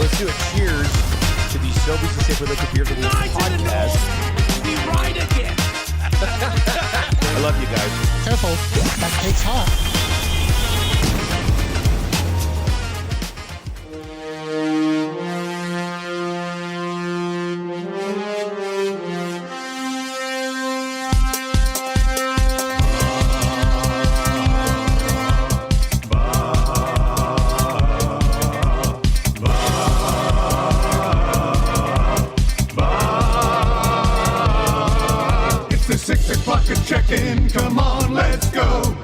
let's do a cheers to the Sobeys and Safeway Liquor Beer Release podcast. We ride again. I love you guys. Careful, that cake's hot. It's the 6 o'clock check-in. Come on, let's go.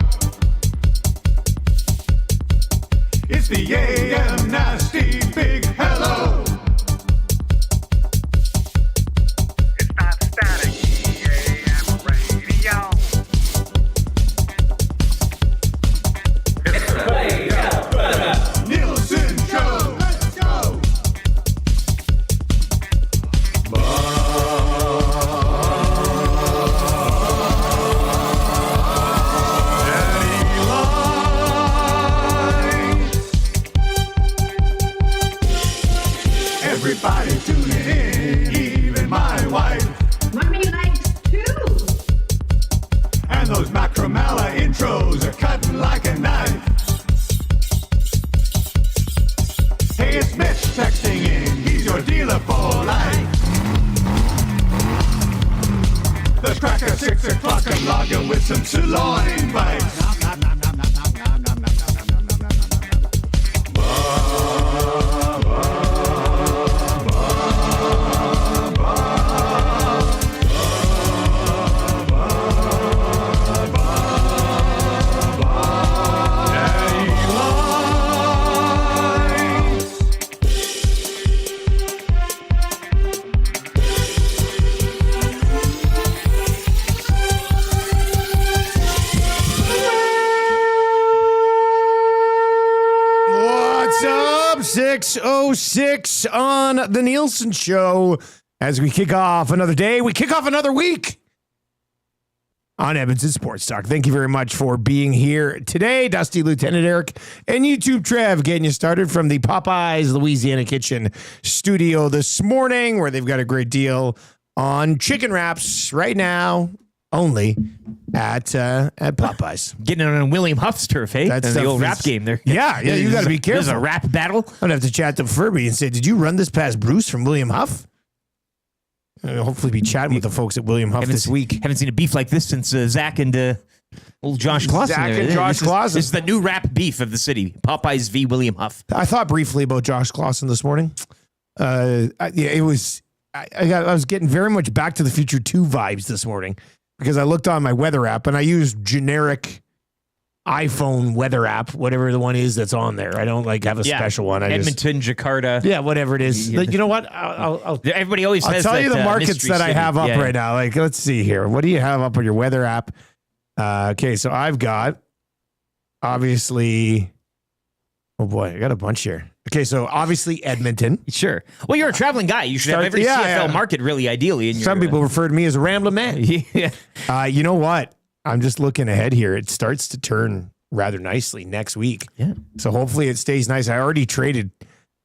It's the AM nasty big hello. It's not static, AM radio. Nielson Show. Let's go. Everybody tuning in, even my wife. Mommy likes too. And those Macromella intros are cutting like a knife. Hey, it's Mitch texting in. He's your dealer for life. The cracker 6 o'clock and lager with some sirloin bites. What's up? 6:06 on the Nielson Show. As we kick off another day, we kick off another week on Edmonton Sports Talk. Thank you very much for being here today. Dusty, Lieutenant Eric, and YouTube Trev getting you started from the Popeyes Louisiana Kitchen studio this morning, where they've got a great deal on chicken wraps right now, only at Popeyes. Getting on William Huff's turf, hey? That The stuff old is- rap game there. Yeah, you got to be careful. There's a rap battle. I'm going to have to chat to Furby and say, did you run this past Bruce from William Huff? Hopefully be chatting with the folks at William Huff this week. Haven't seen a beef like this since Zach and old Josh Clausen. Zach and Josh Clausen. This is the new rap beef of the city. Popeyes v. William Huff. I thought briefly about Josh Clausen this morning. I was getting very much Back to the Future 2 vibes this morning because I looked on my weather app and I used generic iPhone weather app, whatever the one is that's on there. I don't have a special one. Edmonton, Jakarta. Whatever it is. Yeah. You know what? I'll Everybody always says tell you the markets mystery that I city. have up Yeah. right now. Let's see here. What do you have up on your weather app? Okay, so I've got obviously. Oh boy, I got a bunch here. Okay, so obviously Edmonton. Sure. Well, you're a traveling guy. You should have every CFL market really ideally in your... Some people refer to me as a rambling man. Yeah. You know what? I'm just looking ahead here. It starts to turn rather nicely next week. Yeah. So hopefully it stays nice. I already traded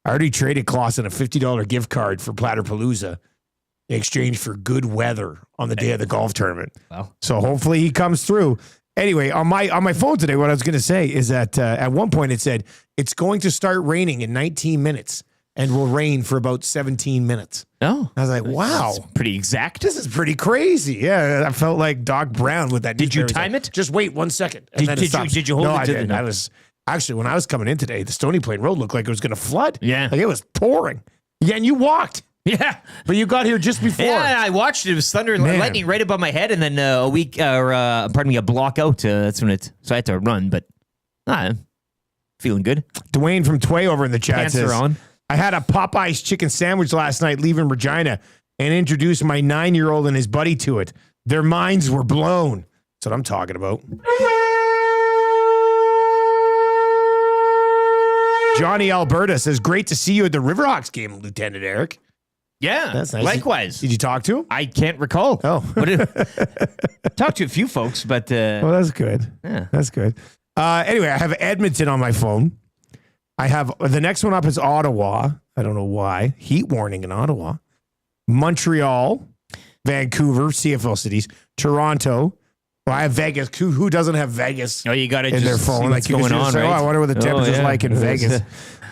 Clausen a $50 gift card for Platterpalooza in exchange for good weather on the day of the golf tournament. Wow. So hopefully he comes through. Anyway, on my phone today, what I was going to say is that at one point it said it's going to start raining in 19 minutes and will rain for about 17 minutes. Oh. I was like, wow. That's pretty exact. This is pretty crazy. Yeah, I felt like Doc Brown with that. Did you newspaper time thing. it? Just wait 1 second. And then it stops. Did you hold no, it I to the didn't. note? I was actually, when I was coming in today, the Stony Plain Road looked like it was going to flood. Yeah. Like it was pouring. Yeah, and you walked. Yeah. But you got here just before. Yeah, I watched it. It was thunder and Man. lightning right above my head, and then a block out. That's when so I had to run, but feeling good. Dwayne from Tway over in the chat Pants says, are on. I had a Popeyes chicken sandwich last night leaving Regina and introduced my 9-year-old and his buddy to it. Their minds were blown. That's what I'm talking about. Johnny Alberta says, great to see you at the Riverhawks game, Lieutenant Eric. Yeah, That's nice. likewise. Did you talk to him? I can't recall. Oh. Talked to a few folks, but Well, that's good. yeah. That's good. Anyway, I have Edmonton on my phone. I have the next one up is Ottawa. I don't know why. Heat warning in Ottawa. Montreal, Vancouver, CFL cities, Toronto. Well, I have Vegas. Who doesn't have Vegas Oh, you got to in their just phone? see what's you can going just on, say, right? I wonder what the temperature's yeah. like in Vegas.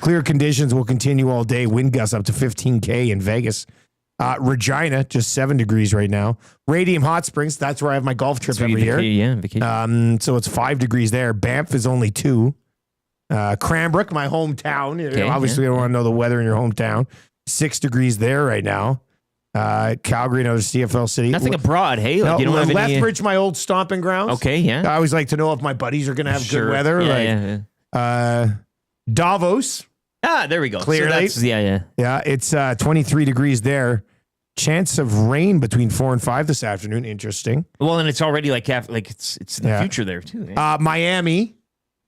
Clear conditions will continue all day. Wind gusts up to 15K in Vegas. Regina, just 7 degrees right now. Radium Hot Springs, that's where I have my golf trip every year. Yeah, vacation. So it's 5 degrees there. Banff is only 2. Cranbrook, my hometown. Obviously, you don't want to know the weather in your hometown. 6 degrees there right now. Calgary, another CFL city. Nothing abroad, hey? Like No, you don't have any... Lethbridge, my old stomping grounds. Okay, yeah. I always like to know if my buddies are going to have Sure. good weather. Yeah, Davos. there we go. Clearly. So yeah. Yeah, it's 23 degrees there. Chance of rain between 4 and 5 this afternoon. Interesting. Well, and it's already like it's in the Yeah. future there too. Eh? Miami.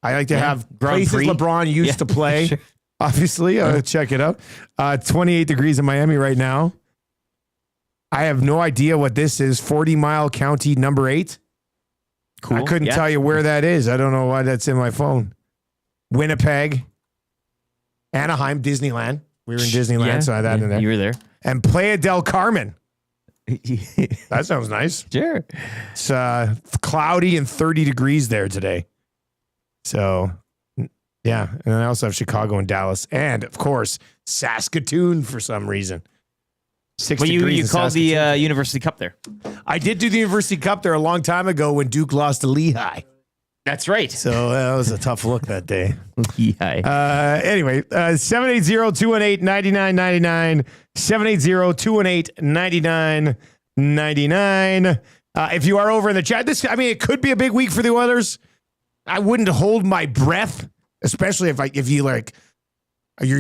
I like to have Grand places Prix. LeBron used to play. Sure. Obviously, check it out. 28 degrees in Miami right now. I have no idea what this is. 40 Mile County, number 8. Cool. I couldn't Yeah. tell you where that is. I don't know why that's in my phone. Winnipeg, Anaheim, Disneyland. We were in Disneyland, so I had that in there. You were there. And Playa del Carmen. That sounds nice. Sure. It's cloudy and 30 degrees there today. So, yeah. And I also have Chicago and Dallas. And, of course, Saskatoon for some reason. 6 Well, degrees you in called the Saskatoon. University Cup there. I did do the University Cup there a long time ago when Duke lost to Lehigh. That's right. So that was a tough look that day. Yeah. Anyway, 780-218-9999. 780-218-9999. If you are over in the chat, it could be a big week for the Oilers. I wouldn't hold my breath, especially if you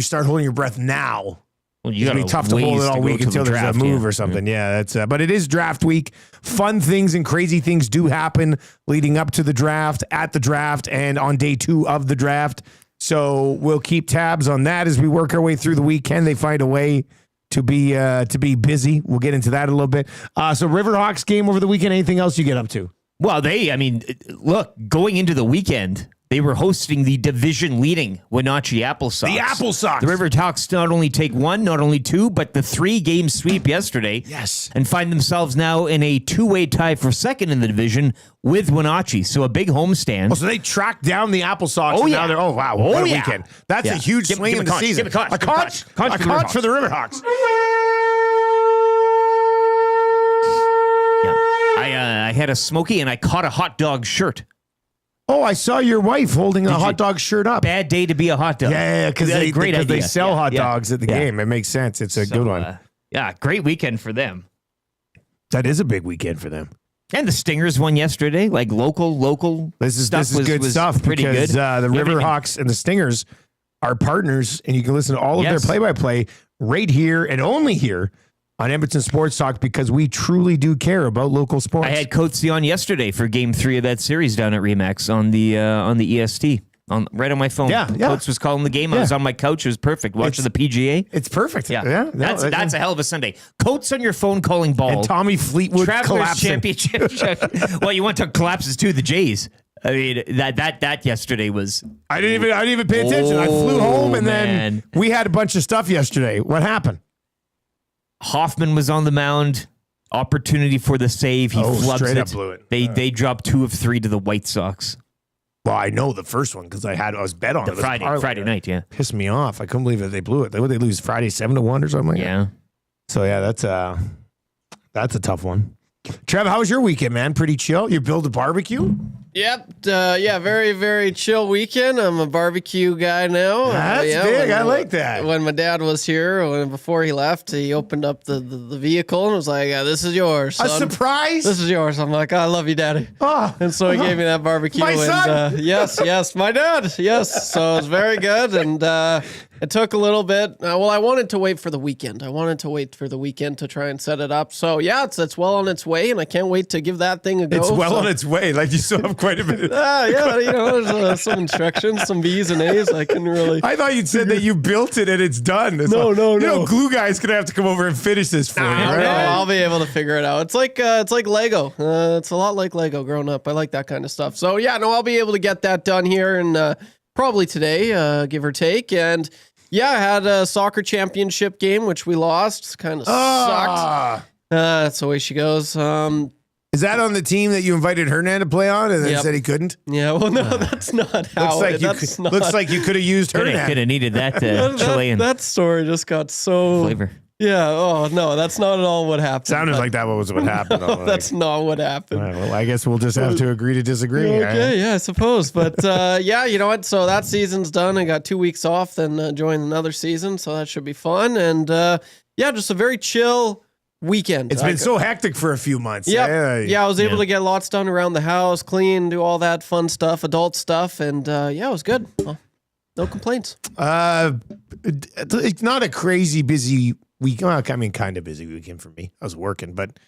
start holding your breath now. Well, It's gonna be tough to hold it all week until there's a move or something. Yeah, that's. But it is draft week. Fun things and crazy things do happen leading up to the draft, at the draft, and on day 2 of the draft. So we'll keep tabs on that as we work our way through the week. Can they find a way to be busy? We'll get into that a little bit. So Riverhawks game over the weekend. Anything else you get up to? Well, look, going into the weekend, they were hosting the division-leading Wenatchee Apple Sox. The Apple Sox. The Riverhawks not only take 1, not only 2, but the 3-game sweep yesterday. Yes. And find themselves now in a 2-way tie for second in the division with Wenatchee. So a big homestand. Oh, so they tracked down the Apple Sox. Oh, and yeah. now they're, wow, Oh, what a yeah. weekend. That's Yeah. a huge Give- swing give in a the conch, season. give a conch, A give a conch. conch. A Conch for the conch for the Riverhawks. Yeah. I had a smoky and I caught a hot dog shirt. Oh, I saw your wife holding a Did you? hot dog shirt up. Bad day to be a hot dog. Yeah, because they idea. sell Yeah, hot yeah, dogs at the yeah. game. It makes sense. It's a good one. Yeah, great weekend for them. That is a big weekend for them. And the Stingers won yesterday, like local. This is stuff good was stuff pretty because good. the You haven't Riverhawks and the Stingers are partners, and you can listen to all of Yes. their play-by-play right here and only here on Edmonton Sports Talk because we truly do care about local sports. I had Coatsy on yesterday for Game 3 of that series down at Remax on the EST, right on my phone. Yeah. Coates was calling the game. I was on my couch. It was perfect. Watching the PGA. It's perfect. Yeah, No, that's a hell of a Sunday. Coates on your phone calling ball. and Tommy Fleetwood Travelers collapsing. Championship. Well, you want to collapses too. The Jays. I mean, that yesterday was. I didn't even pay attention. I flew home, and then we had a bunch of stuff yesterday. What happened? Hoffman was on the mound. Opportunity for the save. He flubs straight it. up blew it. They dropped 2 of 3 to the White Sox. Well, I know the first one because I was bet on The it. It was a parlay. Friday night, yeah. Pissed me off. I couldn't believe that they blew it. They lose Friday 7-1 or something like that. Yeah. So yeah, that's a tough one. Trev, how was your weekend, man? Pretty chill. You build a barbecue? Yep. Very, very chill weekend. I'm a barbecue guy now. That's big. I like that. When my dad was here, before he left, he opened up the vehicle and was like, "This is yours, son. A surprise? This is yours." I'm like, "I love you, Daddy." Oh, And so he gave me that barbecue. My son? Yes, my dad. Yes. So it was very good. And it took a little bit. I wanted to wait for the weekend. To try and set it up. So yeah, it's well on its way, and I can't wait to give that thing a go. it's well on its way. Like you still have quite a bit. There's some instructions, some B's and A's. I can really. I thought you'd said that you built it and it's done. No. You know, glue guy's gonna have to come over and finish this for you, right? I'll be able to figure it out. It's like Lego. It's a lot like Lego growing up. I like that kind of stuff. So yeah, I'll be able to get that done here and probably today, give or take. And Yeah, I had a soccer championship game, which we lost. Kind of sucked. That's the way she goes. Is that on the team that you invited Hernan to play on and then Yep. said he couldn't? Yeah, well, no, that's not how Looks like you could have used Hernan. Could have needed that Chilean that story just got so flavor. Yeah. Oh no, that's not at all what happened. Sounded but- like that was what happened. No, that's not what happened. All right, well, I guess we'll just have to agree to disagree. Okay, yeah, I suppose. But yeah, you know what? So that season's done. I got 2 weeks off, then join another season. So that should be fun. And yeah, just a very chill weekend. It's been so hectic for a few months. Yeah, I was able to get lots done around the house, clean, do all that fun stuff, adult stuff. And yeah, it was good. Well, no complaints. It's not a crazy busy week. Well, I mean, kind of busy weekend for me. I was working, but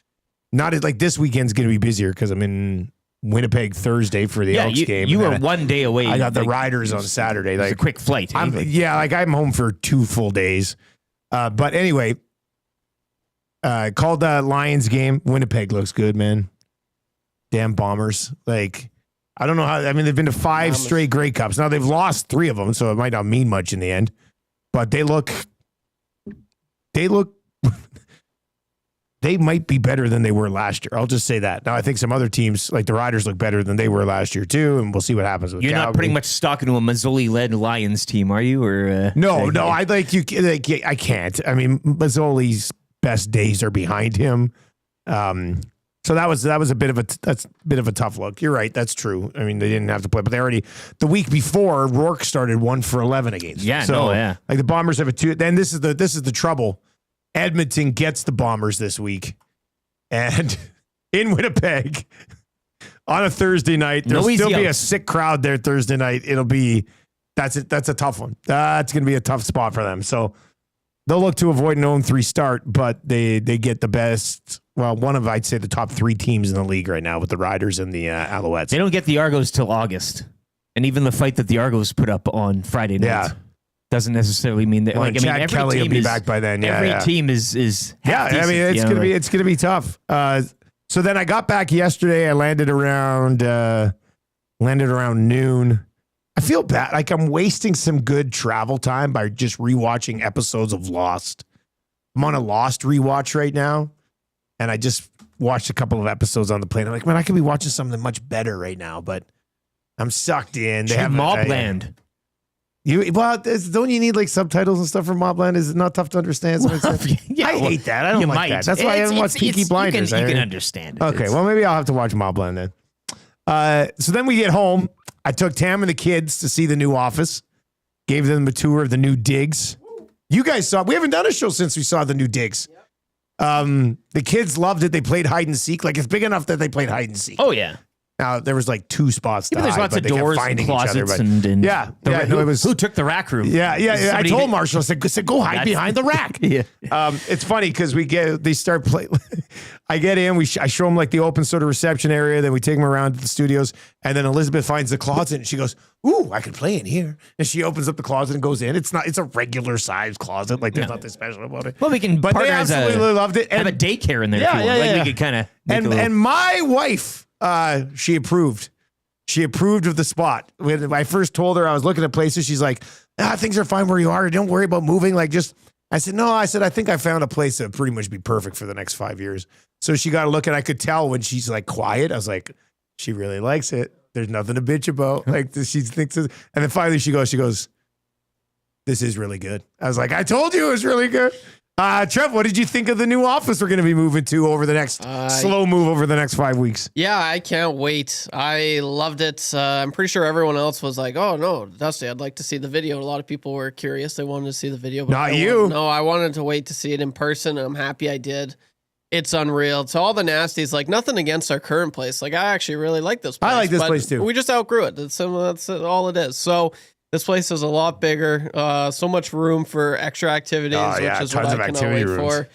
not like this weekend's going to be busier because I'm in Winnipeg Thursday for the Elks game. You and were then 1 day away. I got the Riders on Saturday. It was Like a quick flight. I'm home for 2 full days. But anyway, called the Lions game. Winnipeg looks good, man. Damn Bombers. Like, I don't know how. I mean, they've been to 5 straight Grey Cups. Now they've lost 3 of them, so it might not mean much in the end. But they look. They might be better than they were last year. I'll just say that. Now I think some other teams, like the Riders, look better than they were last year too, and we'll see what happens with. You're Calgary. not pretty much stuck into a Mazzoli-led Lions team, are you? Or No. I like you. Like, I can't. I mean, Mazzoli's best days are behind him. So that was a bit of a tough look. You're right. That's true. I mean, they didn't have to play, but they already the week before Rourke started 1 for 11 against. Yeah. So, yeah. like the Bombers have a 2. Then this is the trouble. Edmonton gets the Bombers this week, and in Winnipeg on a Thursday night. There'll still be a sick crowd there Thursday night. That's a tough one. That's going to be a tough spot for them. So they'll look to avoid an 0-3 start, but they get the best. Well, one of I'd say the top 3 teams in the league right now with the Riders and the Alouettes. They don't get the Argos till August, and even the fight that the Argos put up on Friday night doesn't necessarily mean that. Well, like, I mean, Chad every Kelly will team be is team back by then. Every team is yeah. I mean, it's gonna be tough. So then I got back yesterday. I landed around noon. I feel bad. Like I'm wasting some good travel time by just rewatching episodes of Lost. I'm on a Lost rewatch right now, and I just watched a couple of episodes on the plane. I'm like, man, I could be watching something much better right now, but I'm sucked in. They have Mobland. Don't you need like subtitles and stuff for Mobland? Is it not tough to understand? I hate that. I don't like that. That's why I haven't watched Peaky Blinders. You can understand it. Okay, well, maybe I'll have to watch Mobland then. So then we get home. I took Tam and the kids to see the new office. Gave them a tour of the new digs. You guys saw. We haven't done a show since we saw the new digs. The kids loved it. They played hide and seek. Like it's big enough that they played hide and seek. Oh yeah. Now there was like 2 spots. But there's lots of doors and closets and who took the rack room? Yeah. I told Marshall, I said, go hide behind the rack. Yeah. It's funny because they start playing. I get in, I show them like the open sort of reception area, then we take them around to the studios, and then Elizabeth finds the closet and she goes, "Ooh, I could play in here." And she opens up the closet and goes in. It's a regular size closet. Like there's nothing special about it. Well, we can. But they absolutely loved it. Have a daycare in there. We could kind of. And my wife, she approved. She approved of the spot. When I first told her I was looking at places, she's like, things are fine where you are. Don't worry about moving. Like I said, no, I think I found a place that would pretty much be perfect for the next 5 years. So she got a look and I could tell when she's like quiet. I was like, she really likes it. There's nothing to bitch about. Like she thinks, and then finally she goes, this is really good. I was like, I told you it was really good. Trev, what did you think of the new office we're going to be moving to over the next slow move over the next 5 weeks? Yeah, I can't wait. I loved it. I'm pretty sure everyone else was like, "Oh no, Dusty, I'd like to see the video." A lot of people were curious; they wanted to see the video. But Not you. No, I wanted to wait to see it in person. And I'm happy I did. It's unreal. So all the nasties, like nothing against our current place. Like I actually really like this place. I like this place too. We just outgrew it. That's all it is. So. This place is a lot bigger, so much room for extra activities, which is what I cannot wait for.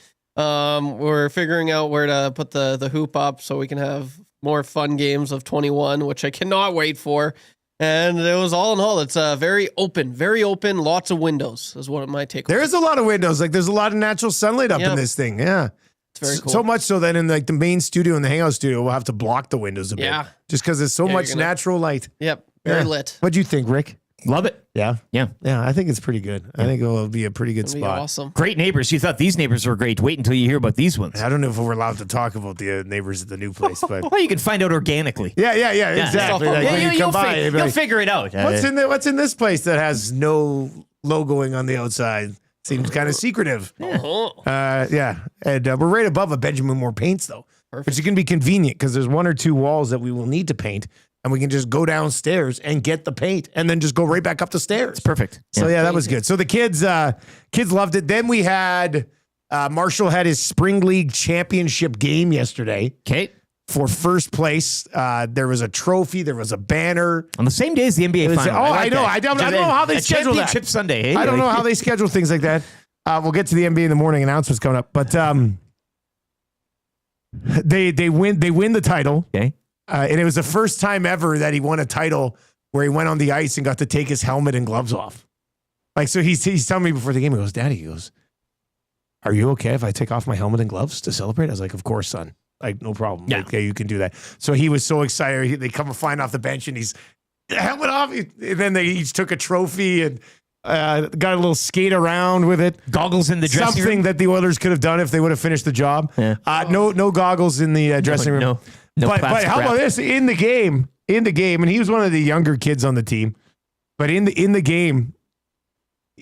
We're figuring out where to put the hoop up so we can have more fun games of 21, which I cannot wait for. And it was all in all, it's very open, lots of windows is what it might take. There is a lot of windows. Like there's a lot of natural sunlight up in this thing. Yeah. It's very cool. So much so that in like the main studio and the hangout studio, we'll have to block the windows a bit. Yeah. Just because there's so much natural light. Yep. Very lit. What'd you think, Rick? Love it. Yeah. Yeah. Yeah, I think it's pretty good. I think it'll be a pretty good That'd be spot. awesome. Great neighbors. You thought these neighbors were great. Wait until you hear about these ones. I don't know if we're allowed to talk about the neighbors at the new place, but Well, you can find out organically. yeah, exactly. Like, when you come by, you'll be you'll like, figure it out. what's in this place that has no logoing on the outside? Seems kind of secretive. Uh-huh. And we're right above a Benjamin Moore Paints though, which is going to be convenient because there's 1 or 2 walls that we will need to paint, and we can just go downstairs and get the paint, and then just go right back up the stairs. Perfect. So yeah, that was good. So the kids loved it. Then we had Marshall had his spring league championship game yesterday. Okay. For first place. There was a trophy. There was a banner. On the same day as the NBA final. I know. I don't know how they schedule that. Championship Sunday. Hey? I don't know how they schedule things like that. We'll get to the NBA in the morning announcements coming up, but they win the title. Okay. And it was the first time ever that he won a title where he went on the ice and got to take his helmet and gloves off. Like, so he's telling me before the game, he goes, Daddy, he goes, are you okay if I take off my helmet and gloves to celebrate? I was like, of course, son. Like, no problem. Yeah. Okay, you can do that. So he was so excited. They come flying off the bench and he's helmet off. And then they each took a trophy and got a little skate around with it. Goggles in the dressing room. Something that the Oilers could have done if they would have finished the job. Yeah. No goggles in the dressing room. No but plastic how wrap. about this in the game? And he was one of the younger kids on the team. But in the game,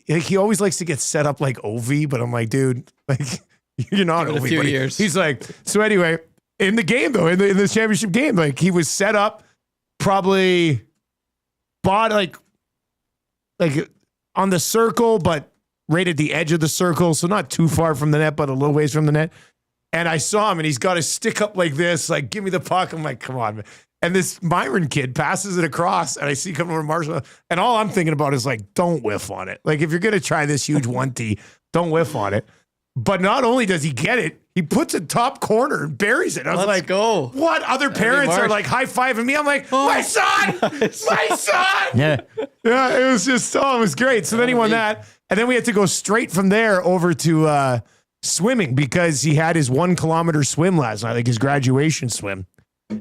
like, he always likes to get set up like Ovi. But I'm like, dude, like you're not Give it a Ovi. few buddy. years. He's like, so anyway, in the game though, in the championship game, like he was set up, probably bought like on the circle, but right at the edge of the circle, so not too far from the net, but a little ways from the net. And I saw him, and he's got his stick up like this, like, give me the puck. I'm like, come on, man. And this Myron kid passes it across, and I see coming over Marshall, and all I'm thinking about is like, don't whiff on it. Like, if you're gonna try this huge 1T, don't whiff on it. But not only does he get it, he puts it top corner and buries it. I was Let's like, go. what? Other parents are Marsh. like high-fiving me. I'm like, my son! My son! Yeah. Yeah, it was just, it was great. So then he won that. And then we had to go straight from there over to swimming because he had his 1 kilometer swim last night, like his graduation swim.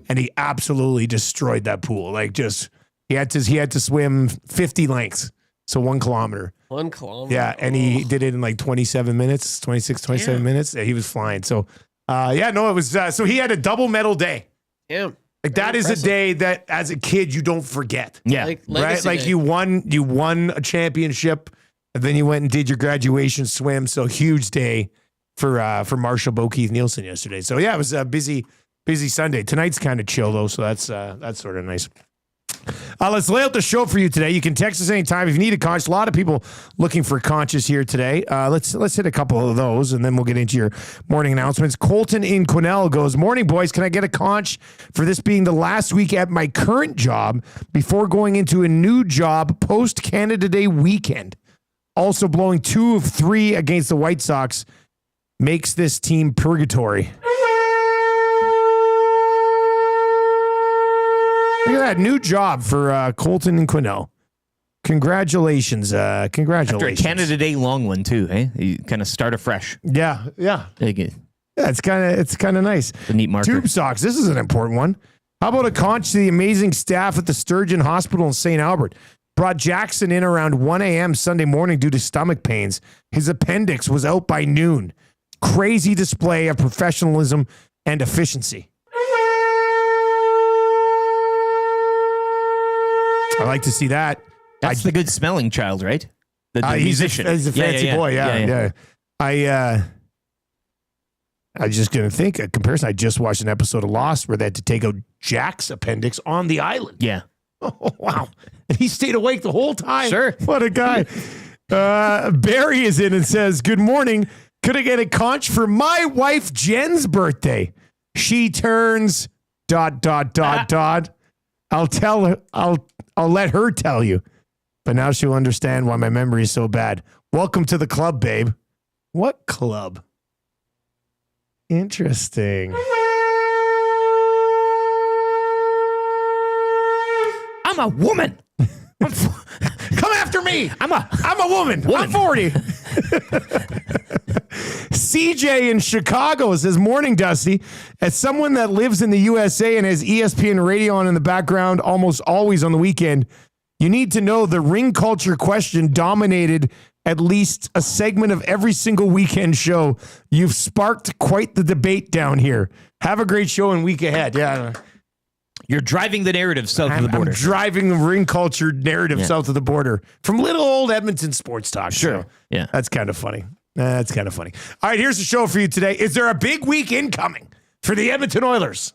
And he absolutely destroyed that pool. Like, just, he had to swim 50 lengths. So 1 kilometer. 1 kilometer. Yeah. And he did it in like 27 minutes, 27 minutes. Yeah, he was flying. So, it was, so he had a double medal day. Damn. Like, that is a day that as a kid, you don't forget. Yeah. Like, Right? legacy Like day. you won a championship, and then you went and did your graduation swim. So huge day for Marshall Bokeith Nielsen yesterday. So yeah, it was a busy Sunday. Tonight's kind of chill though, so that's sort of nice. Let's lay out the show for you today. You can text us anytime if you need a conch. A lot of people looking for conches here today. Let's hit a couple of those, and then we'll get into your morning announcements. Colton in Quesnel goes, morning, boys. Can I get a conch for this being the last week at my current job before going into a new job post-Canada Day weekend? Also blowing 2 of 3 against the White Sox makes this team purgatory. Look at that new job for Colton and Quesnel. Congratulations. Congratulations. After a Canada Day long one too, eh? You kind of start afresh. Yeah. Like, Yeah, it's kind of nice. a neat marker. Tube socks. This is an important one. How about a conch to the amazing staff at the Sturgeon Hospital in St. Albert? Brought Jackson in around 1 a.m. Sunday morning due to stomach pains. His appendix was out by noon. Crazy display of professionalism and efficiency. I like to see that. That's the good smelling child, right? The musician. He's a fancy boy. Yeah. I was just going to think a comparison. I just watched an episode of Lost where they had to take out Jack's appendix on the island. Yeah. Oh, wow. And he stayed awake the whole time. Sure. What a guy. Barry is in and says, good morning. Could I get a conch for my wife Jen's birthday? She turns ... I'll tell her. I'll let her tell you. But now she'll understand why my memory is so bad. Welcome to the club, babe. What club? Interesting. I'm a woman. Come after me. I'm a woman. I'm 40. CJ in Chicago says, morning, Dusty. As someone that lives in the USA and has ESPN radio on in the background almost always on the weekend, You need to know the ring culture question dominated at least a segment of every single weekend show. You've sparked quite the debate down here. Have a great show and week ahead. Yeah. You're driving the narrative south of the border. I'm driving the ring culture narrative south of the border from little old Edmonton Sports Talk. Sure. So Yeah. that's kind of funny. That's kind of funny. All right, here's the show for you today. Is there a big week incoming for the Edmonton Oilers?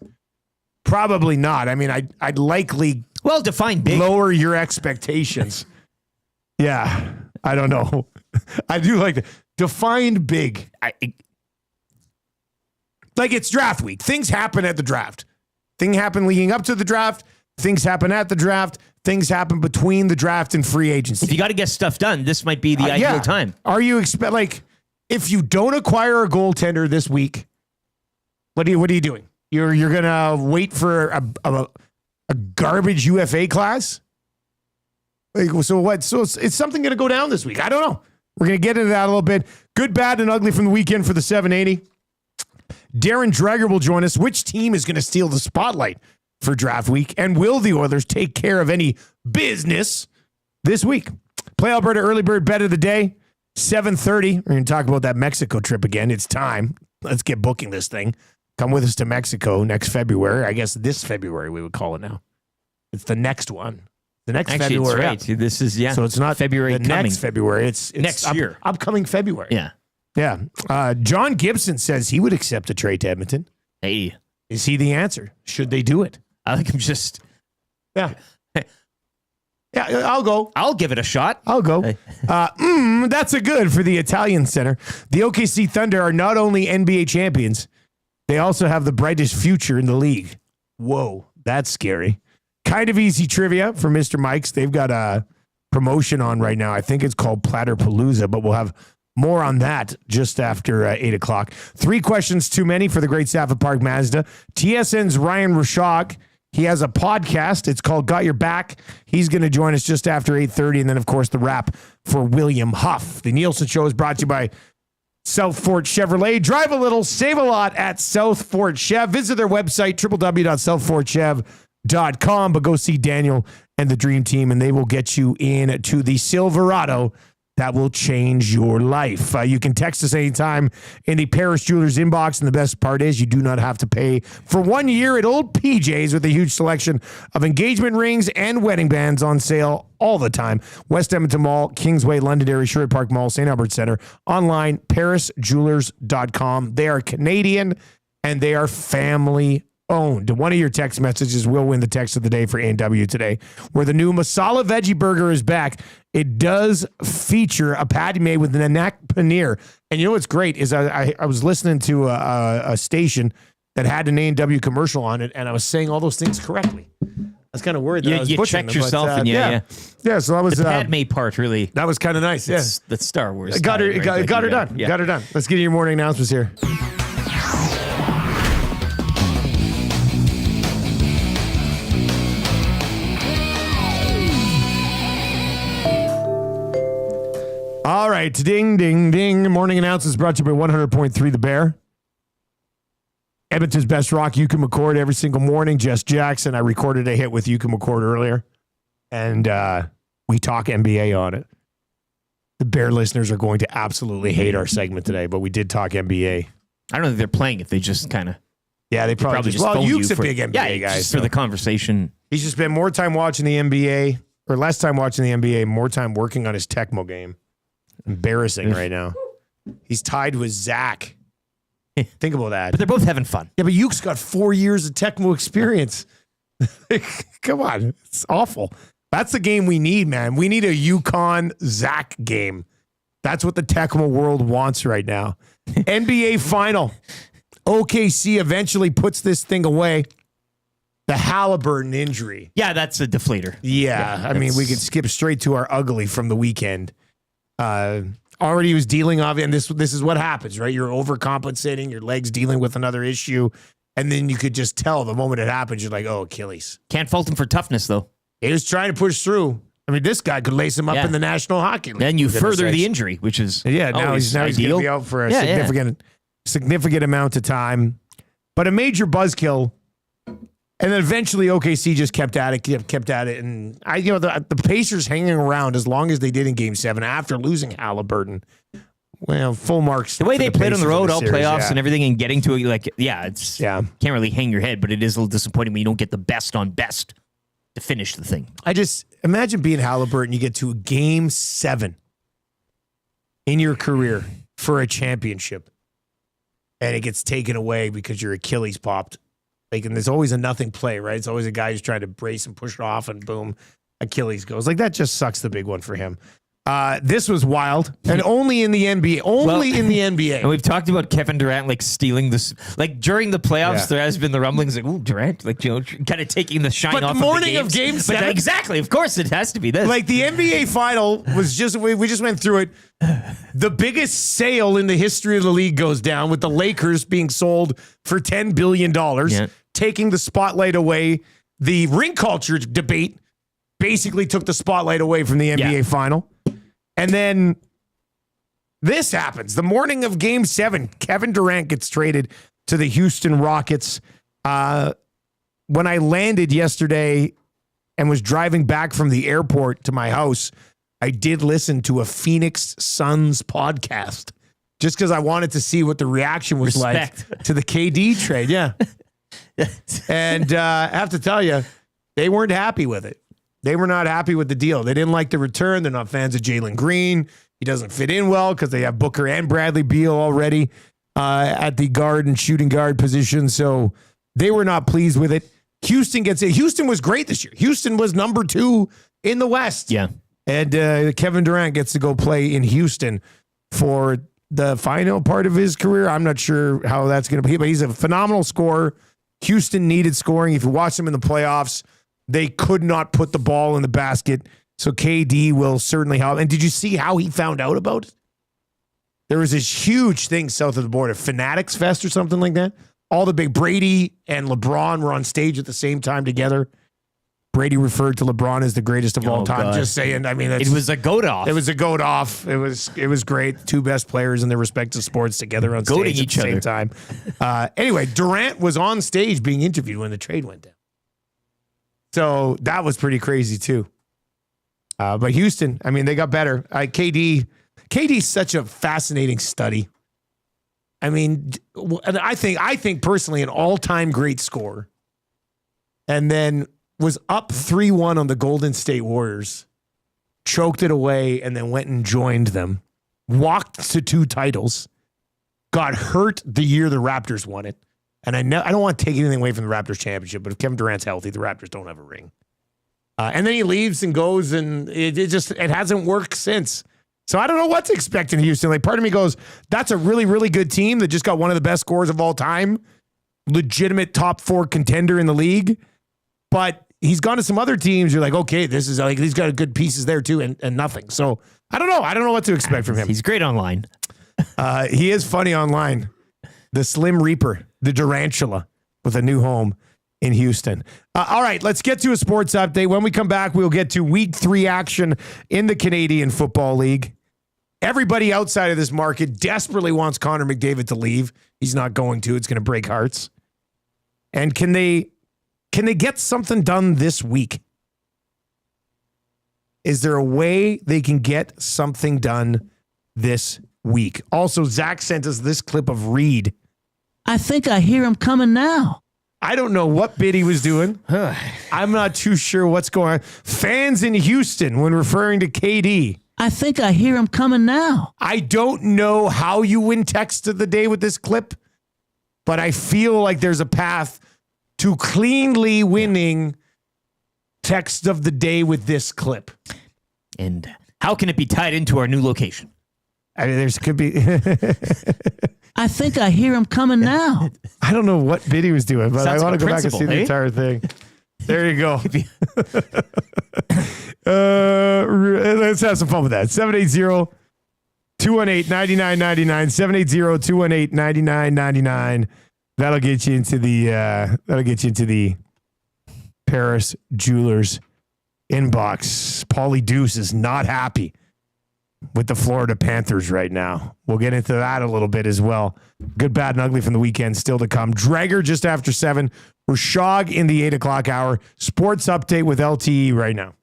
Probably not. I mean, I'd likely Well, define big. lower your expectations. Yeah, I don't know. I do like that. Define big. Like it's draft week. Things happen at the draft. Things happen leading up to the draft. Things happen at the draft. Things happen between the draft and free agency. If you got to get stuff done, this might be the ideal time. Are you if you don't acquire a goaltender this week, what are you doing? You're gonna wait for a garbage UFA class? So what? So it's something gonna go down this week. I don't know. We're gonna get into that a little bit. Good, bad, and ugly from the weekend for the 780. Darren Dreger will join us. Which team is gonna steal the spotlight for draft week? And will the Oilers take care of any business this week? Play Alberta early bird bet of the day, 7:30. We're going to talk about that Mexico trip again. It's time. Let's get booking this thing. Come with us to Mexico next February. I guess this February we would call it now. It's the next one. The next Actually, February. it's right. This is, So it's not February the coming. next February. It's Next year. Upcoming February. Yeah. Yeah. John Gibson says he would accept a trade to Edmonton. Hey, Is he the answer? Should they do it? I think I'm just, Yeah. Yeah, I'll give it a shot. I'll go. That's a good for the Italian center. The OKC Thunder are not only NBA champions, they also have the brightest future in the league. Whoa, that's scary. Kind of easy trivia for Mr. Mike's. They've got a promotion on right now. I think it's called Platterpalooza, but we'll have more on that just after 8 o'clock. 3 questions too many for the great staff at Park Mazda. TSN's Ryan Rishaug. He has a podcast. It's called Got Your Back. He's going to join us just after 8:30. And then, of course, the wrap for William Huff. The Nielsen Show is brought to you by South Fort Chevrolet. Drive a little, save a lot at South Fort Chev. Visit their website, www.southfortchev.com. But go see Daniel and the Dream Team, and they will get you into the Silverado that will change your life. You can text us anytime in the Paris Jewelers inbox. And the best part is you do not have to pay for 1 year at Old PJ's with a huge selection of engagement rings and wedding bands on sale all the time. West Edmonton Mall, Kingsway, Londonderry, Sherwood Park Mall, St. Albert Center. Online, parisjewelers.com. They are Canadian and they are family owned. One of your text messages will win the text of the day for A&W today, where the new Masala Veggie Burger is back. It does feature a patty made with nanak paneer. And you know what's great is I was listening to a station that had an A&W commercial on it, and I was saying all those things correctly. I was kind of worried that I was you butchering checked them, yourself, but, and yeah. So that was The Padme part, really. that was kind of nice. Yeah, That's Star Wars. got her, style, right? got, Like got her you done. yeah. Got her done. Let's get your morning announcements here. All right, ding, ding, ding. Morning announcements brought to you by 100.3 The Bear. Edmonton's best rock, Yuka McCord, every single morning. Jess Jackson. I recorded a hit with Yuka McCord earlier, and we talk NBA on it. The Bear listeners are going to absolutely hate our segment today, but we did talk NBA. I don't think they're playing it. They just kind of. Yeah, they probably just well, phoned Yuke's you a for- big NBA guy. just for the conversation. He's just spent more time watching the NBA, or less time watching the NBA, more time working on his Tecmo game. Embarrassing right now. He's tied with Zach. Think about that. But they're both having fun. Yeah, but Yuke's got 4 years of Tecmo experience. Come on. It's awful. That's the game we need, man. We need a Yukon Zach game. That's what the Tecmo world wants right now. NBA final. OKC eventually puts this thing away. The Halliburton injury. Yeah, that's a deflator. Yeah, I mean, we could skip straight to our ugly from the weekend. Already was dealing of it, and this is what happens, right? You're overcompensating, your leg's dealing with another issue, and then you could just tell the moment it happens, you're like, oh, Achilles. Can't fault him for toughness, though. He was trying to push through. I mean, this guy could lace him up in the National Hockey League. Then you for goodness further the sakes. injury, which is now he's going to be out for a significant amount of time. But a major buzzkill And then eventually OKC just kept at it. And the Pacers hanging around as long as they did in Game 7 after losing Halliburton. Well, full marks. The way they played on the road, all playoffs and everything, and getting to it, can't really hang your head, but it is a little disappointing when you don't get the best on best to finish the thing. I just imagine being Halliburton, you get to Game 7 in your career for a championship, and it gets taken away because your Achilles popped. And there's always a nothing play, right? It's always a guy who's trying to brace and push it off, and boom, Achilles goes. That just sucks the big one for him. This was wild, and only in the NBA. In the NBA. And we've talked about Kevin Durant during the playoffs. Yeah. There has been the rumblings ooh, Durant, kind of taking the shine But off. the morning of, of Game But 7, exactly. Of course, it has to be this. the NBA final was just we just went through it. The biggest sale in the history of the league goes down with the Lakers being sold for $10 billion, taking the spotlight away. The ring culture debate basically took the spotlight away from the NBA final. And then this happens. The morning of Game 7, Kevin Durant gets traded to the Houston Rockets. When I landed yesterday and was driving back from the airport to my house, I did listen to a Phoenix Suns podcast just because I wanted to see what the reaction was like to the KD trade. Yeah. And I have to tell you, they weren't happy with it. They were not happy with the deal. They didn't like the return. They're not fans of Jalen Green. He doesn't fit in well because they have Booker and Bradley Beal already at the guard and shooting guard position. So they were not pleased with it. Houston gets it. Houston was great this year. Houston was number 2 in the West. Yeah. And Kevin Durant gets to go play in Houston for the final part of his career. I'm not sure how that's going to be, but he's a phenomenal scorer. Houston needed scoring. If you watch them in the playoffs, they could not put the ball in the basket. So KD will certainly help. And did you see how he found out about it? There was this huge thing south of the border, Fanatics Fest or something like that. All the big Brady and LeBron were on stage at the same time together. Brady referred to LeBron as the greatest of all time. God. Just saying. I mean, it was a goat off. It was a goat off. It was great. 2 best players in their respective sports together on stage at the same time. Anyway, Durant was on stage being interviewed when the trade went down. So that was pretty crazy too. But Houston, I mean, they got better. KD's such a fascinating study. I mean, I think personally an all-time great scorer. And then was up 3-1 on the Golden State Warriors, choked it away, and then went and joined them. Walked to 2 titles, got hurt the year the Raptors won it. And I don't want to take anything away from the Raptors championship, but if Kevin Durant's healthy, the Raptors don't have a ring. And then he leaves and goes, and it hasn't worked since. So I don't know what to expect in Houston. Part of me goes, that's a really, really good team that just got one of the best scorers of all time, legitimate top 4 contender in the league. But he's gone to some other teams. You're like, okay, this is he's got good pieces there too, and nothing. So I don't know. I don't know what to expect from him. He's great online. He is funny online. The Slim Reaper, the Durantula, with a new home in Houston. All right, let's get to a sports update. When we come back, we'll get to Week 3 action in the Canadian Football League. Everybody outside of this market desperately wants Connor McDavid to leave. He's not going to. It's going to break hearts. And can they get something done this week? Is there a way they can get something done this week? Also, Zach sent us this clip of Reed. I think I hear him coming now. I don't know what bit he was doing. I'm not too sure what's going on. Fans in Houston, when referring to KD. I think I hear him coming now. I don't know how you win text of the day with this clip, but I feel like there's a path to cleanly winning text of the day with this clip. And how can it be tied into our new location? I mean, could be. I think I hear him coming now. I don't know what bit he was doing, but Sounds I want to like go back and see the entire thing. There you go. Let's have some fun with that. 780-218-9999. 780-218-9999. That'll get you into the Paris Jewelers inbox. Paulie Deuce is not happy with the Florida Panthers right now. We'll get into that a little bit as well. Good, bad, and ugly from the weekend still to come. Dreger just after 7. Rishaug in the 8 o'clock hour. Sports update with LTE right now.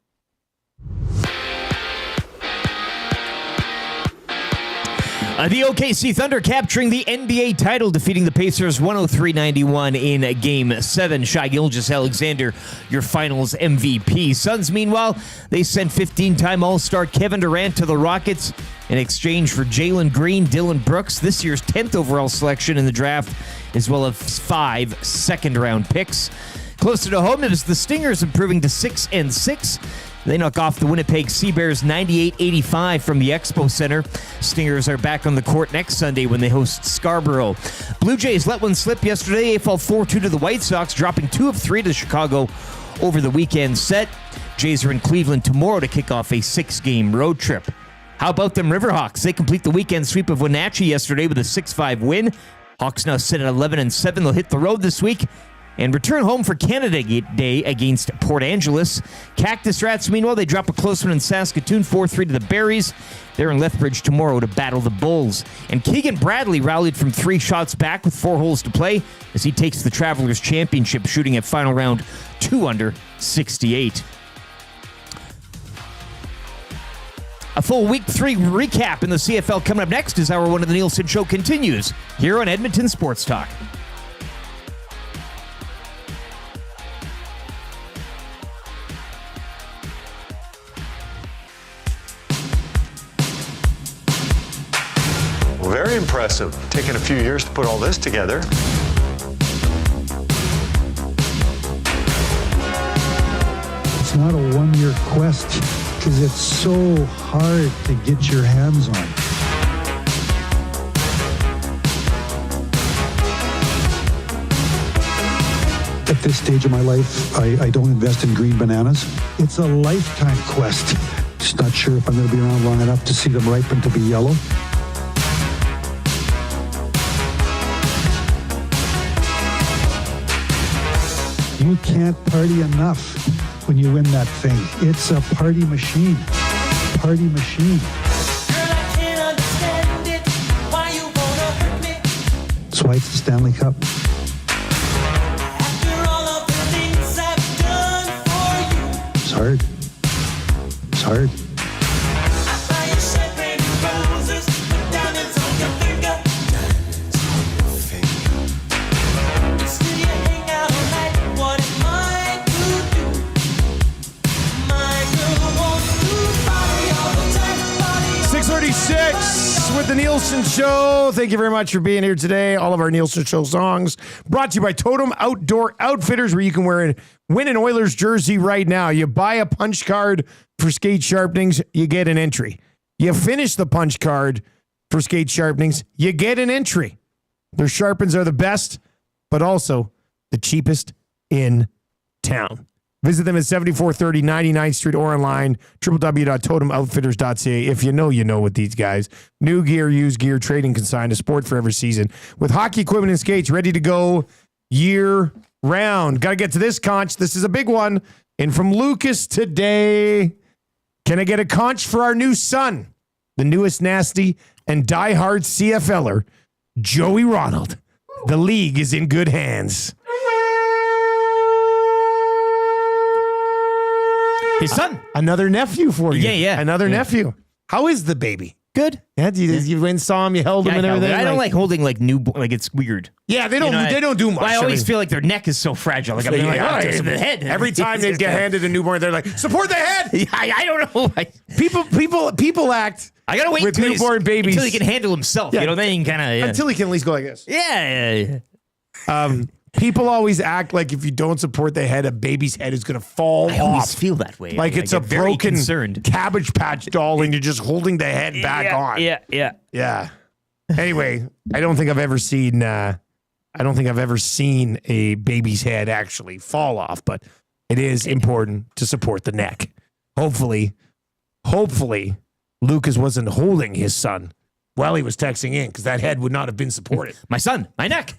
The OKC Thunder capturing the NBA title, defeating the Pacers 103-91 in Game 7. Shai Gilgeous-Alexander, your Finals MVP. Suns, meanwhile, they sent 15-time All-Star Kevin Durant to the Rockets in exchange for Jalen Green, Dylan Brooks, this year's 10th overall selection in the draft, as well as 5 second-round picks. Closer to home, it is the Stingers improving to 6-6. They knock off the Winnipeg Sea Bears 98-85 from the Expo Center. Stingers are back on the court next Sunday when they host Scarborough. Blue Jays let one slip yesterday. They fall 4-2 to the White Sox, dropping 2 of 3 to Chicago over the weekend set. Jays are in Cleveland tomorrow to kick off a 6-game road trip. How about them Riverhawks? They complete the weekend sweep of Wenatchee yesterday with a 6-5 win. Hawks now sit at 11-7. They'll hit the road this week and return home for Canada Day against Port Angeles. Cactus Rats, meanwhile, they drop a close one in Saskatoon, 4-3 to the Berries. They're in Lethbridge tomorrow to battle the Bulls. And Keegan Bradley rallied from 3 shots back with 4 holes to play as he takes the Travelers Championship, shooting at final round 2 under 68. A full Week 3 recap in the CFL coming up next as Hour 1 of the Nielson Show continues here on Edmonton Sports Talk. Very impressive. Taken a few years to put all this together. It's not a one-year quest because it's so hard to get your hands on. At this stage of my life, I don't invest in green bananas. It's a lifetime quest. Just not sure if I'm going to be around long enough to see them ripen to be yellow. You can't party enough when you win that thing. It's a party machine. Party machine. Girl, I can't understand it. Why you wanna hurt me? That's why it's the Stanley Cup. After all of the things I've done for you. It's hard. It's hard. I buy you champagne and roses, put diamonds on your finger. Diamonds on your finger. Still you hang out all night. What am I to do? My girl wants to party all the time. Party all 636 with the Nielson Show. Thank you very much for being here today. All of our Nielson Show songs brought to you by Totem Outdoor Outfitters, where you can win an Oilers jersey right now. You buy a punch card for skate sharpenings, you get an entry. You finish the punch card for skate sharpenings, you get an entry. Their sharpens are the best, but also the cheapest in town. Visit them at 7430 99th Street or online, www.totemoutfitters.ca. If you know with these guys. New gear, used gear, trading consigned, a sport for every season. With hockey equipment and skates ready to go year round. Got to get to this conch. This is a big one. And from Lucas today, can I get a conch for our new son, the newest nasty and diehard CFLer, Joey Ronald? The league is in good hands. His son. Another nephew for you. Yeah. Another nephew. How is the baby? Good. Yeah, you went and saw him, you held him and everything. I don't like holding like newborn, like it's weird. Yeah, they don't do much. I always feel like their neck is so fragile. Like I'm like, the head. Every time they get handed a newborn, they're like, support the head. Yeah, I don't know. People act. I gotta wait with newborn babies until he can handle himself. Yeah. Then he can kind of until he can at least go like this. Yeah. People always act like if you don't support the head, a baby's head is going to fall off. I always feel that way. Like it's a broken Cabbage Patch doll and you're just holding the head back on. Yeah. Anyway, I don't think I've ever seen a baby's head actually fall off, but it is important to support the neck. Hopefully Lucas wasn't holding his son Well, he was texting in because that head would not have been supported. My son, my neck.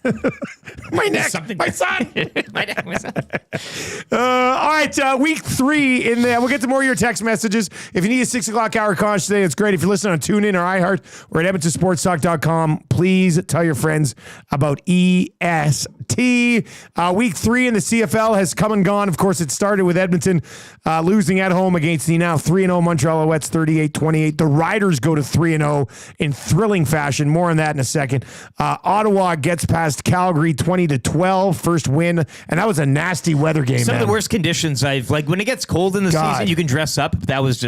My neck, Something- my son. my neck, my son. All right, week 3 in there. We'll get to more of your text messages. If you need a 6 o'clock hour conch today, it's great. If you're listening on TuneIn or iHeart or at EdmontonSportsTalk.com, please tell your friends about EST. Week 3 in the CFL has come and gone. Of course, it started with Edmonton losing at home against the now 3-0 Montreal Alouettes, 38-28. The Riders go to 3-0 in thrilling fashion. More on that in a second. Ottawa gets past Calgary 20-12, first win, and that was a nasty weather game. Some man. of the worst conditions when it gets cold in the season, you can dress up. That was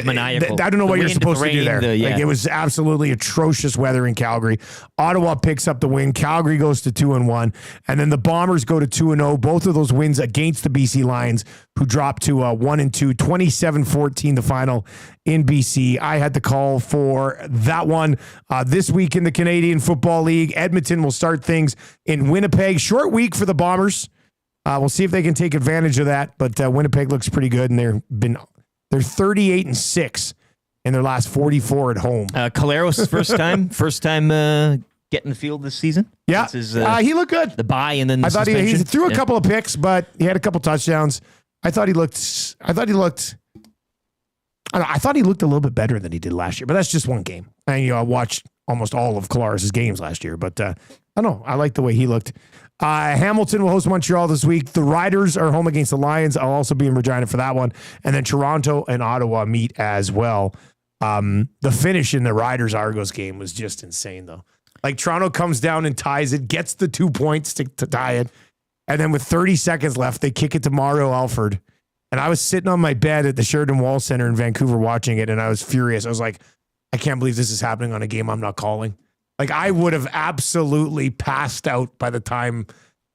maniacal. I don't know what you're supposed to do there. Yeah. It was absolutely atrocious weather in Calgary. Ottawa picks up the win. Calgary goes to 2-1. And then the Bombers go to 2-0. Both of those wins against the BC Lions, who dropped to 1-2, 27-14 the final in BC. I had the call for that one. This week in the Canadian Football League, Edmonton will start things in Winnipeg. Short week for the Bombers. We'll see if they can take advantage of that. But Winnipeg looks pretty good, and they're 38-6 in their last 44 at home. Caleros' first time getting the field this season. Yeah, he looked good. The bye and then the I thought he suspension. threw a couple of picks, but he had a couple touchdowns. I thought he looked a little bit better than he did last year, but that's just one game. And I watched almost all of Caleros' games last year, but I don't know. I like the way he looked. Hamilton will host Montreal this week. The Riders are home against the Lions. I'll also be in Regina for that one. And then Toronto and Ottawa meet as well. The finish in the Riders-Argos game was just insane, though. Like, Toronto comes down and ties it, gets the 2 points to tie it. And then with 30 seconds left, they kick it to Mario Alford. And I was sitting on my bed at the Sheridan Wall Center in Vancouver watching it, and I was furious. I was like, I can't believe this is happening on a game I'm not calling. Like, I would have absolutely passed out by the time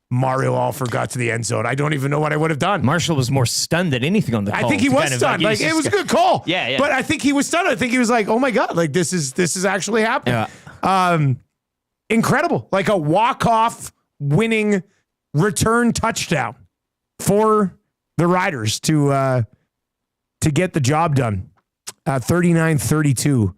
Mario Alford got to the end zone. I don't even know what I would have done. Marshall was more stunned than anything on the call. I think he was stunned. Like, it was a good call. Yeah. But I think he was stunned. I think he was like, oh my God, like this is actually happening. Yeah. Incredible. Like a walk-off winning return touchdown for the Riders to get the job done. 39-32.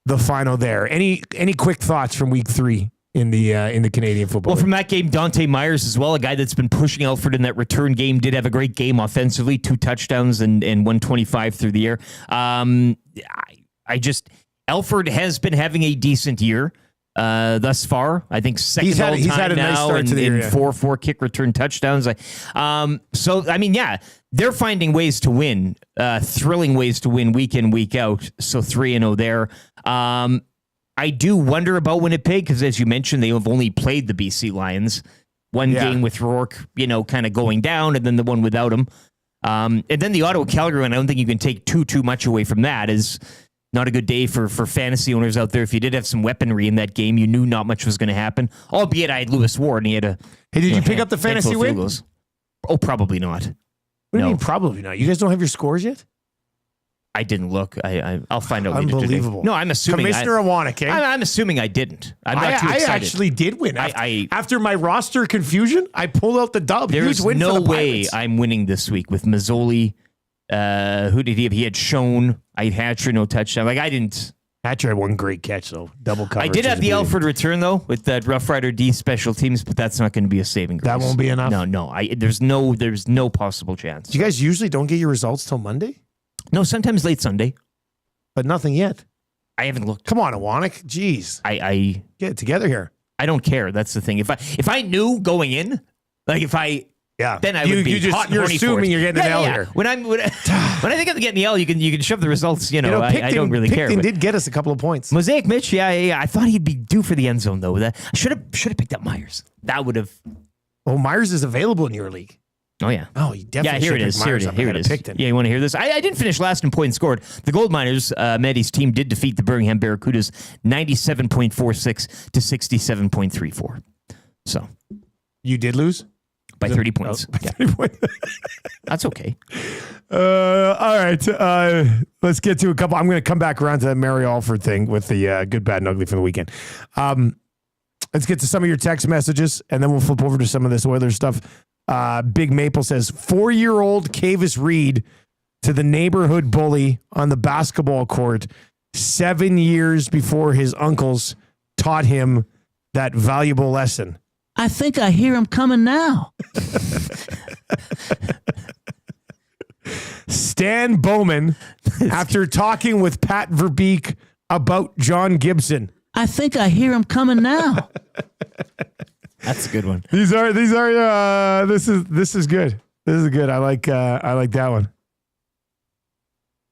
The final there. Any quick thoughts from week 3 in the Canadian Football Well, League? from that game, Dante Myers as well, a guy that's been pushing Alford in that return game, did have a great game offensively, 2 touchdowns and 125 through the air. Alford has been having a decent year thus far. I think second all he's time had a nice now start to the year, in 4 kick return touchdowns. They're finding ways to win, thrilling ways to win week in, week out. So 3-0 there. I do wonder about Winnipeg because, as you mentioned, they have only played the BC Lions. One game with Rourke, kind of going down, and then the one without him. And then the Ottawa-Calgary one, I don't think you can take too much away from that. Is not a good day for fantasy owners out there. If you did have some weaponry in that game, you knew not much was going to happen. Albeit I had Lewis Ward, and he had a... Hey, did you pick up the fantasy win? Goals. Oh, probably not. What do you mean probably not? You guys don't have your scores yet? I didn't look. I'll find out later Unbelievable. today. No, I'm assuming. Commissioner Awanek, eh? I'm assuming I didn't. I'm not too excited. I actually did win. After my roster confusion, I pulled out the dub. There's Huge win no for the way Pirates. I'm winning this week with Mazzoli. Who did he have? He had shown. I had Hatcher, no touchdown. Like, I didn't. Hatcher had one great catch, though. Double coverage. I did have is the amazing. Alford return, though, with that Rough Rider D special teams, but that's not going to be a saving grace. That won't be enough? No. There's no possible chance. You guys usually don't get your results till Monday? No, sometimes late Sunday. But nothing yet. I haven't looked. Come on, Awanek. Jeez. I Get it together here. I don't care. That's the thing. If I knew going in, like if I... Yeah. Then I would be hot and you're horny for assuming it. you're getting an L here. When I think I'm getting the L, you can shove the results. I don't really care. Picton but- did get us a couple of points. Mosaic Mitch, I thought he'd be due for the end zone though. That I should have picked up Myers. That would have. Oh, Myers is available in your league. Oh yeah. Oh, you definitely here should it pick is. Myers Here up it ahead of is. Picton. Yeah, you want to hear this? I didn't finish last in points scored. The Gold Miners, Maddie's team, did defeat the Birmingham Barracudas 97.46 to 67.34. So You did lose? by 30 points. Oh, by 30 points. That's okay. All right. Let's get to a couple. I'm going to come back around to that Mary Alford thing with the good, bad, and ugly from the weekend. Let's get to some of your text messages, and then we'll flip over to some of this Oilers stuff. Big Maple says, 4-year-old Kavis Reed to the neighborhood bully on the basketball court 7 years before his uncles taught him that valuable lesson. I think I hear him coming now. Stan Bowman, after talking with Pat Verbeek about John Gibson. I think I hear him coming now. That's a good one. This is good. This is good. I like that one.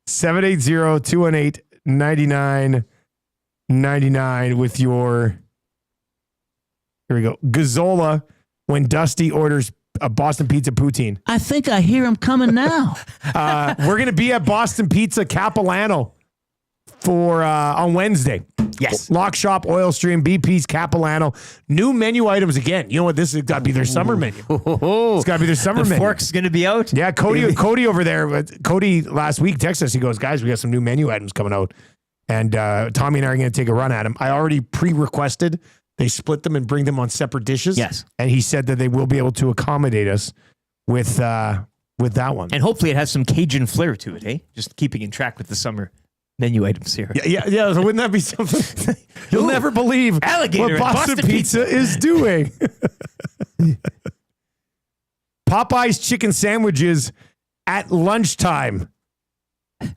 780-218-9999 with your, here we go, Gazzola when Dusty orders a Boston Pizza poutine. I think I hear him coming now. We're going to be at Boston Pizza Capilano for on Wednesday. Yes. Lock Shop, Oil Stream, BP's Capilano. New menu items again. You know what? This has got to be their summer menu. It's got to be their summer The menu. fork's going to be out. Yeah, Cody over there. Cody last week texted us. He goes, guys, we got some new menu items coming out. And Tommy and I are going to take a run at them. I already pre-requested. They split them and bring them on separate dishes. Yes. And he said that they will be able to accommodate us with that one. And hopefully it has some Cajun flair to it, eh? Just keeping in track with the summer menu items here. Yeah. So wouldn't that be something? You'll never believe Alligator what at Boston, Boston Pizza is doing. Popeye's chicken sandwiches at lunchtime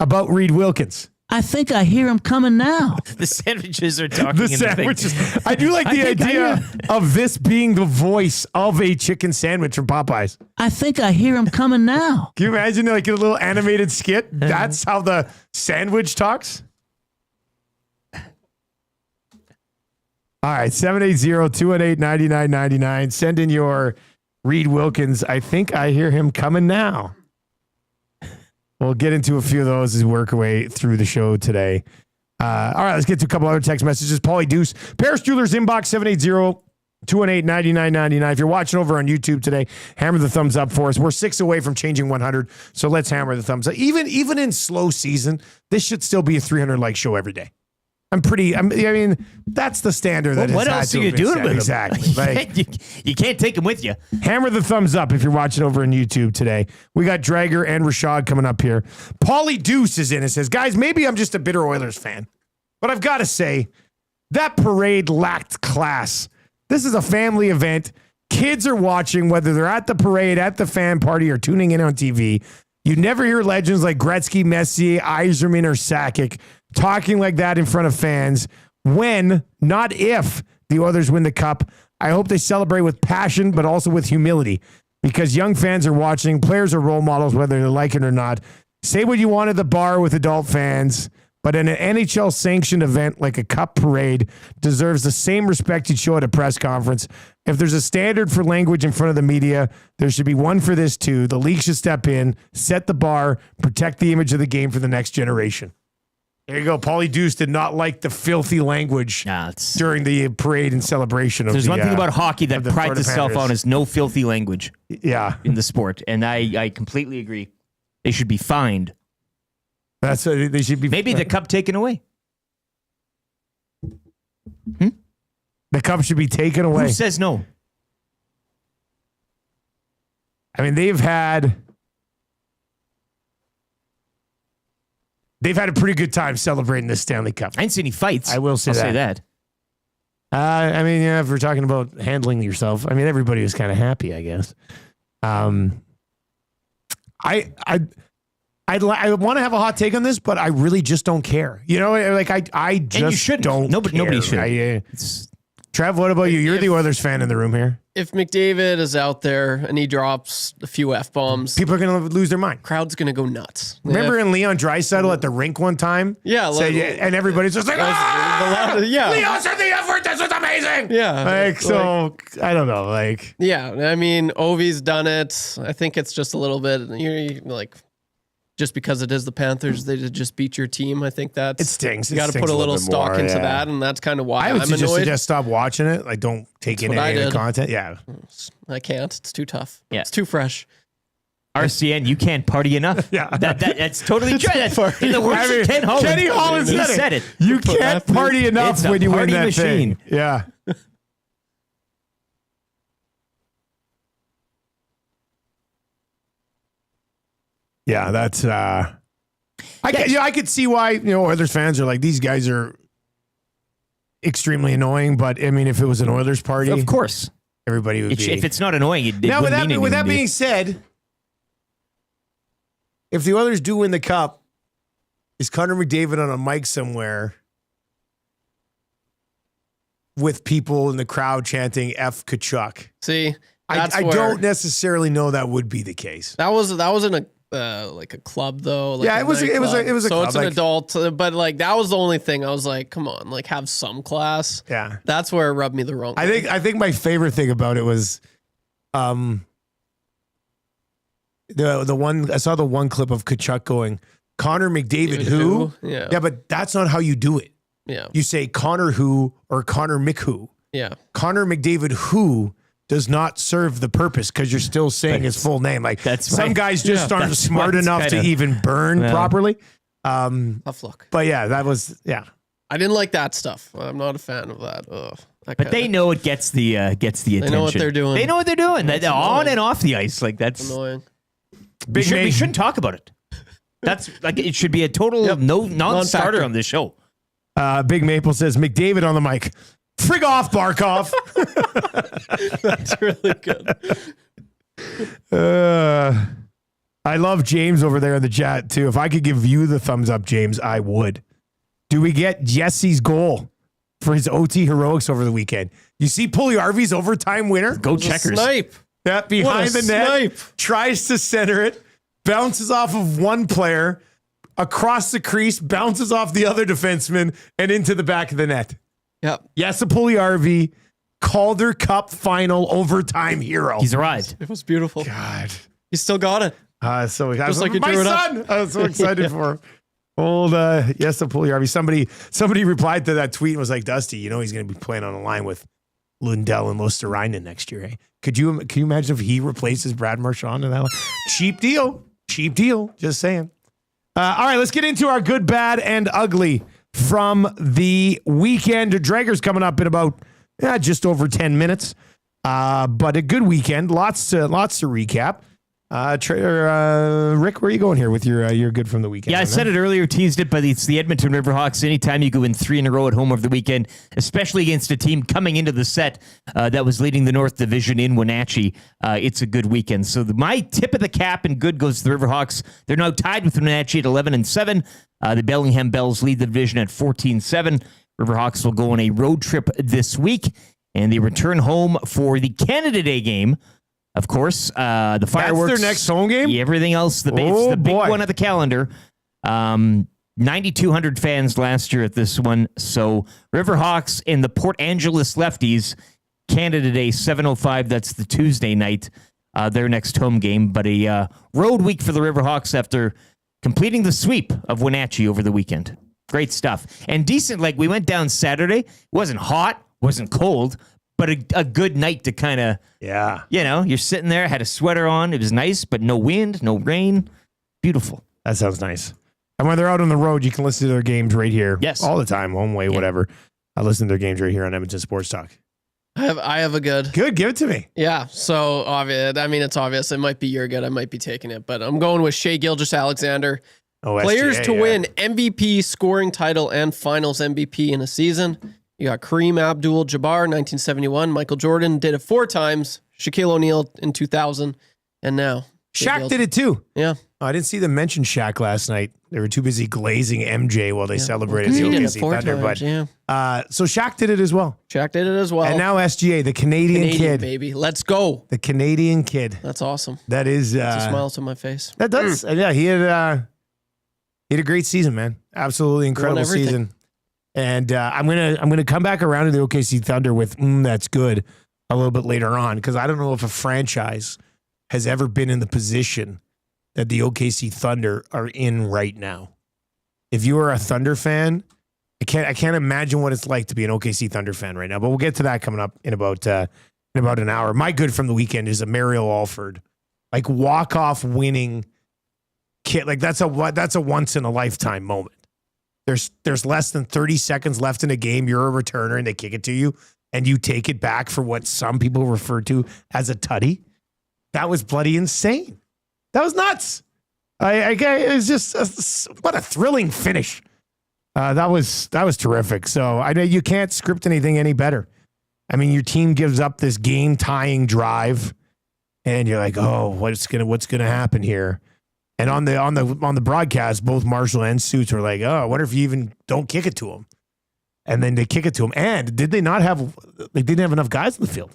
about Reed Wilkins. I think I hear him coming now. The sandwiches are talking. The in the thing. sandwiches. I do like the idea of this being the voice of a chicken sandwich from Popeyes. I think I hear him coming now. Can you imagine like a little animated skit? That's how the sandwich talks. All right, 780-218-9999. Send in your Reed Wilkins. I think I hear him coming now. We'll get into a few of those as we work our way through the show today. All right, let's get to a couple other text messages. Paulie Deuce, Paris Jewelers inbox 780-218-9999. If you're watching over on YouTube today, hammer the thumbs up for us. We're 6 away from changing 100, so let's hammer the thumbs up. Even in slow season, this should still be a 300-like show every day. I mean, that's the standard. Well, what else are you doing with them? Exactly. Like, you can't take them with you. hammer the thumbs up if you're watching over on YouTube today. We got Dreger and Rishaug coming up here. Paulie Deuce is in and says, guys, maybe I'm just a bitter Oilers fan, but I've got to say, that parade lacked class. This is a family event. Kids are watching, whether they're at the parade, at the fan party, or tuning in on TV. You never hear legends like Gretzky, Messier, Yzerman, or Sakic talking like that in front of fans when, not if, the Oilers win the cup. I hope they celebrate with passion, but also with humility, because young fans are watching. Players are role models, whether they like it or not. Say what you want at the bar with adult fans, but an NHL-sanctioned event like a cup parade deserves the same respect you'd show at a press conference. If there's a standard for language in front of the media, there should be one for this too. The league should step in, set the bar, protect the image of the game for the next generation. There you go. Paulie Deuce did not like the filthy language during the parade and celebration. There's one thing about hockey that prides Florida itself Panthers. on is no filthy language. Yeah. In the sport. And I completely agree. They should be fined. That's what they should be. Maybe the cup taken away. The cup should be taken away. Who says no? I mean, they've had a pretty good time celebrating this Stanley Cup. I didn't see any fights. I will say I'll that. say that. I mean, yeah, if we're talking about handling yourself, I mean, everybody was kind of happy, I guess. I want to have a hot take on this, but I really just don't care. You know, like I just And you shouldn't. don't. Nobody care. should. Trev, what about you? You're the Oilers fan in the room here. If McDavid is out there and he drops a few F-bombs, People are going to lose their mind. crowd's going to go nuts. Remember in Leon Draisaitl at the rink one time? Yeah, And everybody's just like, yeah. Leon said the effort. This was amazing. Yeah. I don't know. Like, Yeah, I mean, Ovi's done it. I think it's just a little bit, like, just because it is the Panthers, they just beat your team. I think that's... it stings. You got to put a little stock into that, and that's kind of why I would I'm suggest annoyed. just stop watching it. Like, don't take in what I any of the did. content. Yeah. I can't. It's too tough. Yeah. It's too fresh. RCN, you can't party enough. Yeah. That's totally true. That's in the words of Ken Holland. Kenny Holland He said it. said it. You can't party enough It's a when you win party that machine. thing. Yeah. Yeah, that's I could see why Oilers fans are like, these guys are extremely annoying. But I mean, if it was an Oilers party, Of course. everybody would be. If it's not annoying, it Now, wouldn't mean with that anything to you. being said, if the Oilers do win the cup, is Connor McDavid on a mic somewhere with people in the crowd chanting F Kachuk? See, I that's where- don't necessarily know that would be the case. That was in a like a club though. Like Yeah, it was a so club, it's an like- adult, but like that was the only thing I was like, come on, like have some class. Yeah. That's where it rubbed me the wrong way. I think my favorite thing about it was the one I saw the one clip of Kachuk going, Connor McDavid David who? Yeah. Yeah, but that's not how you do it. Yeah. You say Connor who or Connor McWho. Yeah. Connor McDavid who does not serve the purpose because you're still saying his full name. Like That's some right. guys just Yeah, aren't that's smart what's enough to kinda- even burn Yeah. properly. Tough luck. But yeah, that was I didn't like that stuff. I'm not a fan of that. Ugh. But they know it gets the attention. They know what they're doing. They know what they're doing. They're on annoying. and off the ice. Like that's annoying. we shouldn't talk about it. That's like it should be a total non-starter Non-factor. on this show. Big Maple says McDavid on the mic. Frig off, Barkov. That's really good. I love James over there in the chat too. If I could give you the thumbs up, James, I would. Do we get Jesse's goal for his OT heroics over the weekend? You see Puljujärvi's overtime winner? Go Checkers. Snipe. Yeah, behind What a the net, snipe. tries to center it, bounces off of one player, across the crease, bounces off the other defenseman, and into the back of the net. Yep. Yes, Puljujärvi, Calder Cup final overtime hero. He's arrived. It was beautiful. God. You still got it. So Just like you my drew it up. son. I was so excited for him. Old yes, Puljujärvi. Somebody replied to that tweet and was like, Dusty, you know he's going to be playing on a line with Lundell and Luosterainen next year. Eh? Can you imagine if he replaces Brad Marchand in that line? Cheap deal. Just saying. All right, let's get into our good, bad, and ugly from the weekend. Dreger's coming up in about just over 10 minutes. But a good weekend. Lots to recap. Rick, where are you going here with your good from the weekend? Yeah, I said it earlier, teased it, but it's the Edmonton Riverhawks. Anytime you go in 3 in a row at home over the weekend, especially against a team coming into the set that was leading the North Division in Wenatchee, it's a good weekend. So my tip of the cap and good goes to the Riverhawks. They're now tied with Wenatchee at 11-7. The Bellingham Bells lead the division at 14-7. Riverhawks will go on a road trip this week, and they return home for the Canada Day game. Of course, the fireworks. That's their next home game? Everything else, it's the big one of the calendar. 9,200 fans last year at this one. So Riverhawks and the Port Angeles Lefties, Canada Day, 7:05. That's the Tuesday night, their next home game. But a road week for the Riverhawks after completing the sweep of Wenatchee over the weekend. Great stuff. And decent, like we went down Saturday. It wasn't hot, wasn't cold, but a good night to kind of, you're sitting there, had a sweater on. It was nice, but no wind, no rain. Beautiful. That sounds nice. And when they're out on the road, you can listen to their games right here. Yes. All the time, home way, whatever. I listen to their games right here on Edmonton Sports Talk. I have a good. Good, give it to me. Yeah, so obvious. I mean, it's obvious. It might be your good. I might be taking it, but I'm going with Shai Gilgeous-Alexander. Players to win MVP, scoring title, and Finals MVP in a season. You got Kareem Abdul-Jabbar, 1971. Michael Jordan did it 4 times. Shaquille O'Neal in 2000, and now Shaq did it too. Yeah. Oh, I didn't see them mention Shaq last night. They were too busy glazing MJ while they celebrated He the did it OKC 4 Thunder. times, But yeah. so Shaq did it as well. Shaq did it as well. And now SGA, the Canadian kid. baby. Let's go. The Canadian kid. That's awesome. That is It's a smile to my face. that does. Yeah, he had a great season, man. Absolutely incredible everything. season. And I'm gonna come back around to the OKC Thunder with that's good a little bit later on, because I don't know if a franchise has ever been in the position that the OKC Thunder are in right now. If you are a Thunder fan, I can't imagine what it's like to be an OKC Thunder fan right now. But we'll get to that coming up in about an hour. My good from the weekend is a Mario Alford, like walk-off winning kid. Like that's a once in a lifetime moment. There's less than 30 seconds left in a game. You're a returner and they kick it to you and you take it back for what some people refer to as a tutty. That was bloody insane. That was nuts. It's just what a thrilling finish. That was terrific. So I know you can't script anything any better. I mean, your team gives up this game-tying drive, and you're like, oh, what's gonna happen here? And on the broadcast, both Marshall and Suits were like, oh, I wonder if you even don't kick it to him. And then they kick it to him. And did they not have? They didn't have enough guys in the field.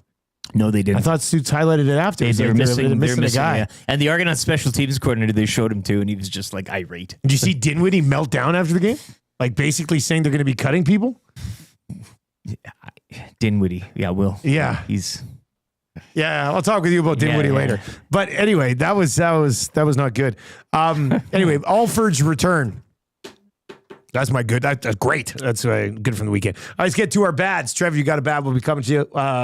No, they didn't. I thought Suits highlighted it after. They were missing a guy. Yeah. And the Argonaut special teams coordinator, they showed him too, and he was just like irate. Did you see Dinwiddie melt down after the game? Like basically saying they're going to be cutting people? Dinwiddie. Yeah, Will. Yeah. Yeah, I'll talk with you about Dinwiddie later. But anyway, that was not good. Anyway, Alford's return. That's my good. That's great. That's good from the weekend. All right, let's get to our bads. Trevor, you got a bad? We'll be coming to you.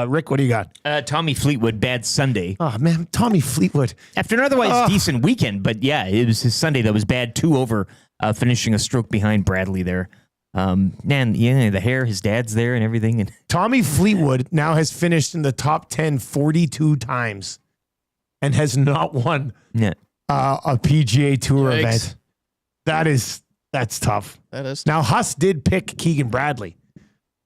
Rick, what do you got? Tommy Fleetwood, bad Sunday. Oh, man, Tommy Fleetwood. After an otherwise decent weekend, but yeah, it was his Sunday that was bad. 2 over, finishing a stroke behind Bradley there. Man, yeah, the hair, his dad's there and everything. And Tommy Fleetwood now has finished in the top 10 42 times and has not won a PGA Tour event. That's tough. That is. Now, Huss did pick Keegan Bradley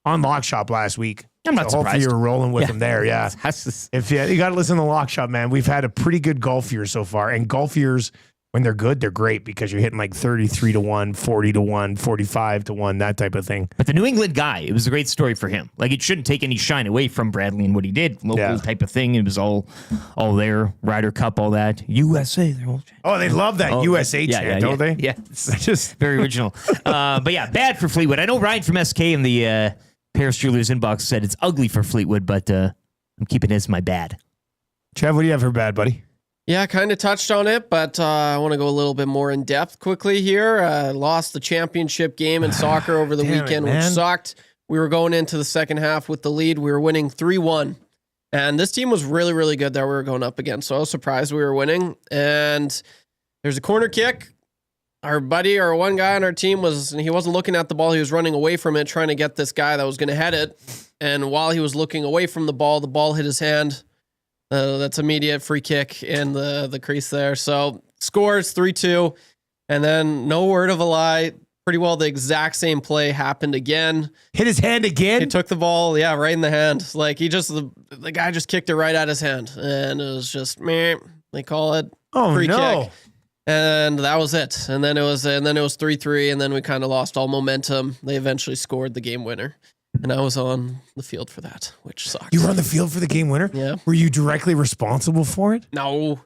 on Lock Shop last week. I'm not surprised. Hopefully you were rolling with him there. Yeah. If you got to listen to Lock Shop, man, we've had a pretty good golf year so far. And golf years, when they're good, they're great because you're hitting like 33 to 1, 40 to 1, 45 to 1, that type of thing. But the New England guy, it was a great story for him. Like, it shouldn't take any shine away from Bradley and what he did. Local type of thing. It was all there. Ryder Cup, all that. USA. Oh, they love that USA chant, don't they? Yeah. It's just very original. But yeah, bad for Fleetwood. I know Ryan from SK in the Paris Jewelers inbox said it's ugly for Fleetwood, but I'm keeping it as my bad. Trev, what do you have for bad, buddy? Yeah, kind of touched on it, but I want to go a little bit more in depth quickly here. Lost the championship game in soccer over the weekend, which sucked. We were going into the second half with the lead. We were winning 3-1. And this team was really, really good that we were going up against. So I was surprised we were winning. And there's a corner kick. Our buddy, or one guy on our team, he wasn't looking at the ball. He was running away from it, trying to get this guy that was going to head it. And while he was looking away from the ball hit his hand. That's immediate free kick in the crease there. So scores 3-2. And then no word of a lie. Pretty well the exact same play happened again. Hit his hand again? He took the ball, right in the hand. Like the guy just kicked it right at his hand. And it was just meh. They call it free kick. And that was it. And then it was 3-3, and then we kind of lost all momentum. They eventually scored the game winner. And I was on the field for that, which sucks. You were on the field for the game winner? Yeah. Were you directly responsible for it? No.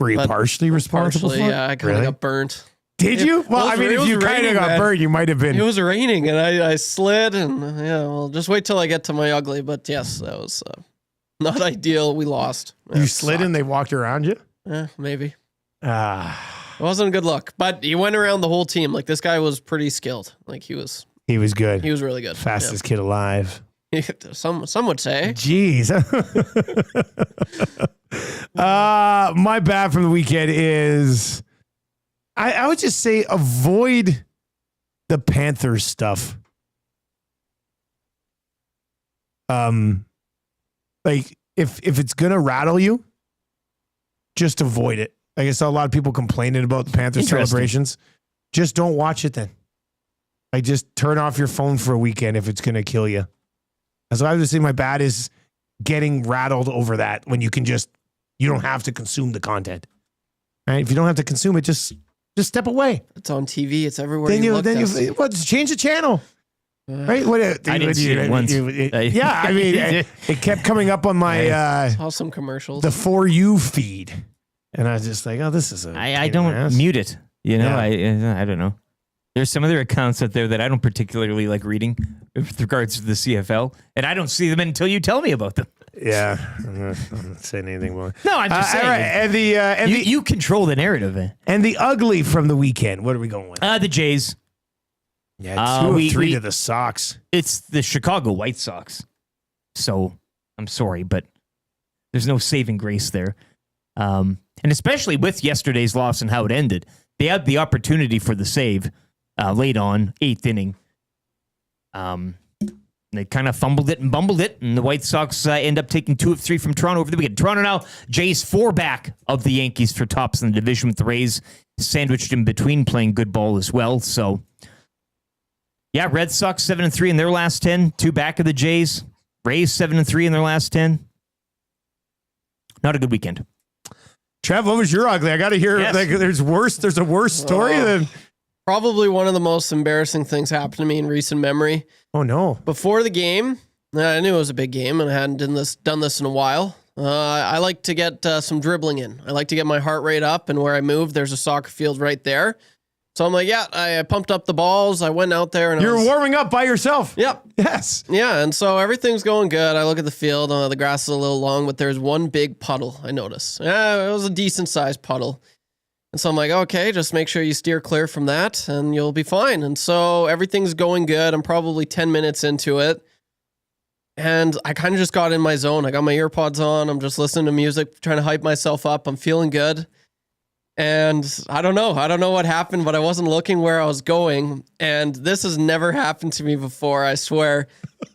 Were you partially responsible for it? Yeah, I kind of got burnt. Did you? Well, I mean, if you kind of got burnt, you might have been. It was raining, and I slid, and just wait till I get to my ugly. But yes, that was not ideal. We lost. You slid and they walked around you? Yeah, maybe. It wasn't a good look, but he went around the whole team. Like, this guy was pretty skilled. Like, he was good. He was really good. Fastest kid alive. Some would say. Jeez. My bad from the weekend is I would just say avoid the Panthers stuff. Like if it's gonna rattle you, just avoid it. Like, I saw a lot of people complaining about the Panthers celebrations. Just don't watch it then. Like, just turn off your phone for a weekend if it's going to kill you. So I would say my bad is getting rattled over that when you don't have to consume the content. Right? If you don't have to consume it, just step away. It's on TV. It's everywhere. Just change the channel. Right? I didn't see it once. Yeah, I mean, it kept coming up on my saw some commercials. The For You feed. And I was just like, oh, this is I don't mute it. You know, I don't know. There's some other accounts out there that I don't particularly like reading with regards to the CFL, and I don't see them until you tell me about them. Yeah, I'm not saying anything more. No, I'm just saying. Right. And you control the narrative. And the ugly from the weekend. What are we going with? The Jays. Yeah, 2 of 3 to the Sox. It's the Chicago White Sox. So I'm sorry, but there's no saving grace there. And especially with yesterday's loss and how it ended, they had the opportunity for the save late on, 8th inning. They kind of fumbled it and bumbled it, and the White Sox end up taking 2 of 3 from Toronto over the weekend. Toronto now, Jays 4 back of the Yankees for tops in the division with the Rays sandwiched in between playing good ball as well. So, yeah, Red Sox 7-3 in their last 10, 2 back of the Jays. Rays 7-3 in their last 10. Not a good weekend. Trev, what was your ugly? I got to hear. Yes. Like, there's a worse story than. Probably one of the most embarrassing things happened to me in recent memory. Oh no! Before the game, I knew it was a big game, and I hadn't done this in a while. I like to get some dribbling in. I like to get my heart rate up, and where I move, there's a soccer field right there. So I'm like, yeah, I pumped up the balls. I went out there, and You're warming up by yourself. Yep. Yes. Yeah, and so everything's going good. I look at the field. The grass is a little long, but there's one big puddle, I noticed. Yeah, it was a decent-sized puddle. And so I'm like, okay, just make sure you steer clear from that, and you'll be fine. And so everything's going good. I'm probably 10 minutes into it. And I kind of just got in my zone. I got my earpods on. I'm just listening to music, trying to hype myself up. I'm feeling good. And I don't know what happened, but I wasn't looking where I was going. And this has never happened to me before, I swear.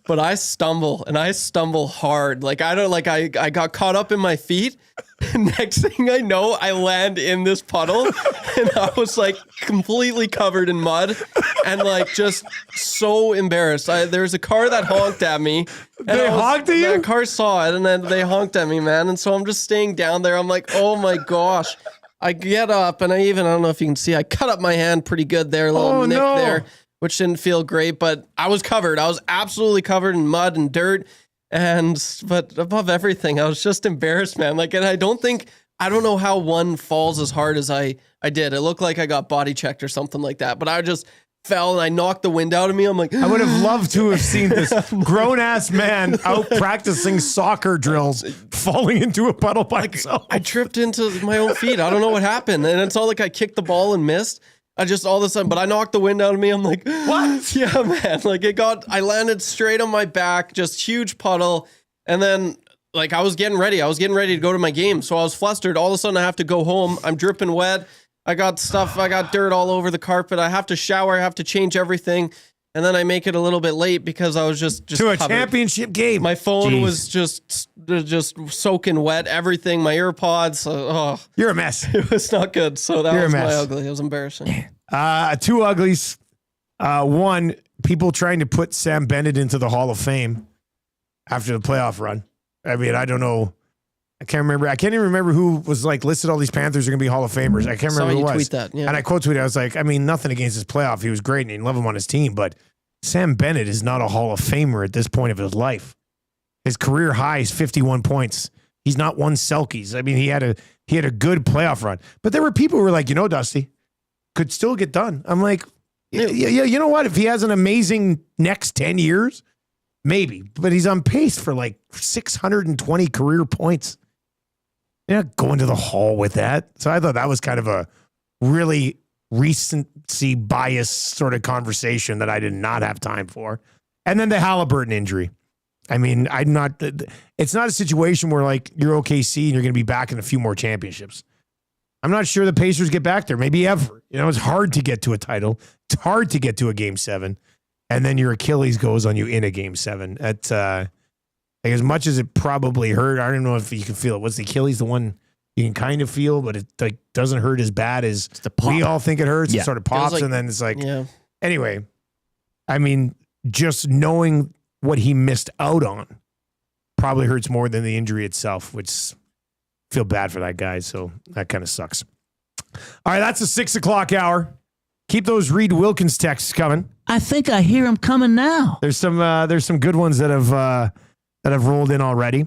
But I stumble, and I stumble hard. Like, I got caught up in my feet. Next thing I know, I land in this puddle, and I was like completely covered in mud and like just so embarrassed. There's a car that honked at me. They honked at you? The car saw it, and then they honked at me, man. And so I'm just staying down there. I'm like, oh my gosh. I get up, and I don't know if you can see, I cut up my hand pretty good there, a little nick there, which didn't feel great, but I was covered. I was absolutely covered in mud and dirt. But above everything, I was just embarrassed, man. Like, and I don't know how one falls as hard as I did. It looked like I got body checked or something like that, but I just fell and I knocked the wind out of me. I'm like, I would have loved to have seen this grown ass man out practicing soccer drills falling into a puddle by himself. I tripped into my own feet. I don't know what happened. And it's all like I kicked the ball and missed. I just all of a sudden, but I knocked the wind out of me. I'm like, what? Yeah, man. Like I landed straight on my back, just huge puddle. And then like I was getting ready. I was getting ready to go to my game. So I was flustered. All of a sudden I have to go home. I'm dripping wet. I got dirt all over the carpet. I have to shower. I have to change everything. And then I make it a little bit late because I was just to a covered. championship game. My phone was just soaking wet. Everything. My earpods. You're a mess. It was not good. So that You're was a mess. my ugly. It was embarrassing. Two uglies. One, people trying to put Sam Bennett into the Hall of Fame after the playoff run. I mean, I don't know. I can't remember. I can't even remember who was like listed. All these Panthers are going to be Hall of Famers. I can't remember who it was. Tweet that, yeah. And I quote tweeted. I was like, I mean, nothing against his playoff. He was great and you love him on his team, but Sam Bennett is not a Hall of Famer at this point of his life. His career high is 51 points. He's not won Selkies. I mean, he had a good playoff run. But there were people who were like, Dusty, could still get done. I'm like, yeah, you know what? If he has an amazing next 10 years, maybe. But he's on pace for like 620 career points. You're not going to the Hall with that. So I thought that was kind of a really recency bias sort of conversation that I did not have time for. And then the Halliburton injury. I mean, it's not a situation where like you're OKC and you're going to be back in a few more championships. I'm not sure the Pacers get back there, maybe ever. It's hard to get to a title. It's hard to get to a game 7. And then your Achilles goes on you in a game 7. Like as much as it probably hurt, I don't know if you can feel it. Was the Achilles the one you can kind of feel, but it like doesn't hurt as bad as we all think it hurts? Yeah. It sort of pops and then it's like, Anyway, I mean, just knowing what he missed out on probably hurts more than the injury itself, which feel bad for that guy. So that kind of sucks. All right, that's the 6 o'clock hour. Keep those Reed Wilkins texts coming. I think I hear him coming now. There's some good ones that have rolled in already.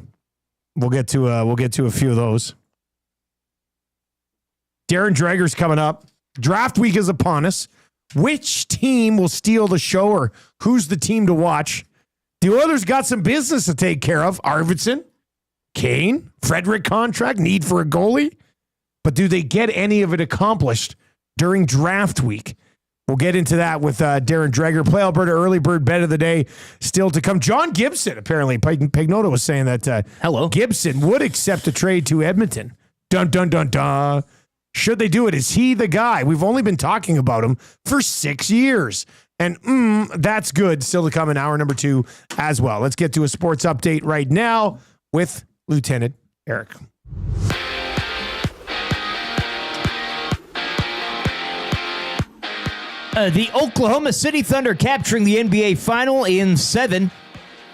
We'll get to a few of those. Darren Dreger's coming up. Draft week is upon us. Which team will steal the show, or who's the team to watch? The Oilers got some business to take care of. Arvidsson, Kane, Frederick contract, need for a goalie. But do they get any of it accomplished during draft week? We'll get into that with Darren Dreger. Play Alberta early bird bet of the day still to come. John Gibson, apparently. Pagnotta was saying that Gibson would accept a trade to Edmonton. Dun, dun, dun, dun. Should they do it? Is he the guy? We've only been talking about him for 6 years. And that's good. Still to come in hour number 2 as well. Let's get to a sports update right now with Lieutenant Eric. The Oklahoma City Thunder capturing the NBA final in 7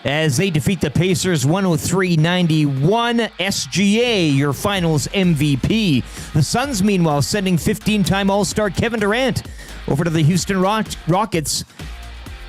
as they defeat the Pacers 103-91. SGA, your finals MVP. The Suns, meanwhile, sending 15-time All-Star Kevin Durant over to the Houston Rockets.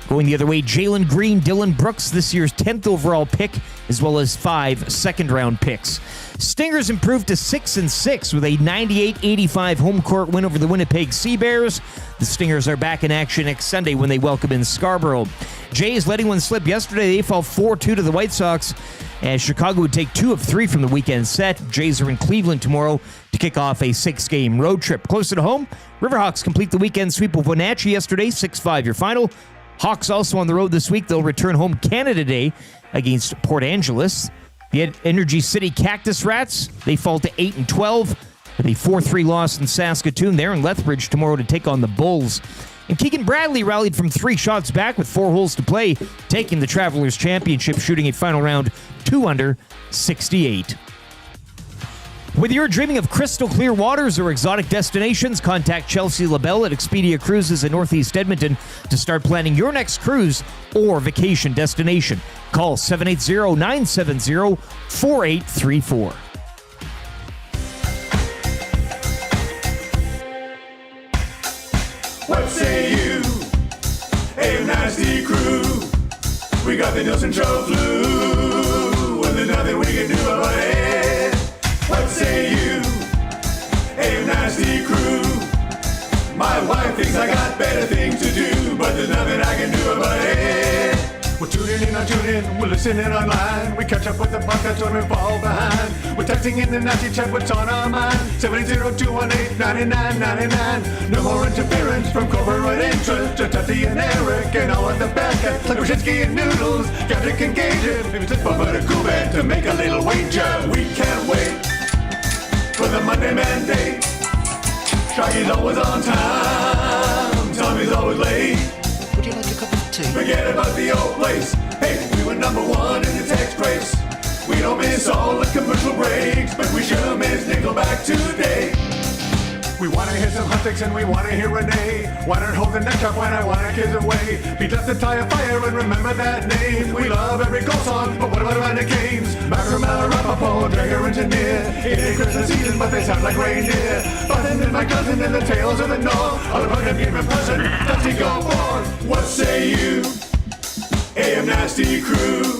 Going the other way, Jalen Green, Dylan Brooks, this year's 10th overall pick, as well as 5 second-round picks. Stingers improved to 6-6 with a 98-85 home court win over the Winnipeg Sea Bears. The Stingers are back in action next Sunday when they welcome in Scarborough. Jays letting one slip yesterday. They fall 4-2 to the White Sox, as Chicago would take 2 of 3 from the weekend set. Jays are in Cleveland tomorrow to kick off a 6-game road trip. Closer to home, Riverhawks complete the weekend sweep of Wenatchee yesterday, 6-5 your final. Hawks also on the road this week. They'll return home Canada Day against Port Angeles. The Energy City Cactus Rats, they fall to 8-12 with a 4-3 loss in Saskatoon. They're in Lethbridge tomorrow to take on the Bulls. And Keegan Bradley rallied from 3 shots back with 4 holes to play, taking the Travelers Championship, shooting a final round 2 under 68. Whether you're dreaming of crystal clear waters or exotic destinations, contact Chelsea LaBelle at Expedia Cruises in Northeast Edmonton to start planning your next cruise or vacation destination. Call 780-970-4834. What say you? Hey, nasty crew. We got the Nielson Show flu. And there's nothing we can do about it. What say you? Hey, nasty crew. My wife thinks I got better things to do, but there's nothing I can do about it. We're tuning in, we're listening online. We catch up with the podcast when we fall behind. We're texting in the nasty chat, what's on our mind. 780-218-9999. No more interference from corporate interest. Just Tati and Eric and all of the bad cats like Rishaug and Noodles. Captain can gauge it. Maybe it's but a cool band to make a little wager. We can't wait for the Monday Mandate. Shaggy's always on time. Tommy's always late. Would you like a cup of tea? Forget about the old place. Hey, we were number 1 in the text race. We don't miss all the commercial breaks, but we sure miss Nickelback today. We wanna hear some hot takes and we wanna hear Renee. Why not hold the neck up when I wanna kiss away? Beat up the tire fire and remember that name. We love every goal song, but what about the games? Macramel, Rapaport, Dreger, Engineer. It ain't Christmas season, but they sound like reindeer. Button and my cousin and the tales of the North. All about him game in person, does he go forth? What say you? AM Nasty Crew.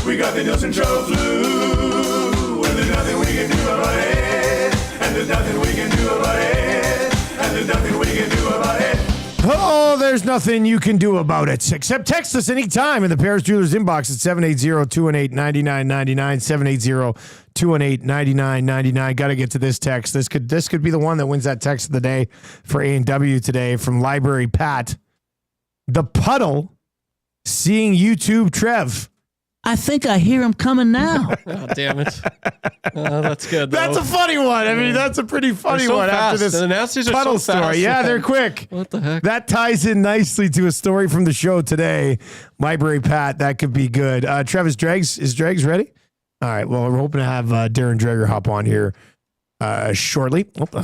We got the Nielson Show flu. And there's nothing we can do about it. And there's nothing we can do about it. And there's nothing we can do about it. Oh, there's nothing you can do about it. Except text us anytime in the Paris Jewelers inbox at 780-218-9999, 780-218-9999. Got to get to this text. This could be the one that wins that text of the day for A&W today from Library Pat. The puddle seeing YouTube Trev. I think I hear him coming now. Oh, damn it. That's good, though. That's a funny one. I mean, that's a pretty funny They're so one fast. after this The Nasties are puddle so fast. story. Yeah, they're quick. What the heck? That ties in nicely to a story from the show today. Library Pat, that could be good. Travis Dregs, is Dregs ready? All right. Well, we're hoping to have Darren Dreger hop on here shortly. Oh, I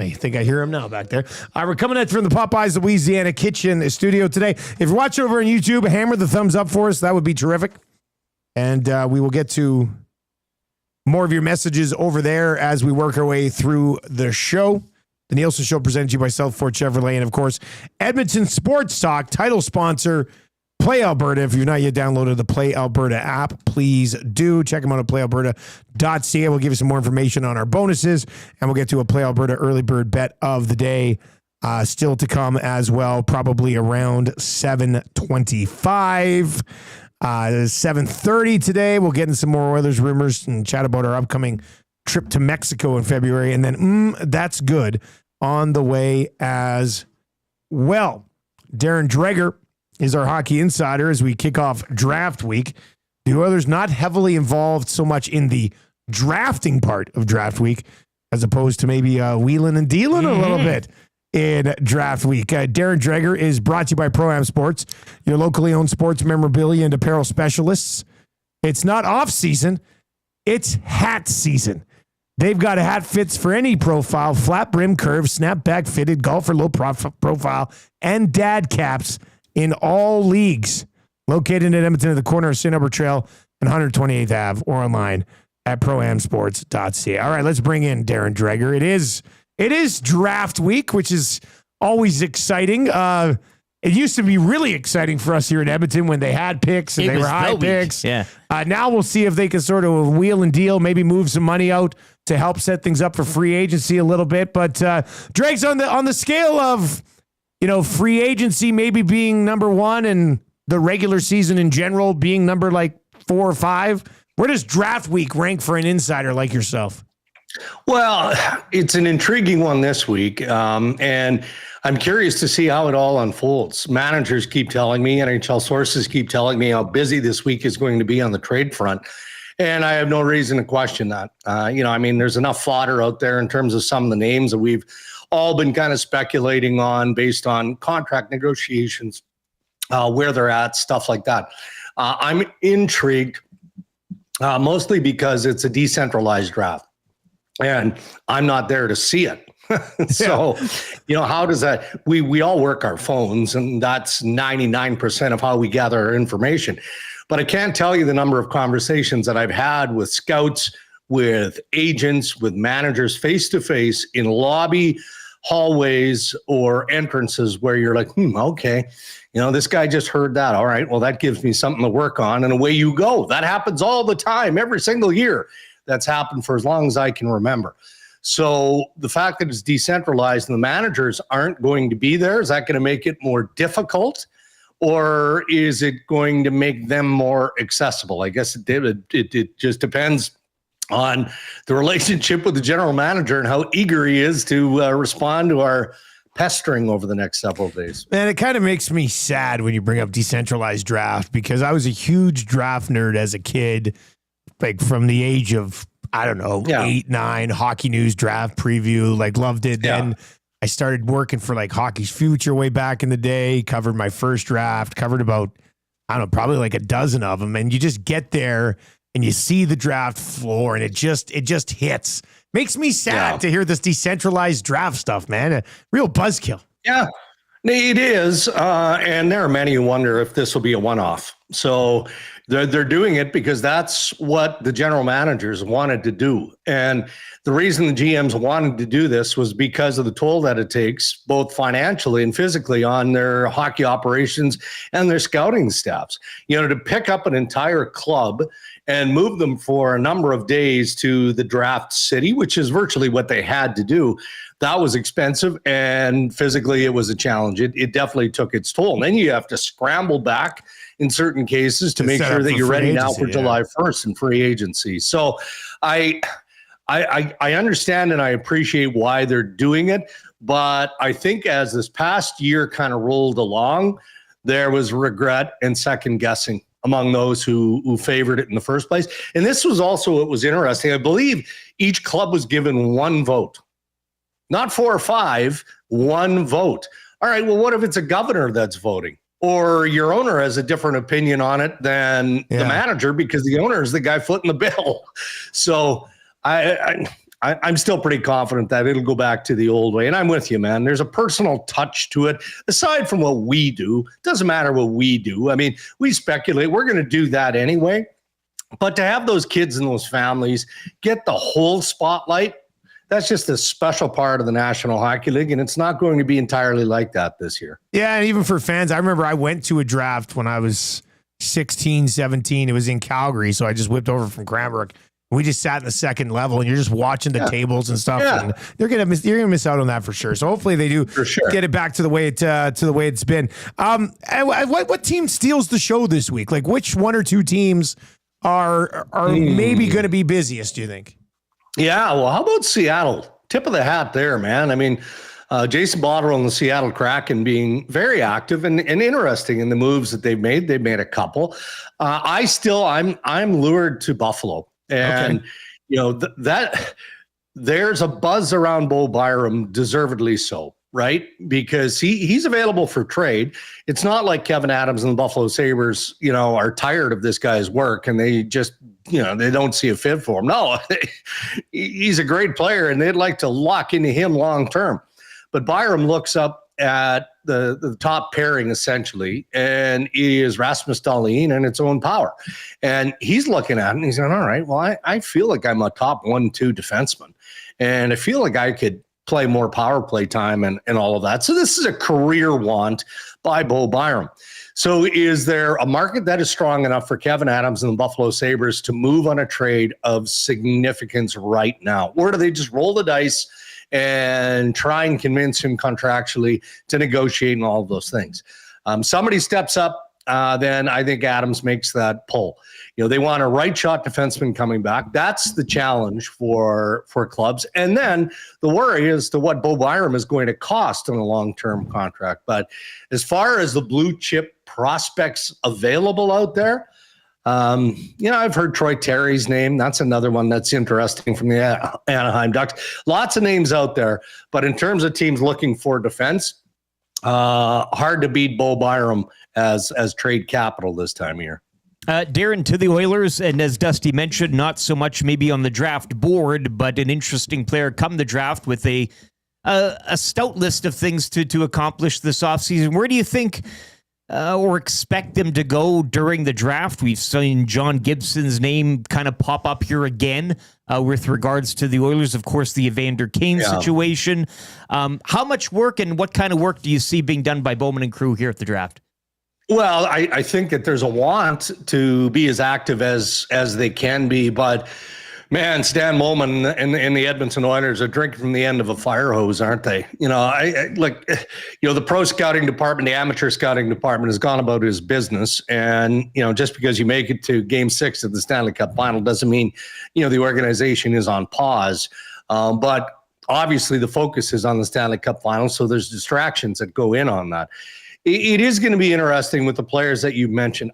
think I hear him now back there. All right, we're coming at from the Popeyes Louisiana Kitchen studio today. If you're watching over on YouTube, hammer the thumbs up for us. That would be terrific. And we will get to more of your messages over there as we work our way through the show. The Nielson Show presented to you by South Fort Chevrolet. And, of course, Edmonton Sports Talk, title sponsor, Play Alberta. If you've not yet downloaded the Play Alberta app, please do. Check them out at playalberta.ca. We'll give you some more information on our bonuses. And we'll get to a Play Alberta early bird bet of the day still to come as well, probably around 7:25. 7:30 today. We'll get into some more Oilers rumors and chat about our upcoming trip to Mexico in February. And then, that's good on the way as well. Darren Dreger is our hockey insider as we kick off draft week. The Oilers not heavily involved so much in the drafting part of draft week as opposed to maybe wheeling and dealing a little bit in draft week. Darren Dreger is brought to you by Pro-Am Sports, your locally owned sports memorabilia and apparel specialists. It's not off season, it's hat season. They've got a hat fits for any profile, flat brim curve, snapback fitted, golfer low profile, and dad caps in all leagues. Located in Edmonton at the corner of St. Albert Trail and 128th Ave, or online at proamsports.ca. All right, let's bring in Darren Dreger. It is draft week, which is always exciting. It used to be really exciting for us here in Edmonton when they had picks and they were high picks. Yeah. Now we'll see if they can sort of wheel and deal, maybe move some money out to help set things up for free agency a little bit. But Dre's on the scale of, free agency maybe being number one and the regular season in general being number like 4 or 5. Where does draft week rank for an insider like yourself? Well, it's an intriguing one this week, and I'm curious to see how it all unfolds. Managers keep telling me, NHL sources keep telling me how busy this week is going to be on the trade front, and I have no reason to question that. There's enough fodder out there in terms of some of the names that we've all been kind of speculating on based on contract negotiations, where they're at, stuff like that. I'm intrigued, mostly because it's a decentralized draft. And I'm not there to see it. So, how does that, we all work our phones, and that's 99% of how we gather our information. But I can't tell you the number of conversations that I've had with scouts, with agents, with managers face-to-face in lobby, hallways, or entrances where you're like, okay, this guy just heard that. All right, well, that gives me something to work on, and away you go. That happens all the time, every single year. That's happened for as long as I can remember. So the fact that it's decentralized and the managers aren't going to be there, is that going to make it more difficult, or is it going to make them more accessible? I guess it just depends on the relationship with the general manager and how eager he is to respond to our pestering over the next several days. Man, it kind of makes me sad when you bring up decentralized draft, because I was a huge draft nerd as a kid, like from the age of, 8, 9, Hockey News draft preview, loved it. Yeah. Then I started working for Hockey's Future way back in the day, covered my first draft, covered about, probably like a dozen of them. And you just get there and you see the draft floor and it just hits. Makes me sad to hear this decentralized draft stuff, man. A real buzzkill. Yeah, it is. And there are many who wonder if this will be a one-off. So they're doing it because that's what the general managers wanted to do. And the reason the GMs wanted to do this was because of the toll that it takes, both financially and physically, on their hockey operations and their scouting staffs. To pick up an entire club and move them for a number of days to the draft city, which is virtually what they had to do. That was expensive, and physically it was a challenge. It definitely took its toll. And then you have to scramble back in certain cases to make sure that you're ready now for July 1st and free agency. So I understand and I appreciate why they're doing it, but I think as this past year kind of rolled along, there was regret and second guessing among those who favored it in the first place. And this was also what was interesting. I believe each club was given one vote. Not 4 or 5, one vote. All right, well, what if it's a governor that's voting? Or your owner has a different opinion on it than the manager, because the owner is the guy footing the bill. So I'm still pretty confident that it'll go back to the old way. And I'm with you, man. There's a personal touch to it. Aside from what we do, it doesn't matter what we do. I mean, we speculate. We're going to do that anyway. But to have those kids and those families get the whole spotlight, that's just a special part of the National Hockey League, and it's not going to be entirely like that this year. Yeah, and even for fans, I remember I went to a draft when I was 16, 17. It was in Calgary, so I just whipped over from Cranbrook. We just sat in the second level, and you're just watching the tables and stuff. Yeah. And you're gonna miss out on that for sure. So hopefully they do get it back to the way it's been. What team steals the show this week? Like, which one or two teams are maybe going to be busiest, do you think? Yeah, well, how about Seattle? Tip of the hat there, man. I mean, Jason Botterill and the Seattle Kraken being very active and interesting in the moves that they've made. They've made a couple. I'm lured to Buffalo, and that there's a buzz around Bo Byram, deservedly so. right? Because he's available for trade. It's not like Kevin Adams and the Buffalo Sabres, are tired of this guy's work and they just, they don't see a fit for him. No, he's a great player and they'd like to lock into him long term. But Byram looks up at the top pairing essentially, and he is Rasmus Dahlin and its own power. And he's looking at it and he's going, all right, well, I feel like I'm a top 1-2 defenseman. And I feel like I could play more power play time and all of that. So this is a career want by Bo Byram. So is there a market that is strong enough for Kevin Adams and the Buffalo Sabres to move on a trade of significance right now? Or do they just roll the dice and try and convince him contractually to negotiate and all of those things? Somebody steps up, then I think Adams makes that pull. They want a right shot defenseman coming back. That's the challenge for clubs. And then the worry is to what Bo Byram is going to cost on a long-term contract. But as far as the blue chip prospects available out there, I've heard Troy Terry's name. That's another one that's interesting from the Anaheim Ducks. Lots of names out there. But in terms of teams looking for defense, hard to beat Bo Byram as trade capital this time of year. Darren, to the Oilers, and as Dusty mentioned, not so much maybe on the draft board, but an interesting player come the draft with a stout list of things to accomplish this offseason. Where do you think or expect them to go during the draft? We've seen John Gibson's name kind of pop up here again with regards to the Oilers. Of course, the Evander Kane situation. How much work and what kind of work do you see being done by Bowman and crew here at the draft? Well, I think that there's a want to be as active as they can be, but man, Stan Bowman and the Edmonton Oilers are drinking from the end of a fire hose, aren't they? The pro scouting department, the amateur scouting department has gone about his business. And, just because you make it to Game 6 of the Stanley Cup final doesn't mean, the organization is on pause. But obviously the focus is on the Stanley Cup final. So there's distractions that go in on that. It is going to be interesting with the players that you mentioned.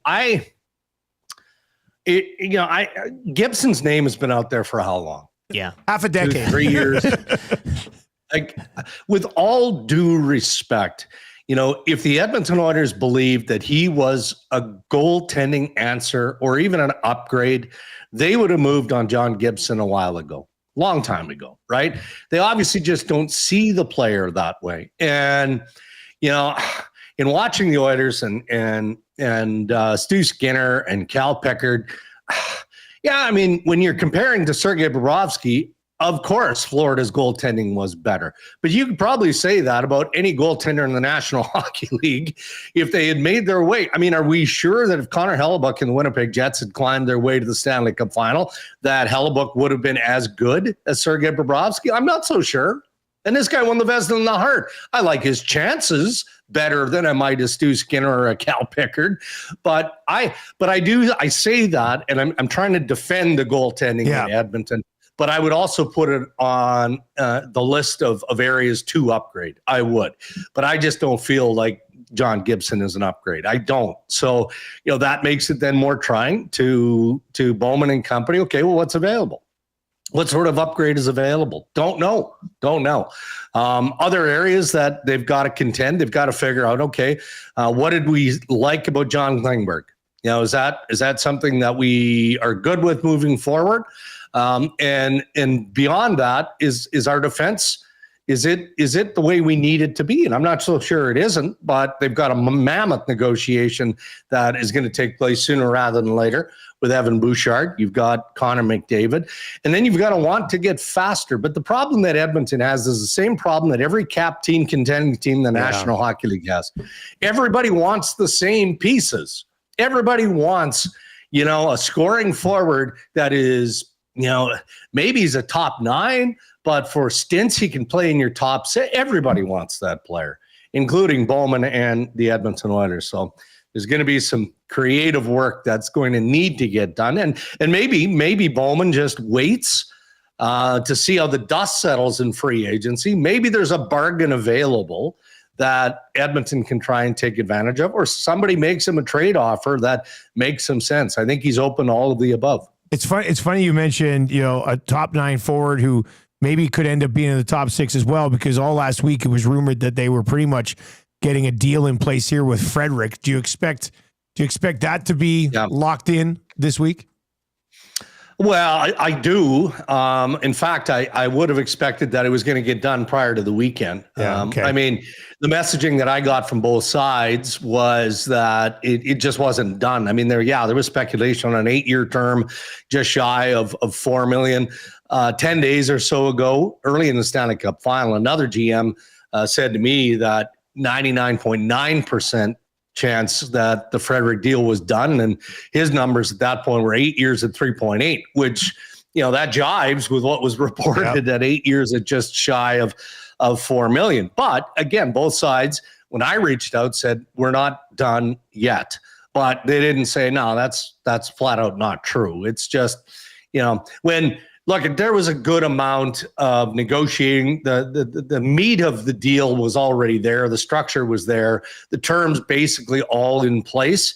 Gibson's name has been out there for how long? Yeah. Half a decade. 3 years. With all due respect, if the Edmonton Oilers believed that he was a goaltending answer or even an upgrade, they would have moved on John Gibson a while ago, long time ago, right? They obviously just don't see the player that way. And, in watching the Oilers and Stu Skinner and Cal Pickard, when you're comparing to Sergei Bobrovsky, of course, Florida's goaltending was better. But you could probably say that about any goaltender in the National Hockey League if they had made their way. Are we sure that if Connor Hellebuyck and the Winnipeg Jets had climbed their way to the Stanley Cup final, that Hellebuyck would have been as good as Sergei Bobrovsky? I'm not so sure. And this guy won the Vezina in the Hart. I like his chances better than I might a Stu Skinner or a Cal Pickard. But I say that, and I'm trying to defend the goaltending in Edmonton. But I would also put it on the list of areas to upgrade. I would. But I just don't feel like John Gibson is an upgrade. I don't. So, that makes it then more trying to Bowman and company. Okay, well, what's available? What sort of upgrade is available? Don't know. Other areas that they've got to contend, they've got to figure out, okay, what did we like about John Klingberg? Is that something that we are good with moving forward? And beyond that, is our defense, is it the way we need it to be? And I'm not so sure it isn't, but they've got a mammoth negotiation that is going to take place sooner rather than later with Evan Bouchard. You've got Connor McDavid, and then you've got to want to get faster. But the problem that Edmonton has is the same problem that every cap team, contending team in the National Hockey League has. Everybody wants the same pieces. Everybody wants, a scoring forward that is, maybe he's a top 9, but for stints he can play in your top 6. Everybody wants that player, including Bowman and the Edmonton Oilers. So there's going to be some creative work that's going to need to get done. And maybe Bowman just waits to see how the dust settles in free agency. Maybe there's a bargain available that Edmonton can try and take advantage of, or somebody makes him a trade offer that makes some sense. I think he's open to all of the above. It's funny you mentioned, a top 9 forward who maybe could end up being in the top 6 as well, because all last week it was rumored that they were pretty much getting a deal in place here with Frederick. Do you expect that to be locked in this week? Well, I do. In fact, I would have expected that it was going to get done prior to the weekend. I mean, the messaging that I got from both sides was that it just wasn't done. I mean, there was speculation on an 8-year term, just shy of $4 million. 10 days or so ago, early in the Stanley Cup final, another GM said to me that 99.9% chance that the Frederick deal was done, and his numbers at that point were 8 years at 3.8, which that jives with what was reported at 8 years at just shy of $4 million. But again, both sides, when I reached out, said we're not done yet, but they didn't say no. That's flat out not true. It's just when. Look, there was a good amount of negotiating. The meat of the deal was already there. The structure was there. The terms basically all in place.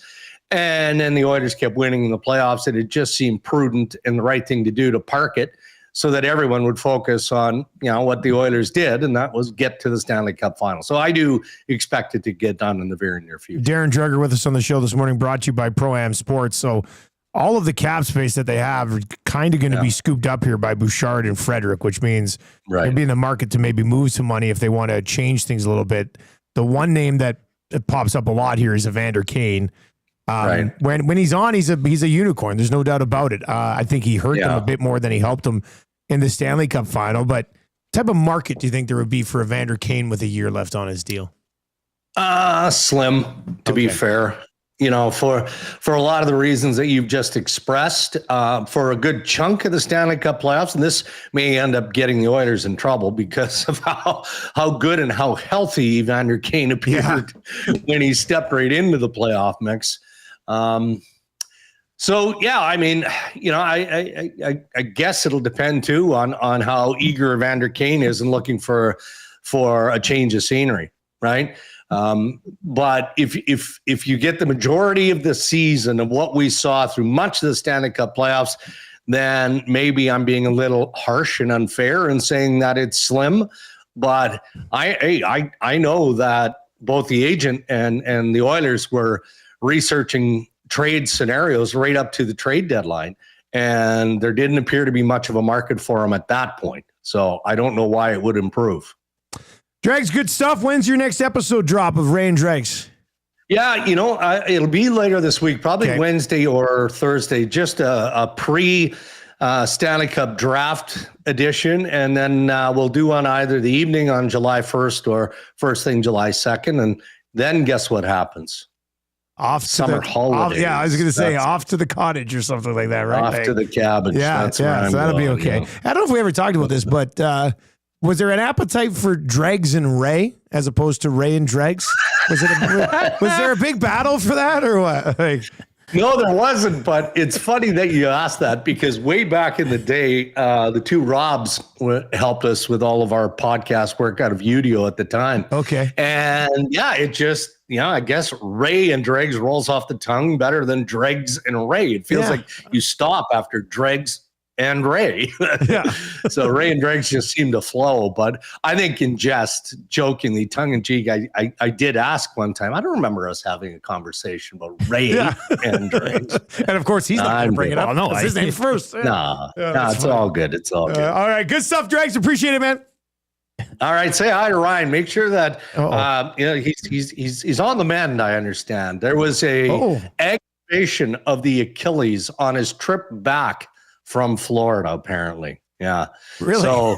And then the Oilers kept winning in the playoffs, and it just seemed prudent and the right thing to do to park it so that everyone would focus on what the Oilers did, and that was get to the Stanley Cup final. So I do expect it to get done in the very near future. Darren Dreger with us on the show this morning, brought to you by Pro-Am Sports. So all of the cap space that they have are kind of going to be scooped up here by Bouchard and Frederick, which means they'll be in the market to maybe move some money if they want to change things a little bit. The one name that pops up a lot here is Evander Kane. When he's on, he's a unicorn. There's no doubt about it. I think he hurt them a bit more than he helped them in the Stanley Cup final. But what type of market do you think there would be for Evander Kane with a year left on his deal? Slim, to be fair. For a lot of the reasons that you've just expressed, for a good chunk of the Stanley Cup playoffs, and this may end up getting the Oilers in trouble because of how good and how healthy Evander Kane appeared when he stepped right into the playoff mix. I mean, I guess it'll depend too on how eager Evander Kane is and looking for a change of scenery, right? But if you get the majority of the season of what we saw through much of the Stanley Cup playoffs, then maybe I'm being a little harsh and unfair in saying that it's slim. But I know that both the agent and the Oilers were researching trade scenarios right up to the trade deadline, and there didn't appear to be much of a market for them at that point. So I don't know why it would improve. Dregs, good stuff. When's your next episode drop of Ray and Dregs? Yeah, it'll be later this week, probably Wednesday or Thursday, just a pre-Stanley Cup draft edition. And then we'll do on either the evening on July 1st or first thing July 2nd. And then guess what happens? Off to summer holiday. I was going to say off to the cottage or something like that, right? Off to the cabin. Yeah, so that'll be okay. I don't know if we ever talked about this, but was there an appetite for Dregs and Ray as opposed to Ray and Dregs? Was there a big battle for that or what? No, there wasn't, but it's funny that you asked that because way back in the day, the two Robs helped us with all of our podcast work out of Udio at the time. Okay. And it just, I guess Ray and Dregs rolls off the tongue better than Dregs and Ray. It feels like you stop after Dregs and Ray. So Ray and Dregs just seem to flow. But I think in jest, jokingly, tongue-in-cheek, I did ask one time. I don't remember us having a conversation about Ray and Dregs. And of course, he's not going to bring it up. No, his name first. No, it's all good. It's all good. All right, good stuff, Dregs. Appreciate it, man. All right, say hi to Ryan. Make sure that he's on the mend. I understand there was a aggravation of the Achilles on his trip back from Florida, apparently. Yeah. Really? So,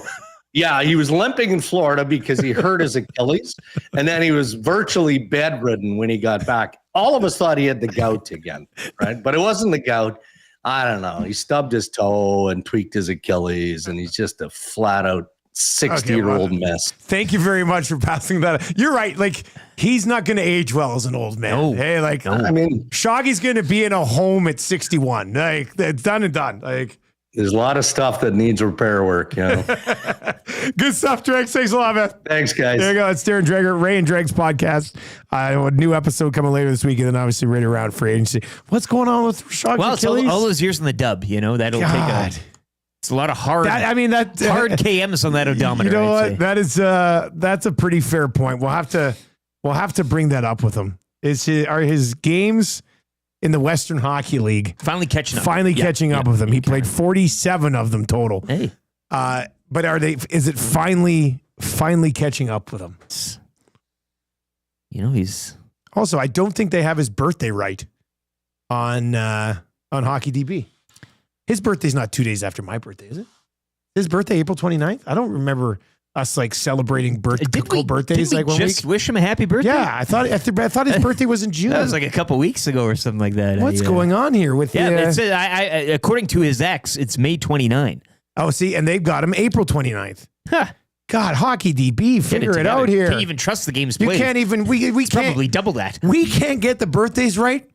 he was limping in Florida because he hurt his Achilles, and then he was virtually bedridden when he got back. All of us thought he had the gout again, right? But it wasn't the gout. I don't know. He stubbed his toe and tweaked his Achilles, and he's just a flat-out 60-year-old mess. Thank you very much for passing that. You're right. Like, he's not going to age well as an old man. No. Hey, I mean, Shoggy's going to be in a home at 61. Like, it's done and done. Like, there's a lot of stuff that needs repair work. Good stuff, Dregs. Thanks a lot, man. Thanks, guys. There you go. It's Darren Dreger, Ray and Dregs podcast. A new episode coming later this week, and then obviously right around free agency. What's going on with Rishaug? Well, it's all those years in the dub. That'll take It's a lot of hard hard KMs on that odometer. You know I'd what? say. That is that's a pretty fair point. We'll have to bring that up with him. Are his games in the Western Hockey League Finally catching up. catching up with him? He played 47 of them total. Hey. But is it finally catching up with him? He's Also, I don't think they have his birthday right on Hockey DB. His birthday's not 2 days after my birthday, is it? His birthday, April 29th? I don't remember us celebrating birthdays. Did we just wish him a happy birthday? Yeah, I thought his birthday was in June. That was like a couple weeks ago or something like that. What's going on here with according to his ex, it's May 29. Oh, see, and they've got him April 29th. God, Hockey DB, figure it out here. Can't even trust the games You played. can't even. We It's can't probably double that. We can't get the birthdays right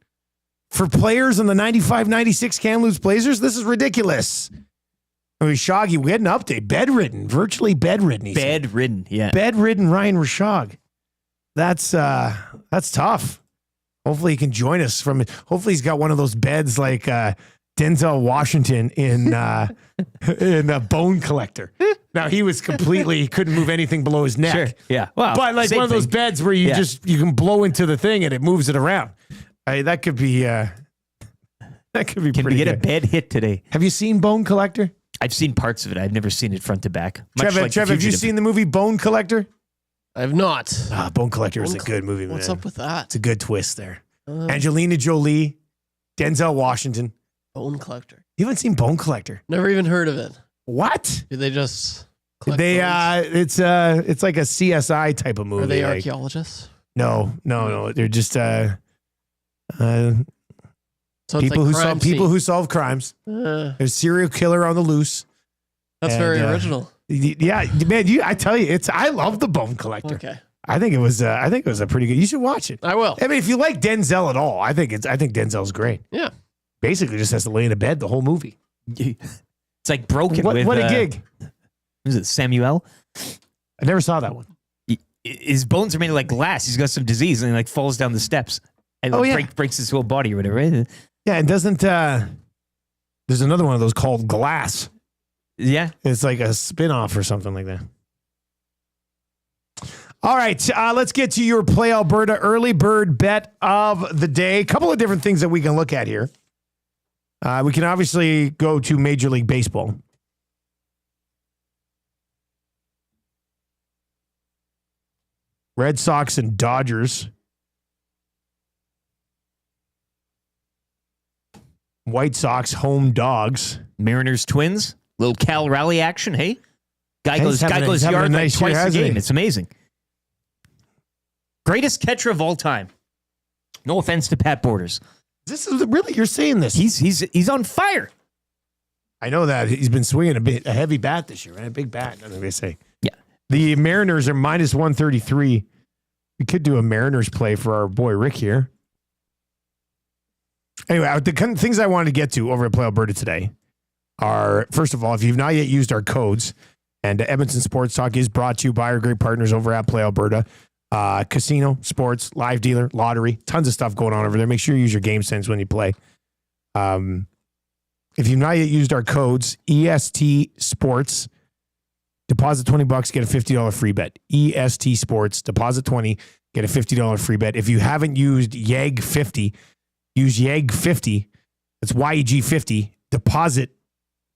for players in the 95-96 Kamloops Blazers. This is ridiculous. I mean, Shoggy, we had an update. Bedridden, virtually bedridden. Bedridden, yeah. Bedridden Ryan Rishaug. That's tough. Hopefully he can join us from. Hopefully he's got one of those beds like Denzel Washington in a Bone Collector. Now he was he couldn't move anything below his neck. Sure, yeah. Well, but like one of those beds where you can blow into the thing and it moves it around. That could be Can pretty we get good. a bed hit today? Have you seen Bone Collector? I've seen parts of it. I've never seen it front to back. Trev, have you seen the movie Bone Collector? I have not. Bone Collector is a good movie, man. What's up with that? It's a good twist there. Angelina Jolie, Denzel Washington. Bone Collector. You haven't seen Bone Collector? Never even heard of it. What? Do they just collect it's like a CSI type of movie. Are they like, archaeologists? No. They're just So it's people like who solve crimes. There's a serial killer on the loose. That's very original. Yeah, man. I tell you, I love the Bone Collector. Okay. I think it was a pretty good. You should watch it. I will. I mean, if you like Denzel at all, I think Denzel's great. Yeah. Basically, just has to lay in a bed the whole movie. It's like Broken. What a gig! Is it Samuel? I never saw that one. His bones are made of like glass. He's got some disease and he falls down the steps and breaks his whole body or whatever. Right? Yeah, and doesn't there's another one of those called Glass. Yeah. It's like a spin-off or something like that. All right, let's get to your Play Alberta early bird bet of the day. A couple of different things that we can look at here. We can obviously go to Major League Baseball. Red Sox and Dodgers. White Sox home dogs. Mariners Twins. Little Cal Raleigh action. Hey, guy goes yard like twice a game. It's amazing. Greatest catcher of all time. No offense to Pat Borders. This is really, you're saying this? He's on fire. I know that he's been swinging a heavy bat this year, right? A big bat. I think they say. Yeah. The Mariners are minus 133. We could do a Mariners play for our boy Rick here. Anyway, the kind of things I wanted to get to over at Play Alberta today are, first of all, if you've not yet used our codes, and Edmonton Sports Talk is brought to you by our great partners over at Play Alberta. Casino, sports, live dealer, lottery, tons of stuff going on over there. Make sure you use your game sense when you play. If you've not yet used our codes, EST Sports, deposit $20, get a $50 free bet. EST Sports, deposit 20, get a $50 free bet. If you haven't used YEG50, use YEG50. That's YEG50. Deposit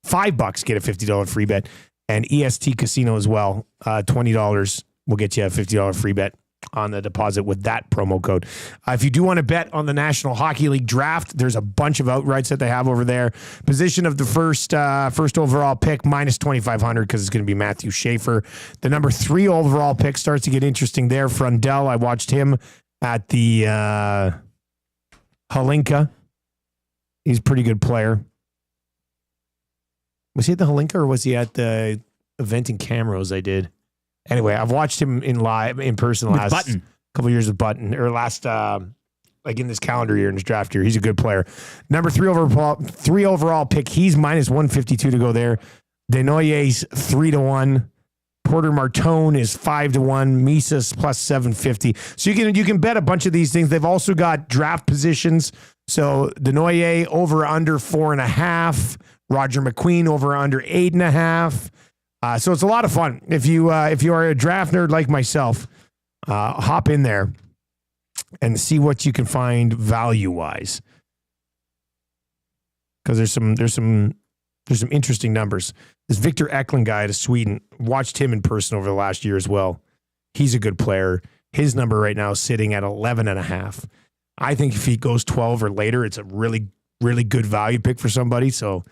$5, get a $50 free bet. And EST Casino as well, $20 will get you a $50 free bet on the deposit with that promo code. If you do want to bet on the National Hockey League draft, there's a bunch of outrights that they have over there. Position of the first overall pick, minus 2,500 because it's going to be Matthew Schaefer. The number 3 overall pick starts to get interesting there. Frundell, I watched him at the Halinka. He's a pretty good player. Was he at the Halinka or was he at the event in Camrose I did? Anyway, I've watched him in person last couple of years with Button, or last like in this calendar year, in this draft year. He's a good player. Number 3 overall pick. He's minus 152 to go there. Denoyer's 3-1. Porter Martone is 5-1. Mises plus 750. So you can bet a bunch of these things. They've also got draft positions. So Denoyer over under 4.5. Roger McQueen over under 8.5. So it's a lot of fun. If you are a draft nerd like myself, hop in there and see what you can find value wise. Because there's some interesting numbers. This Victor Eklund guy out of Sweden, watched him in person over the last year as well. He's a good player. His number right now is sitting at 11.5. I think if he goes 12 or later, it's a really, really good value pick for somebody. So,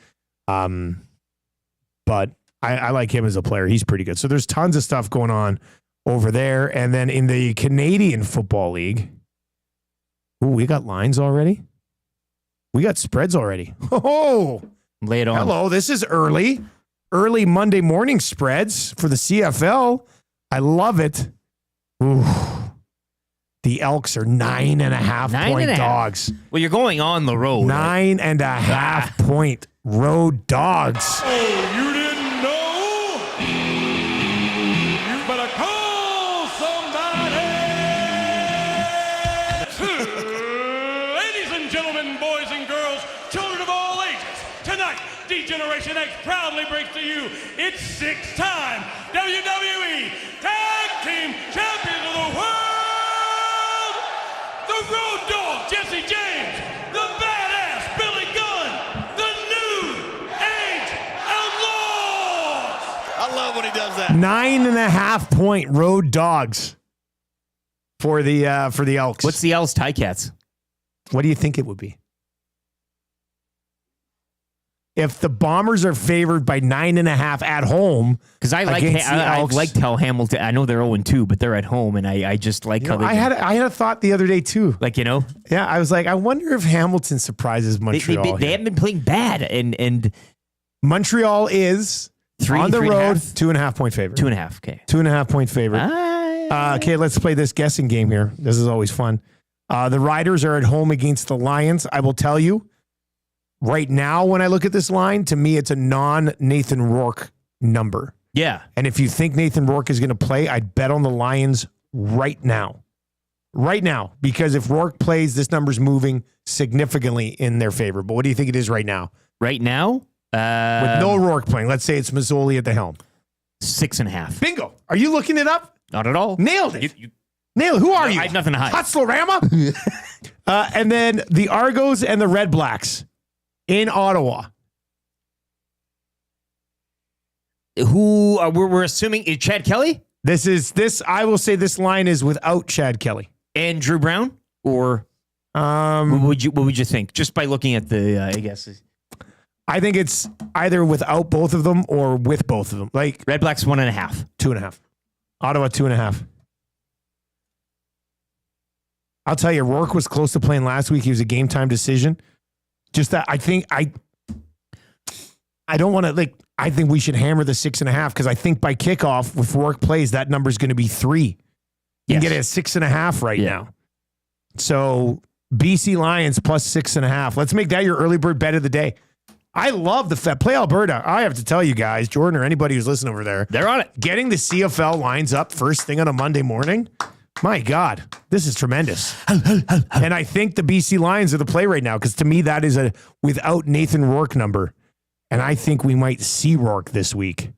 but I like him as a player. He's pretty good. So there's tons of stuff going on over there. And then in the Canadian Football League, we got lines already. We got spreads already. Oh, lay it on. Hello, this is early Monday morning spreads for the CFL. I love it. Ooh. The Elks are 9.5 point dogs. Well, you're going on the road. 9.5 point road dogs. Oh, you didn't know? You better call somebody. Ladies and gentlemen, boys and girls, children of all ages, tonight, D-Generation X proudly brings to you its 6-time WWE Tag Team Champions of the World. The Road Dogg, Jesse James, the Badass, Billy Gunn, the New Age Outlaws. I love when he does that. 9.5 point road dogs for the Elks. What's the Elks Ticats? What do you think it would be? If the Bombers are favored by 9.5 at home, because I like how Hamilton. I know they're 0-2, but they're at home, and I just like how they. I had a thought the other day too. Like yeah, I was like, I wonder if Hamilton surprises Montreal. They haven't been playing bad, and Montreal is on the road 2.5 point favorite. 2.5. Okay, 2.5 point favorite. Okay, let's play this guessing game here. This is always fun. The Riders are at home against the Lions. I will tell you. Right now, when I look at this line, to me, it's a non-Nathan Rourke number. Yeah. And if you think Nathan Rourke is going to play, I'd bet on the Lions right now. Right now. Because if Rourke plays, this number's moving significantly in their favor. But what do you think it is right now? Right now? With no Rourke playing. Let's say it's Mazzoli at the helm. 6.5. Bingo. Are you looking it up? Not at all. Nailed it. Nailed it. Who are you? I have nothing to hide. Hustlerama? And then the Argos and the Red Blacks. In Ottawa. Who we're assuming is Chad Kelly? I will say this line is without Chad Kelly. And Drew Brown? Or what would you think? Just by looking at the I guess. I think it's either without both of them or with both of them. Like Red Blacks 1.5. 2.5. Ottawa 2.5. I'll tell you, Rourke was close to playing last week. He was a game time decision. Just that I think I don't want to I think we should hammer the 6.5 because I think by kickoff, if Rourke plays, that number is going to be 3. You can get it at 6.5 right now. So BC Lions plus 6.5. Let's make that your early bird bet of the day. I love the play Alberta. I have to tell you guys, Jordan or anybody who's listening over there, they're on it. Getting the CFL lines up first thing on a Monday morning. My God, this is tremendous. And I think the BC Lions are the play right now because to me, that is a without Nathan Rourke number. And I think we might see Rourke this week.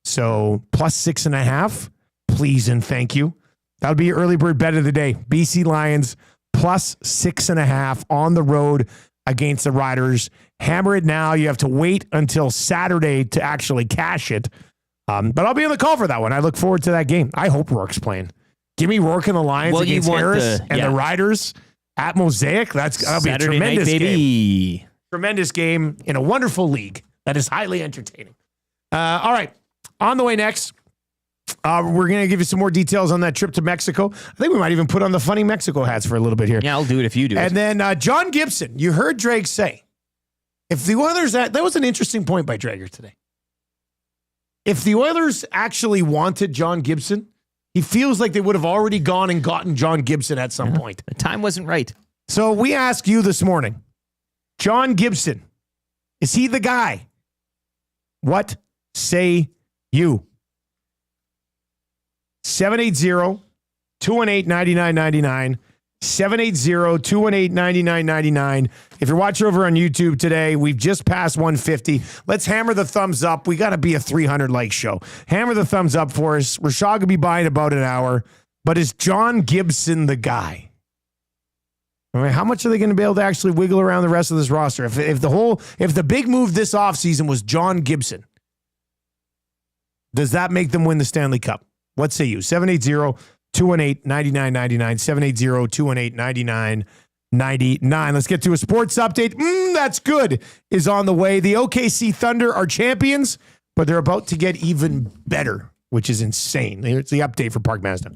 So plus 6.5, please and thank you. That'll be your early bird bet of the day. BC Lions plus 6.5 on the road against the Riders. Hammer it now. You have to wait until Saturday to actually cash it. But I'll be on the call for that one. I look forward to that game. I hope Rourke's playing. Give me Rourke and the Lions against Harris and the Riders at Mosaic. That'll be a tremendous game. Tremendous game in a wonderful league that is highly entertaining. All right. On the way next, we're going to give you some more details on that trip to Mexico. I think we might even put on the funny Mexico hats for a little bit here. Yeah, I'll do it if you do it. And then John Gibson, you heard Drake say, if the Oilers, that was an interesting point by Dreger today. If the Oilers actually wanted John Gibson, he feels like they would have already gone and gotten John Gibson at some point. The time wasn't right. So we ask you this morning, John Gibson, is he the guy? What say you? 780-218-9999. 780-218-9999. If you're watching over on YouTube today, we've just passed 150. Let's hammer the thumbs up. We got to be a 300 like show. Hammer the thumbs up for us. Rishaug will be by in about an hour. But is John Gibson the guy? I mean, how much are they going to be able to actually wiggle around the rest of this roster? If the big move this offseason was John Gibson, does that make them win the Stanley Cup? What say you? 780-218-9999. 780-218-9999. Let's get to a sports update. That's good is on the way. The OKC Thunder are champions, but they're about to get even better, which is insane. It's the update for Park Mazda.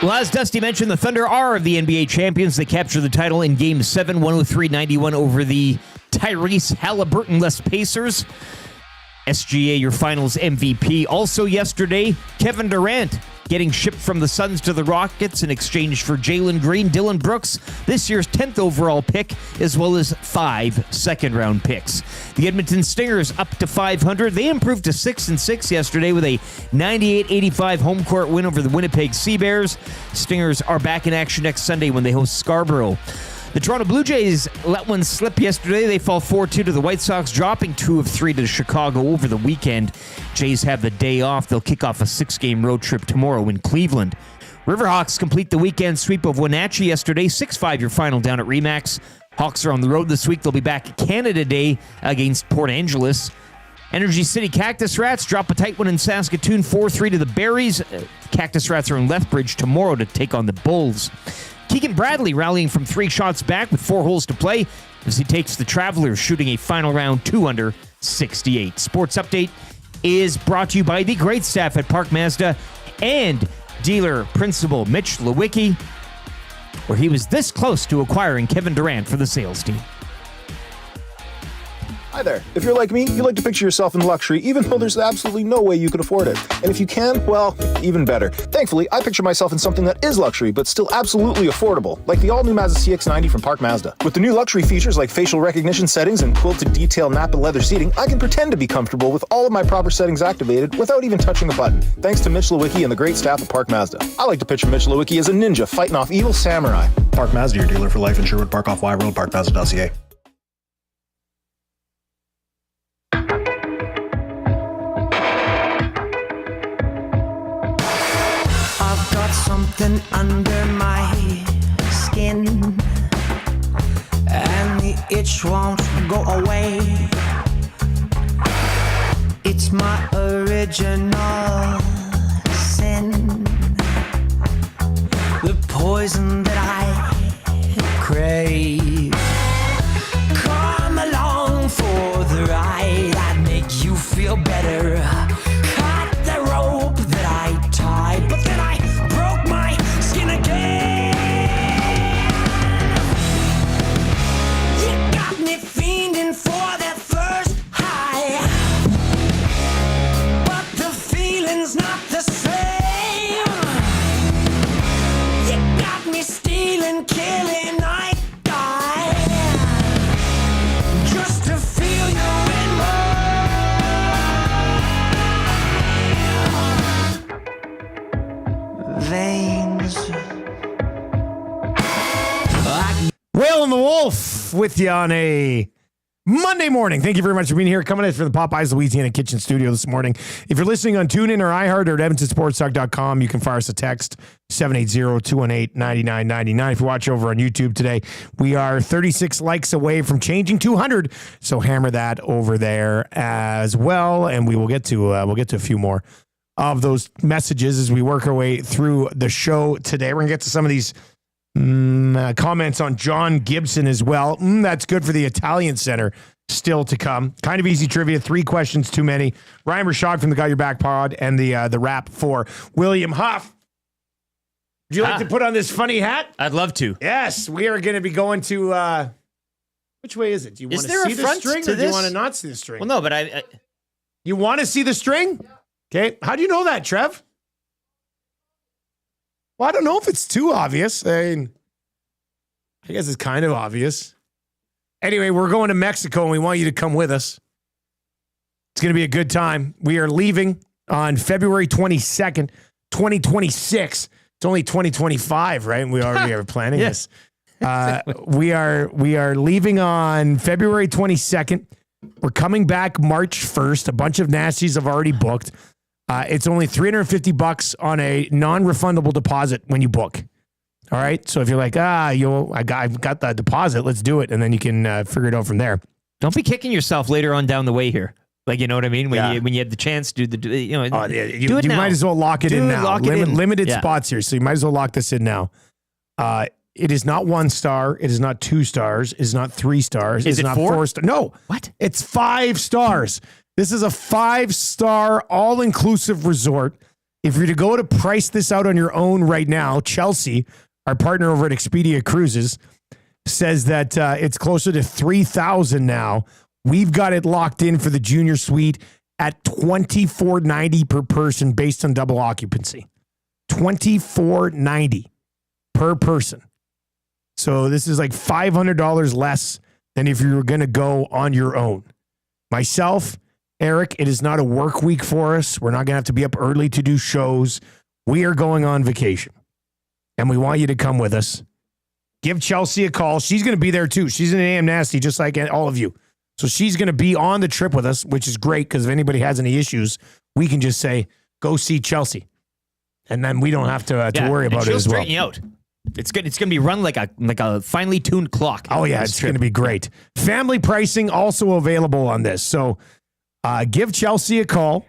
Well, as Dusty mentioned, the Thunder are the NBA champions. They captured the title in Game 7, 103-91 over the Tyrese Halliburton-less Pacers. SGA, your finals MVP. Also yesterday, Kevin Durant getting shipped from the Suns to the Rockets in exchange for Jalen Green, Dylan Brooks, this year's 10th overall pick, as well as 5 second-round picks. The Edmonton Stingers up to 500. They improved to 6-6 yesterday with a 98-85 home court win over the Winnipeg Sea Bears. Stingers are back in action next Sunday when they host Scarborough. The Toronto Blue Jays let one slip yesterday. They fall 4-2 to the White Sox, dropping 2 of 3 to Chicago over the weekend. Jays have the day off. They'll kick off a 6-game road trip tomorrow in Cleveland. Riverhawks complete the weekend sweep of Wenatchee yesterday. 6-5 your final down at Remax. Hawks are on the road this week. They'll be back at Canada Day against Port Angeles. Energy City Cactus Rats drop a tight one in Saskatoon, 4-3 to the Berries. Cactus Rats are in Lethbridge tomorrow to take on the Bulls. Keegan Bradley rallying from 3 shots back with 4 holes to play as he takes the Travelers, shooting a final round 2 under 68. Sports Update is brought to you by the great staff at Park Mazda and dealer principal Mitch Lewicki, where he was this close to acquiring Kevin Durant for the sales team. Hi there. If you're like me, you like to picture yourself in luxury, even though there's absolutely no way you could afford it. And if you can, well, even better. Thankfully, I picture myself in something that is luxury, but still absolutely affordable, like the all-new Mazda CX-90 from Park Mazda. With the new luxury features like facial recognition settings and quilted detail Napa leather seating, I can pretend to be comfortable with all of my proper settings activated without even touching a button. Thanks to Mitch Lewicki and the great staff at Park Mazda. I like to picture Mitch Lewicki as a ninja fighting off evil samurai. Park Mazda, your dealer for life in Sherwood Park off Y Road, parkmazda.ca. Something under my skin, and the itch won't go away. It's my original sin, the poison that I crave. Come along for the ride, I'd make you feel better. Cut the rope that I tied, but then I broke my skin again. You got me fiending for that first high, but the feeling's not the same. You got me stealing, killing, I die, just to feel you in my veins. Whale and the Wolf with you on a Monday morning. Thank you very much for being here. Coming in from the Popeyes Louisiana Kitchen Studio this morning. If you're listening on TuneIn or iHeart or at EdmontonSportsTalk.com, you can fire us a text, 780-218-9999. If you watch over on YouTube today, we are 36 likes away from changing 200. So hammer that over there as well. And we will get to a few more of those messages as we work our way through the show today. We're going to get to some of these comments on John Gibson as well. That's good for the Italian Center still to come. Kind of easy trivia. 3 questions too many. Ryan Rishaug from the Got Your Back pod and the rap for William Huff. Would you like to put on this funny hat? I'd love to. Yes, we are going to be going to. Which way is it? Do you want to see the string or do you want to not see the string? Well, no, but I you want to see the string? Okay. How do you know that, Trev? Well, I don't know if it's too obvious. I mean, I guess it's kind of obvious. Anyway, we're going to Mexico and we want you to come with us. It's going to be a good time. We are leaving on February 22nd, 2026. It's only 2025, right? And we already are planning this. We are leaving on February 22nd. We're coming back March 1st. A bunch of nasties have already booked. It's only $350 on a non-refundable deposit when you book. All right. So if you're like, I've got the deposit, let's do it. And then you can figure it out from there. Don't be kicking yourself later on down the way here. Like, you know what I mean? When you have the chance to do the, you might as well lock it in now. Limited Yeah. spots here. So you might as well lock this in now. It is not 1 star. It is not 2 stars. It is not 3 stars. Is it not 4? 4 stars. No. What? It's 5 stars. This is a 5-star all-inclusive resort. If you're to go to price this out on your own right now, Chelsea, our partner over at Expedia Cruises, says that it's closer to $3,000 now. We've got it locked in for the junior suite at $2,490 per person based on double occupancy. $2,490 per person. So this is like $500 less than if you were going to go on your own. Myself, Eric, it is not a work week for us. We're not going to have to be up early to do shows. We are going on vacation, and we want you to come with us. Give Chelsea a call. She's going to be there too. She's an AM Nasty, just like all of you. So she's going to be on the trip with us, which is great because if anybody has any issues, we can just say, go see Chelsea. And then we don't have to worry about it as well. Straighten you out. It's good. It's going to be run like a finely tuned clock. Oh, yeah. It's going to be great. Family pricing also available on this. So give Chelsea a call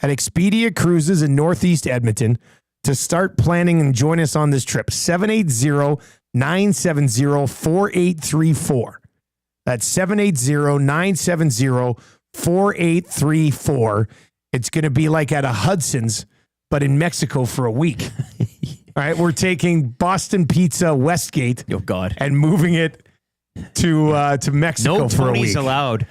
at Expedia Cruises in Northeast Edmonton to start planning and join us on this trip. 780-970-4834. That's 780-970-4834. It's going to be like at a Hudson's, but in Mexico for a week. All right, we're taking Boston Pizza Westgate. Oh God! And moving it to Mexico no for a week. Tony's allowed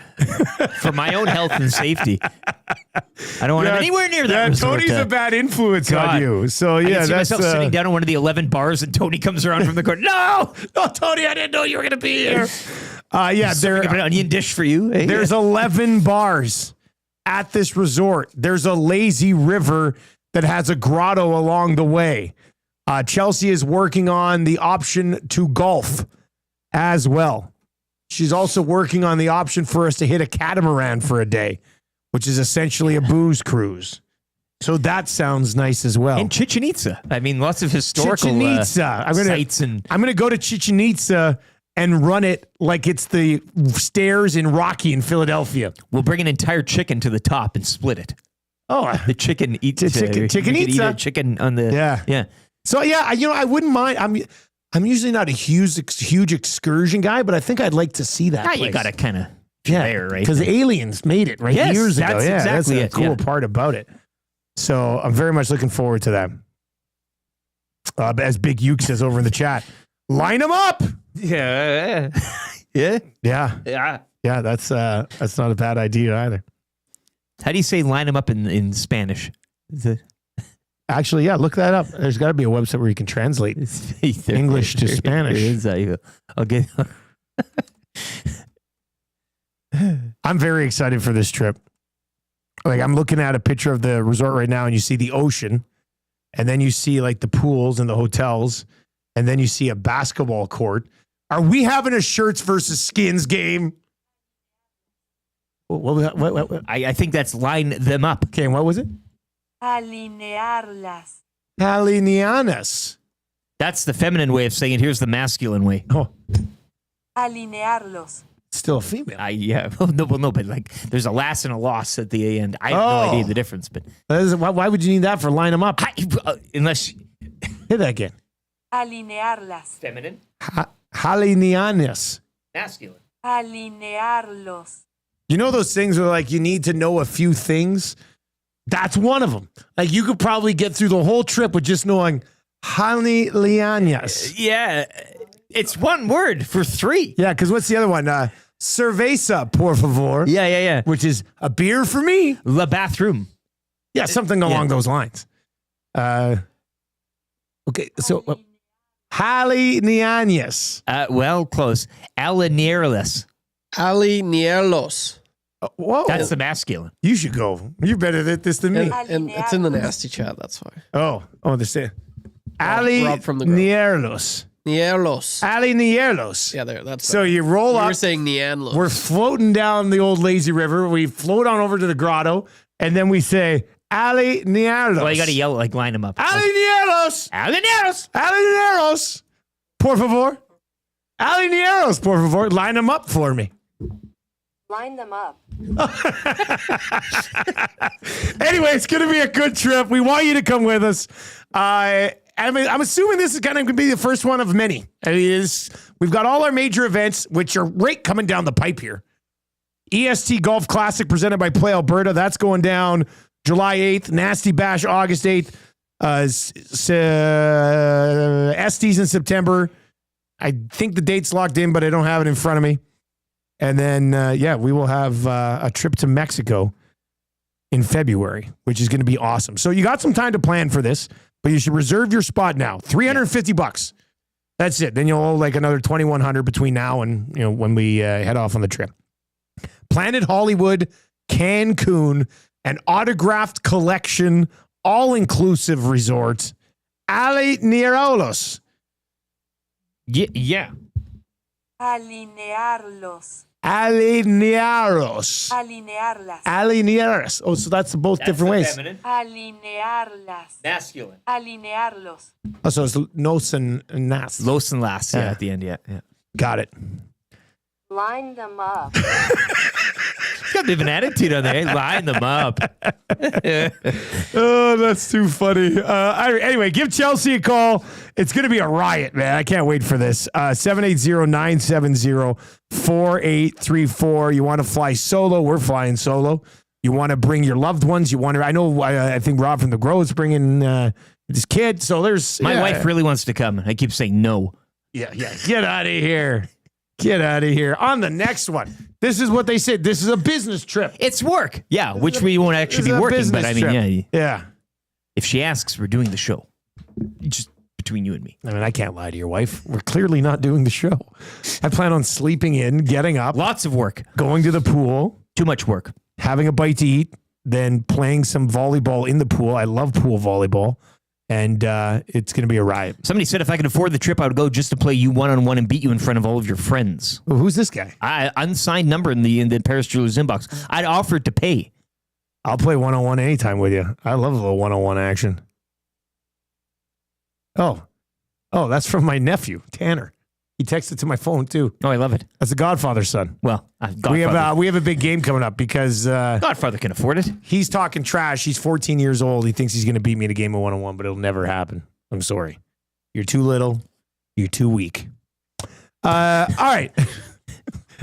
for my own health and safety. I don't want him anywhere near that. resort. Tony's a bad influence on you. So I yeah, can see that's myself sitting down in one of the 11 bars, and Tony comes around from the corner. No, Tony, I didn't know you were going to be here. There's an onion dish for you. Hey, there's 11 bars at this resort. There's a lazy river that has a grotto along the way. Chelsea is working on the option to golf as well. She's also working on the option for us to hit a catamaran for a day, which is essentially a booze cruise. So that sounds nice as well. And Chichen Itza. I mean, lots of historical sites. I'm going to go to Chichen Itza and run it like it's the stairs in Rocky in Philadelphia. We'll bring an entire chicken to the top and split it. Oh, the chicken eats chicken Itza. Chicken on the yeah. So yeah, I wouldn't mind. I'm usually not a huge excursion guy, but I think I'd like to see that. Yeah, place. you got to kind of there, right? Because Aliens made it years ago. That's exactly that's the cool part about it. So I'm very much looking forward to that. As Big Uke says over in the chat, line them up. Yeah. That's not a bad idea either. How do you say line them up in Spanish? Actually, yeah, look that up. There's got to be a website where you can translate English to Spanish. Okay. I'm very excited for this trip. Like, I'm looking at a picture of the resort right now, and you see the ocean, and then you see like the pools and the hotels, and then you see a basketball court. Are we having a shirts versus skins game? What? I think that's line them up. Okay, and what was it? Alinearlas. Alineanas. That's the feminine way of saying it. Here's the masculine way. Oh. Alinearlos. Still a female. No, but like there's a last and a loss at the end. I have no idea the difference, but why would you need that for line them up? Unless hit that again. Alinearlas. Feminine. Alineanas. Masculine. Alinearlos. You know those things where like you need to know a few things? That's one of them. Like you could probably get through the whole trip with just knowing Alineanas. Yeah. It's one word for 3. Yeah, because what's the other one? Cerveza, por favor. Yeah. Which is a beer for me. La bathroom. Yeah, something along those lines. Okay, so Alineanas. Well, close. Alinearlas. Alinearlos. Whoa. That's the masculine. You should go. You're better at this than me. And it's in the nasty chat. That's why. Oh, this is Ali Rob from the Grove. Nierlos. Nielos. Ali Nierlos. Yeah, there. That's So you roll you up. were saying Neanlos. We're floating down the old lazy river. We float on over to the grotto, and then we say, Ali Nierlos. Well, you got to yell it, like line them up. Ali Nierlos. Ali Nierlos. Ali Nierlos. Por favor. Ali Nierlos, por favor. Line them up for me. Line them up. Anyway, it's going to be a good trip. We want you to come with us. I'm assuming this is going to be the first one of many. I mean, we've got all our major events, which are right coming down the pipe here. EST Golf Classic presented by Play Alberta. That's going down July 8th. Nasty Bash August 8th. Estes in September. I think the date's locked in, but I don't have it in front of me. And then, we will have a trip to Mexico in February, which is going to be awesome. So you got some time to plan for this, but you should reserve your spot now. $350. That's it. Then you'll owe like another $2,100 between now and when we head off on the trip. Planet Hollywood, Cancun, an autographed collection, all-inclusive resort. Ali Nierlos. Yeah. Alinearlos. Alinearos. Alinearlas. Alinearos. Oh, so that's both different ways. Alinearlas. Masculine. Alinearlos. Oh, so it's nos and nas. Los and las. Yeah, Yeah. at the end. Yeah. Got it. Line them up. Got a bit of an attitude on there. Line them up. Oh, that's too funny. Anyway, give Chelsea a call. It's going to be a riot, man. I can't wait for this. 780-970-4834. You want to fly solo? We're flying solo. You want to bring your loved ones? I think Rob from the Grove is bringing his kid. So there's... My wife really wants to come. I keep saying no. Yeah. Get out of here. Get out of here. On the next one. This is what they said. This is a business trip. It's work. Yeah, which we won't actually be working. But I mean, yeah. If she asks, we're doing the show. Just between you and me. I mean, I can't lie to your wife. We're clearly not doing the show. I plan on sleeping in, getting up. Lots of work. Going to the pool. Too much work. Having a bite to eat. Then playing some volleyball in the pool. I love pool volleyball. And it's going to be a riot. Somebody said if I could afford the trip, I would go just to play you one-on-one and beat you in front of all of your friends. Well, who's this guy? Unsigned number in the Paris Jewelers inbox. I'd offered to pay. I'll play one-on-one anytime with you. I love a little one-on-one action. Oh, that's from my nephew, Tanner. He texted to my phone, too. Oh, I love it. That's the Godfather's son. Well, we have a big game coming up because... Godfather can afford it. He's talking trash. He's 14 years old. He thinks he's going to beat me in a game of one-on-one, but it'll never happen. I'm sorry. You're too little. You're too weak. All right.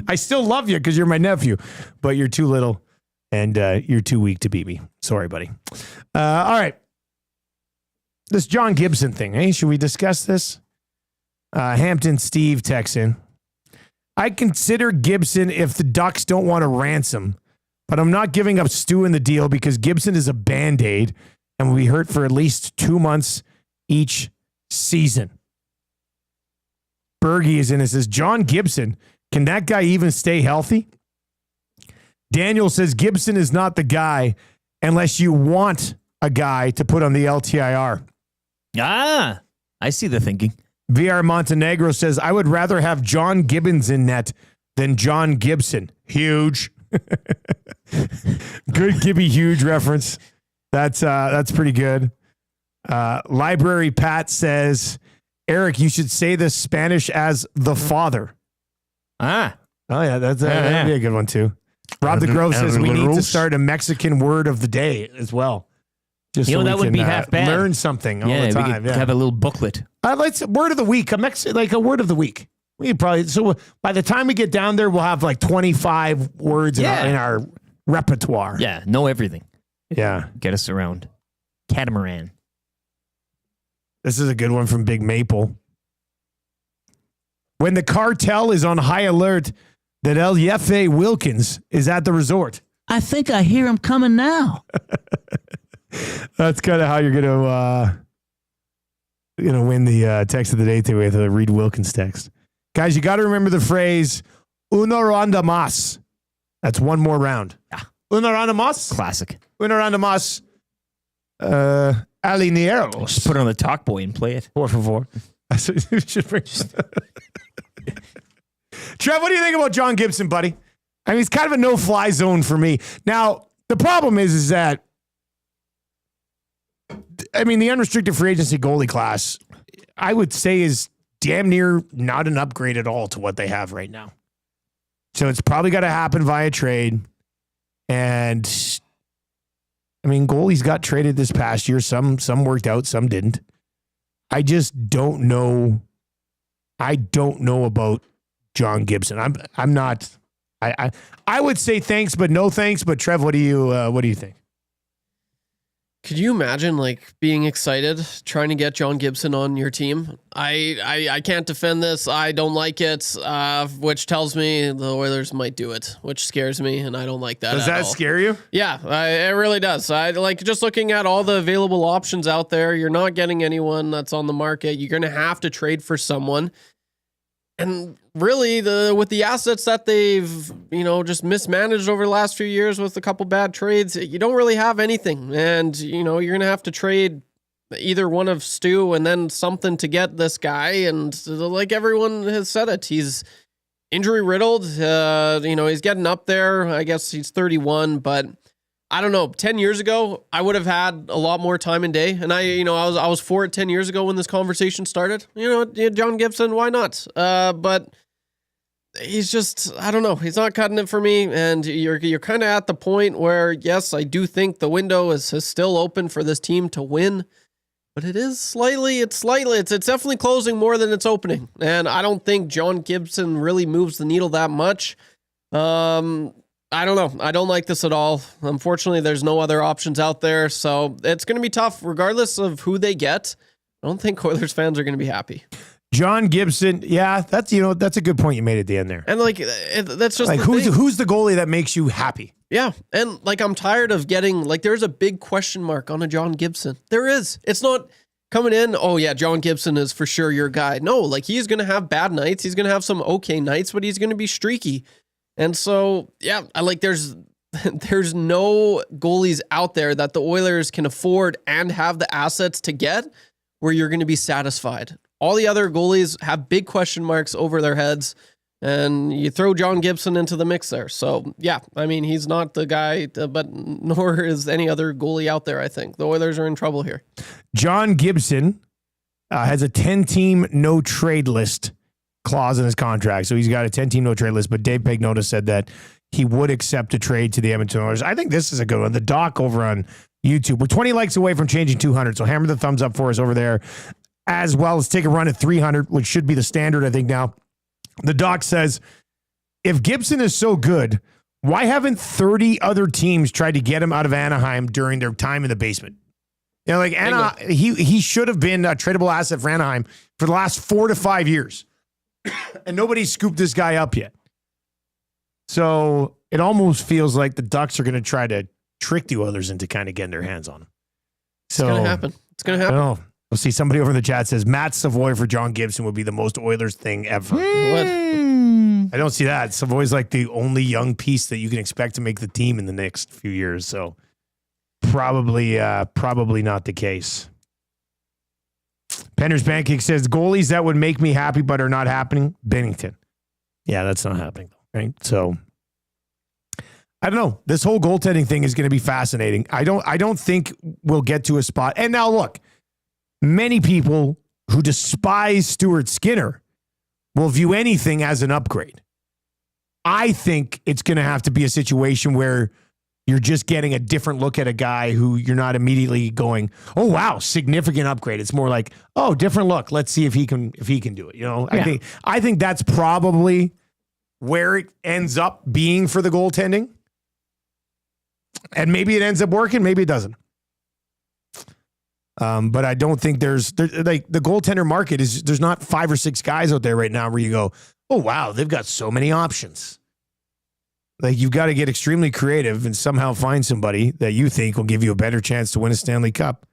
I still love you because you're my nephew, but you're too little and you're too weak to beat me. Sorry, buddy. All right. This John Gibson thing, hey? Should we discuss this? Hampton Steve texts in. I consider Gibson if the Ducks don't want to ransom, but I'm not giving up Stu in the deal because Gibson is a Band-Aid and will be hurt for at least 2 months each season. Bergie is in and says, John Gibson, can that guy even stay healthy? Daniel says Gibson is not the guy unless you want a guy to put on the LTIR. Ah, I see the thinking. VR Montenegro says, I would rather have John Gibbons in net than John Gibson. Huge. Good Gibby Huge reference. That's pretty good. Library Pat says, Eric, you should say the Spanish as the father. Ah. Oh, yeah, that'd be a good one, too. Rob the Grove says we need to start a Mexican word of the day as well. Just so that would be half bad. Learn something all the time. We could have a little booklet. Let's word of the week. Like a word of the week. We probably by the time we get down there, we'll have like 25 words in our repertoire. Yeah, know everything. Yeah, get us around. Catamaran. This is a good one from Big Maple. When the cartel is on high alert that El Jefe Wilkins is at the resort. I think I hear him coming now. That's kind of how you're gonna win the text of the day today with a Reed Wilkins text. Guys, you got to remember the phrase "uno ronda más." That's one more round. Yeah. Una round más. Classic. Una round más. Alineados. Just put it on the talk boy and play it. Por favor. That's what you should bring. Trev, what do you think about John Gibson, buddy? I mean, he's kind of a no-fly zone for me. Now, the problem is that, I mean, the unrestricted free agency goalie class, I would say, is damn near not an upgrade at all to what they have right now. So it's probably got to happen via trade. And, I mean, goalies got traded this past year. Some worked out, some didn't. I just don't know. I don't know about John Gibson. I'm not. I would say thanks, but no thanks. But Trev, what do you think? Could you imagine like being excited trying to get John Gibson on your team? I can't defend this. I don't like it, which tells me the Oilers might do it, which scares me, and I don't like that. Does that scare you? Yeah, it really does. I like just looking at all the available options out there. You're not getting anyone that's on the market. You're going to have to trade for someone. And really, with the assets that they've, just mismanaged over the last few years with a couple bad trades, you don't really have anything. And, you're going to have to trade either one of Stu and then something to get this guy. And like everyone has said it, he's injury riddled. He's getting up there. I guess he's 31, but I don't know. 10 years ago, I would have had a lot more time and day. And I was for it 10 years ago when this conversation started. John Gibson, why not? But he's just, I don't know. He's not cutting it for me. And you're kind of at the point where, yes, I do think the window is still open for this team to win. But it's definitely closing more than it's opening. And I don't think John Gibson really moves the needle that much. I don't know. I don't like this at all. Unfortunately, there's no other options out there. So it's going to be tough regardless of who they get. I don't think Oilers fans are going to be happy. John Gibson. Yeah, that's a good point you made at the end there. And that's just like, who's the goalie that makes you happy? Yeah. And I'm tired of getting there's a big question mark on a John Gibson. There is. It's not coming in. Oh yeah, John Gibson is for sure your guy. No, he's going to have bad nights. He's going to have some okay nights, but he's going to be streaky. And so, yeah, there's no goalies out there that the Oilers can afford and have the assets to get where you're going to be satisfied. All the other goalies have big question marks over their heads, and you throw John Gibson into the mix there. So, yeah, I mean, he's not the guy, but nor is any other goalie out there, I think. The Oilers are in trouble here. John Gibson has a 10-team no-trade list clause in his contract. So he's got a 10-team no-trade list, but Dave Pagnotta said that he would accept a trade to the Edmonton Oilers. I think this is a good one. The doc over on YouTube. We're 20 likes away from changing 200, so hammer the thumbs up for us over there, as well as take a run at 300, which should be the standard, I think, now. The doc says, if Gibson is so good, why haven't 30 other teams tried to get him out of Anaheim during their time in the basement? Anaheim, he should have been a tradable asset for Anaheim for the last 4 to 5 years. And nobody's scooped this guy up yet. So it almost feels like the Ducks are going to try to trick the Oilers into kind of getting their hands on him. So, it's going to happen. It's going to happen. I don't know. We'll see. Somebody over in the chat says Matt Savoy for John Gibson would be the most Oilers thing ever. What? I don't see that. Savoy's like the only young piece that you can expect to make the team in the next few years. So probably not the case. Penner's Pancake says, goalies that would make me happy but are not happening, Bennington. Yeah, that's not happening, right? So, I don't know. This whole goaltending thing is going to be fascinating. I don't think we'll get to a spot. And now, look, many people who despise Stuart Skinner will view anything as an upgrade. I think it's going to have to be a situation where you're just getting a different look at a guy who you're not immediately going, oh, wow, significant upgrade. It's more like, oh, different look. Let's see if he can do it. Yeah. I think that's probably where it ends up being for the goaltending. And maybe it ends up working, maybe it doesn't. But I don't think there's the goaltender market there's not 5 or 6 guys out there right now where you go, oh, wow, they've got so many options. You've got to get extremely creative and somehow find somebody that you think will give you a better chance to win a Stanley Cup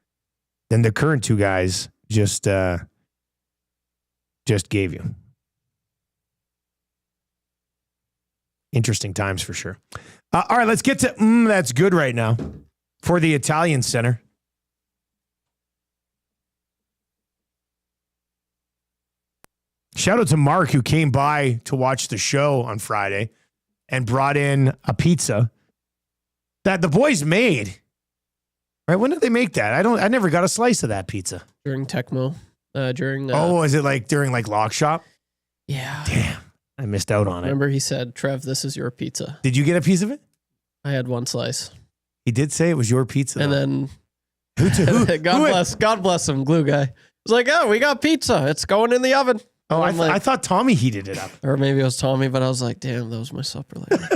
than the current 2 guys just gave you. Interesting times for sure. All right, let's get to that's good right now for the Italian Center. Shout out to Mark, who came by to watch the show on Friday and brought in a pizza that the boys made. Right? When did they make that? I never got a slice of that pizza. During Tecmo. Is it like during like Lock Shop? Yeah. Damn. I missed out on it. Remember he said, Trev, this is your pizza. Did you get a piece of it? I had one slice. He did say it was your pizza. And then God bless him, glue guy. He was like, oh, we got pizza. It's going in the oven. Oh, I thought Tommy heated it up. Or maybe it was Tommy, but I was like, damn, that was my supper later.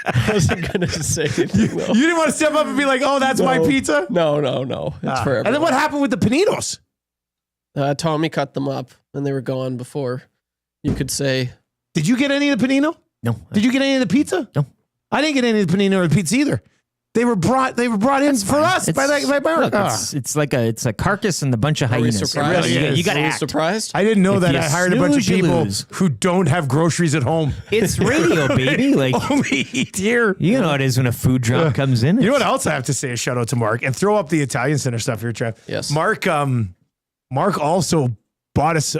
I wasn't going to say anything, though. You didn't want to step up and be like, oh, that's my pizza? No. It's for everyone. And then what happened with the panitos? Tommy cut them up, and they were gone before you could say. Did you get any of the panino? No. Did you get any of the pizza? No. I didn't get any of the panino or the pizza either. They were brought in for us by Look, it's a carcass and a bunch of hyenas. Surprised? You got to act. Surprised? I didn't know If that. you I hired a bunch of snooze, you people lose. who don't have groceries at home. It's radio, baby. Like Only eat here. you know how it is when a food drop comes in. You know what else I have to say? A shout out to Mark and throw up the Italian Center stuff here, Trev. Yes. Mark also bought us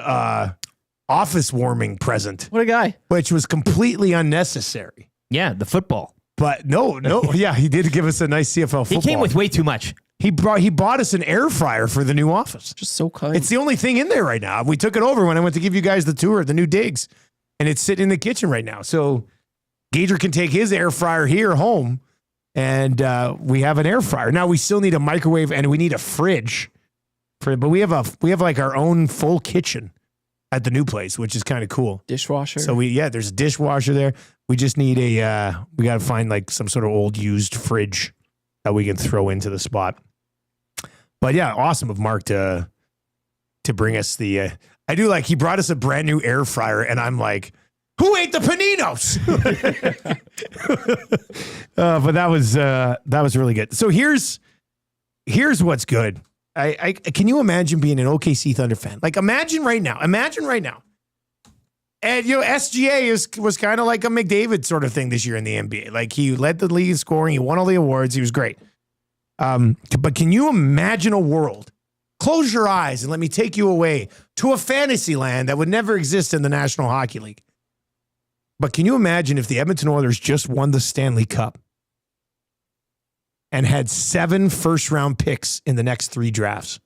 office warming present, What a guy. which was completely unnecessary. Yeah, the football. But no, yeah, he did give us a nice CFL football. He came with way too much. He bought us an air fryer for the new office. Just so kind. It's the only thing in there right now. We took it over when I went to give you guys the tour of the new digs, and it's sitting in the kitchen right now. So Gager can take his air fryer here home, and we have an air fryer. Now we still need a microwave and we need a fridge, but we have like our own full kitchen at the new place, which is kind of cool. Dishwasher. So there's a dishwasher there. We just need we got to find like some sort of old used fridge that we can throw into the spot. But yeah, awesome of Mark to bring us the, I do like, he brought us a brand new air fryer and I'm like, who ate the paninos? But that was really good. So here's what's good. I can you imagine being an OKC Thunder fan? Like imagine right now. And SGA was kind of like a McDavid sort of thing this year in the NBA. Like he led the league in scoring, he won all the awards, he was great. But can you imagine a world? Close your eyes and let me take you away to a fantasy land that would never exist in the National Hockey League. But can you imagine if the Edmonton Oilers just won the Stanley Cup and had 7 first-round picks in the next 3 drafts?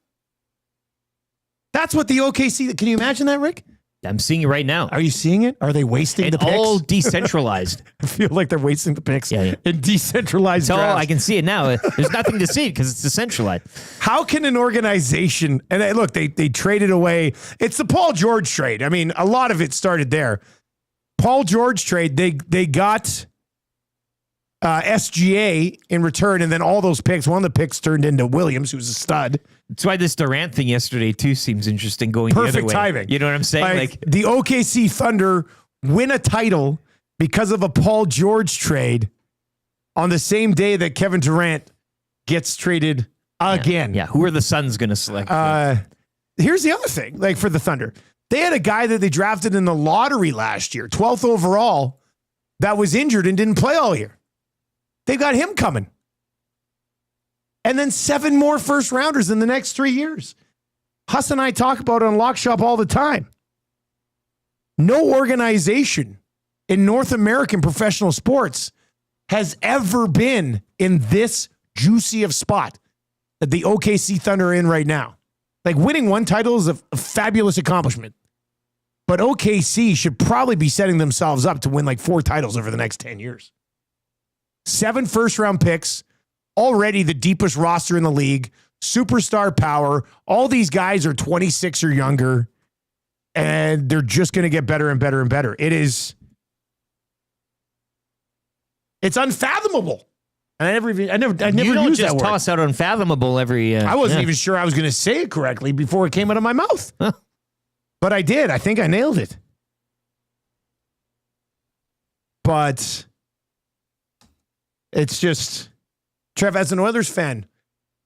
That's what the OKC... Can you imagine that, Rick? I'm seeing it right now. Are you seeing it? Are they wasting the picks? All decentralized. I feel like they're wasting the picks Yeah. in decentralized So drafts. I can see it now. There's nothing to see because it's decentralized. How can an organization... And look, they traded away... It's the Paul George trade. I mean, a lot of it started there. Paul George trade, they got SGA in return, and then all those picks, one of the picks turned into Williams, who's a stud. That's why this Durant thing yesterday, too, seems interesting going the other Perfect way. timing. You know what I'm saying? Like the OKC Thunder win a title because of a Paul George trade on the same day that Kevin Durant gets traded again. Yeah, who are the Suns going to select? Here's the other thing, like for the Thunder. They had a guy that they drafted in the lottery last year, 12th overall, that was injured and didn't play all year. They got him coming. And then 7 more first rounders in the next 3 years. Huss and I talk about it on Lock Shop all the time. No organization in North American professional sports has ever been in this juicy of spot that the OKC Thunder are in right now. Like winning 1 title is a fabulous accomplishment. But OKC should probably be setting themselves up to win like 4 titles over the next 10 years. 7 first-round picks, already the deepest roster in the league, superstar power. All these guys are 26 or younger, and they're just going to get better and better and better. It's unfathomable. And I never you used don't that just word. toss out unfathomable every... I wasn't even sure I was going to say it correctly before it came out of my mouth. Huh. But I did. I think I nailed it. But it's just, Trev, as an Oilers fan,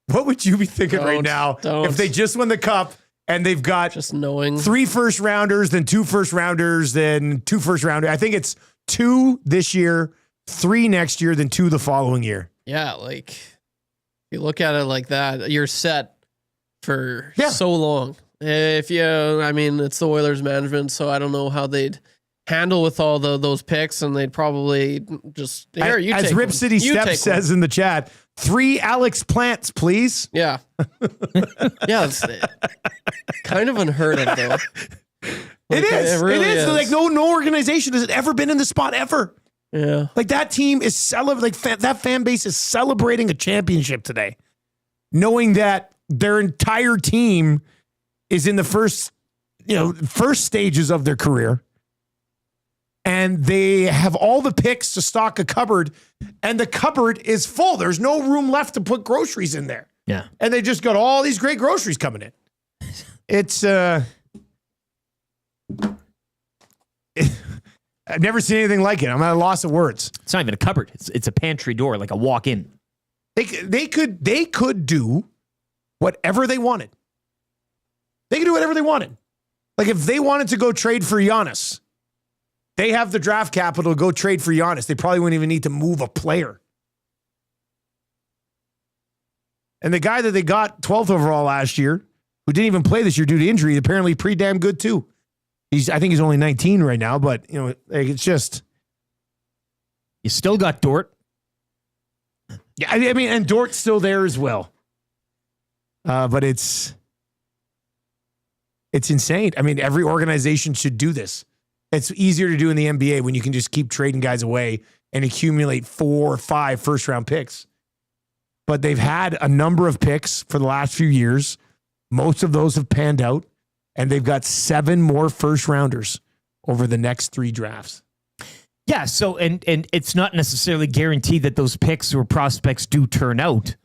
what would you be thinking right now if they just won the Cup and they've got just knowing 3 first rounders, then 2 first rounders, then 2 first rounders? I think it's 2 this year, 3 next year, then 2 the following year. Yeah, like if you look at it like that, you're set for so long. If it's the Oilers management, so I don't know how they'd handle with all those picks, and they'd probably just as Rip City Steph says in the chat, 3 Alex Plants, please. Yeah, yeah, it's kind of unheard of though. It is. It really is. Like no organization has ever been in this spot ever. Yeah, like that team is that fan base is celebrating a championship today, knowing that their entire team is in the first stages of their career. And they have all the picks to stock a cupboard, and the cupboard is full. There's no room left to put groceries in there. Yeah. And they just got all these great groceries coming in. It's I've never seen anything like it. I'm at a loss of words. It's not even a cupboard. It's a pantry door, like a walk-in. They could do whatever they wanted. They could do whatever they wanted. Like if they wanted to go trade for Giannis, they have the draft capital to go trade for Giannis. They probably wouldn't even need to move a player. And the guy that they got 12th overall last year, who didn't even play this year due to injury, apparently pretty damn good too. I think he's only 19 right now, but it's just. You still got Dort. Yeah, I mean, and Dort's still there as well. But it's insane. I mean, every organization should do this. It's easier to do in the NBA when you can just keep trading guys away and accumulate 4 or 5 first-round picks. But they've had a number of picks for the last few years. Most of those have panned out, and they've got 7 more first-rounders over the next 3 drafts. Yeah, so and it's not necessarily guaranteed that those picks or prospects do turn out.